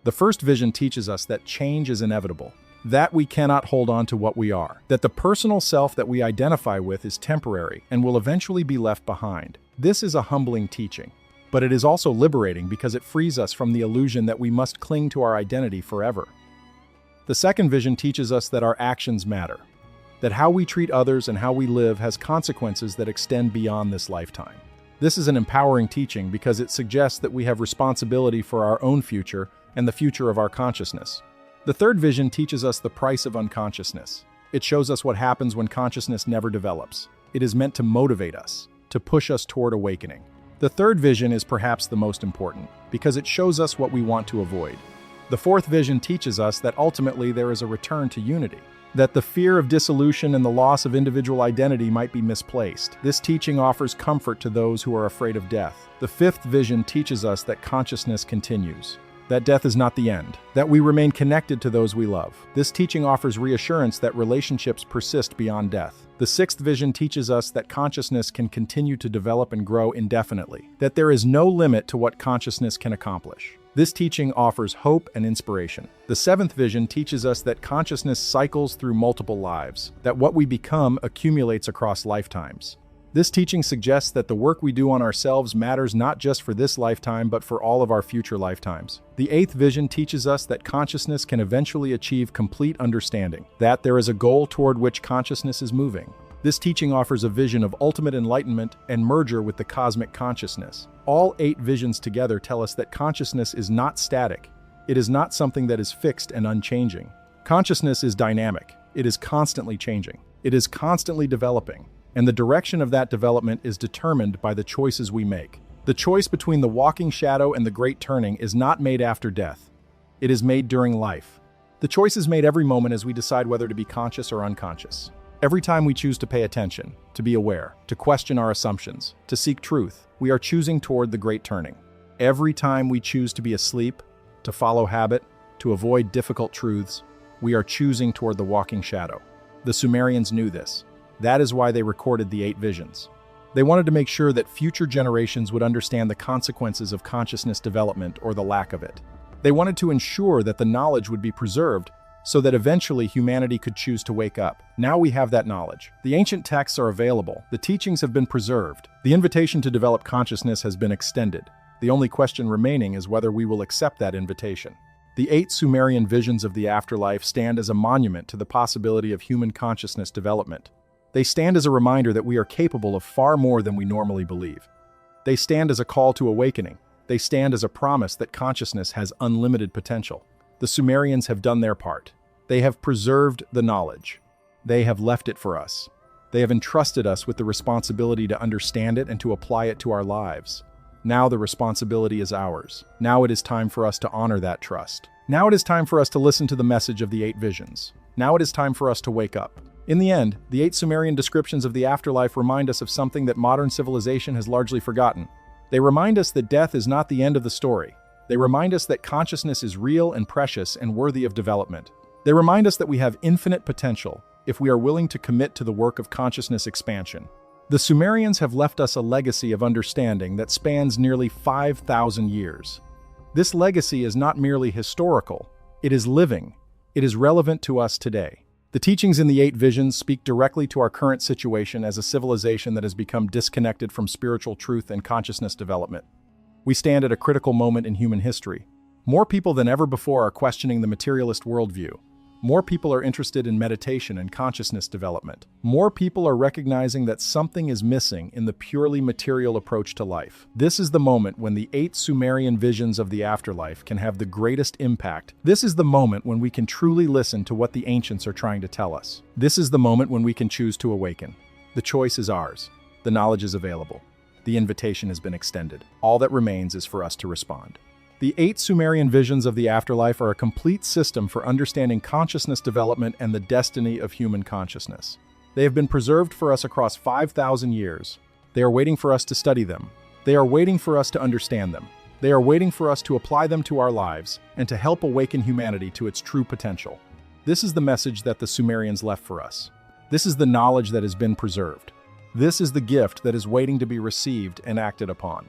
The first vision teaches us that change is inevitable, that we cannot hold on to what we are, that the personal self that we identify with is temporary and will eventually be left behind. This is a humbling teaching, but it is also liberating because it frees us from the illusion that we must cling to our identity forever. The second vision teaches us that our actions matter, that how we treat others and how we live has consequences that extend beyond this lifetime. This is an empowering teaching because it suggests that we have responsibility for our own future and the future of our consciousness. The third vision teaches us the price of unconsciousness. It shows us what happens when consciousness never develops. It is meant to motivate us, to push us toward awakening. The third vision is perhaps the most important, because it shows us what we want to avoid. The fourth vision teaches us that ultimately there is a return to unity, that the fear of dissolution and the loss of individual identity might be misplaced. This teaching offers comfort to those who are afraid of death. The fifth vision teaches us that consciousness continues, that death is not the end, that we remain connected to those we love. This teaching offers reassurance that relationships persist beyond death. The sixth vision teaches us that consciousness can continue to develop and grow indefinitely, that there is no limit to what consciousness can accomplish. This teaching offers hope and inspiration. The seventh vision teaches us that consciousness cycles through multiple lives, that what we become accumulates across lifetimes. This teaching suggests that the work we do on ourselves matters not just for this lifetime, but for all of our future lifetimes. The eighth vision teaches us that consciousness can eventually achieve complete understanding, that there is a goal toward which consciousness is moving. This teaching offers a vision of ultimate enlightenment and merger with the cosmic consciousness. All 8 visions together tell us that consciousness is not static. It is not something that is fixed and unchanging. Consciousness is dynamic. It is constantly changing. It is constantly developing. And the direction of that development is determined by the choices we make. The choice between the walking shadow and the great turning is not made after death. It is made during life. The choice is made every moment as we decide whether to be conscious or unconscious. Every time we choose to pay attention, to be aware, to question our assumptions, to seek truth, we are choosing toward the great turning. Every time we choose to be asleep, to follow habit, to avoid difficult truths, we are choosing toward the walking shadow. The Sumerians knew this. That is why they recorded the 8 visions. They wanted to make sure that future generations would understand the consequences of consciousness development or the lack of it. They wanted to ensure that the knowledge would be preserved so that eventually humanity could choose to wake up. Now we have that knowledge. The ancient texts are available. The teachings have been preserved. The invitation to develop consciousness has been extended. The only question remaining is whether we will accept that invitation. The 8 Sumerian visions of the afterlife stand as a monument to the possibility of human consciousness development. They stand as a reminder that we are capable of far more than we normally believe. They stand as a call to awakening. They stand as a promise that consciousness has unlimited potential. The Sumerians have done their part. They have preserved the knowledge. They have left it for us. They have entrusted us with the responsibility to understand it and to apply it to our lives. Now the responsibility is ours. Now it is time for us to honor that trust. Now it is time for us to listen to the message of the 8 visions. Now it is time for us to wake up. In the end, the 8 Sumerian descriptions of the afterlife remind us of something that modern civilization has largely forgotten. They remind us that death is not the end of the story. They remind us that consciousness is real and precious and worthy of development. They remind us that we have infinite potential if we are willing to commit to the work of consciousness expansion. The Sumerians have left us a legacy of understanding that spans nearly 5,000 years. This legacy is not merely historical, it is living. It is relevant to us today. The teachings in the 8 visions speak directly to our current situation as a civilization that has become disconnected from spiritual truth and consciousness development. We stand at a critical moment in human history. More people than ever before are questioning the materialist worldview. More people are interested in meditation and consciousness development. More people are recognizing that something is missing in the purely material approach to life. This is the moment when the 8 Sumerian visions of the afterlife can have the greatest impact. This is the moment when we can truly listen to what the ancients are trying to tell us. This is the moment when we can choose to awaken. The choice is ours. The knowledge is available. The invitation has been extended. All that remains is for us to respond. The 8 Sumerian visions of the afterlife are a complete system for understanding consciousness development and the destiny of human consciousness. They have been preserved for us across 5,000 years. They are waiting for us to study them. They are waiting for us to understand them. They are waiting for us to apply them to our lives and to help awaken humanity to its true potential. This is the message that the Sumerians left for us. This is the knowledge that has been preserved. This is the gift that is waiting to be received and acted upon.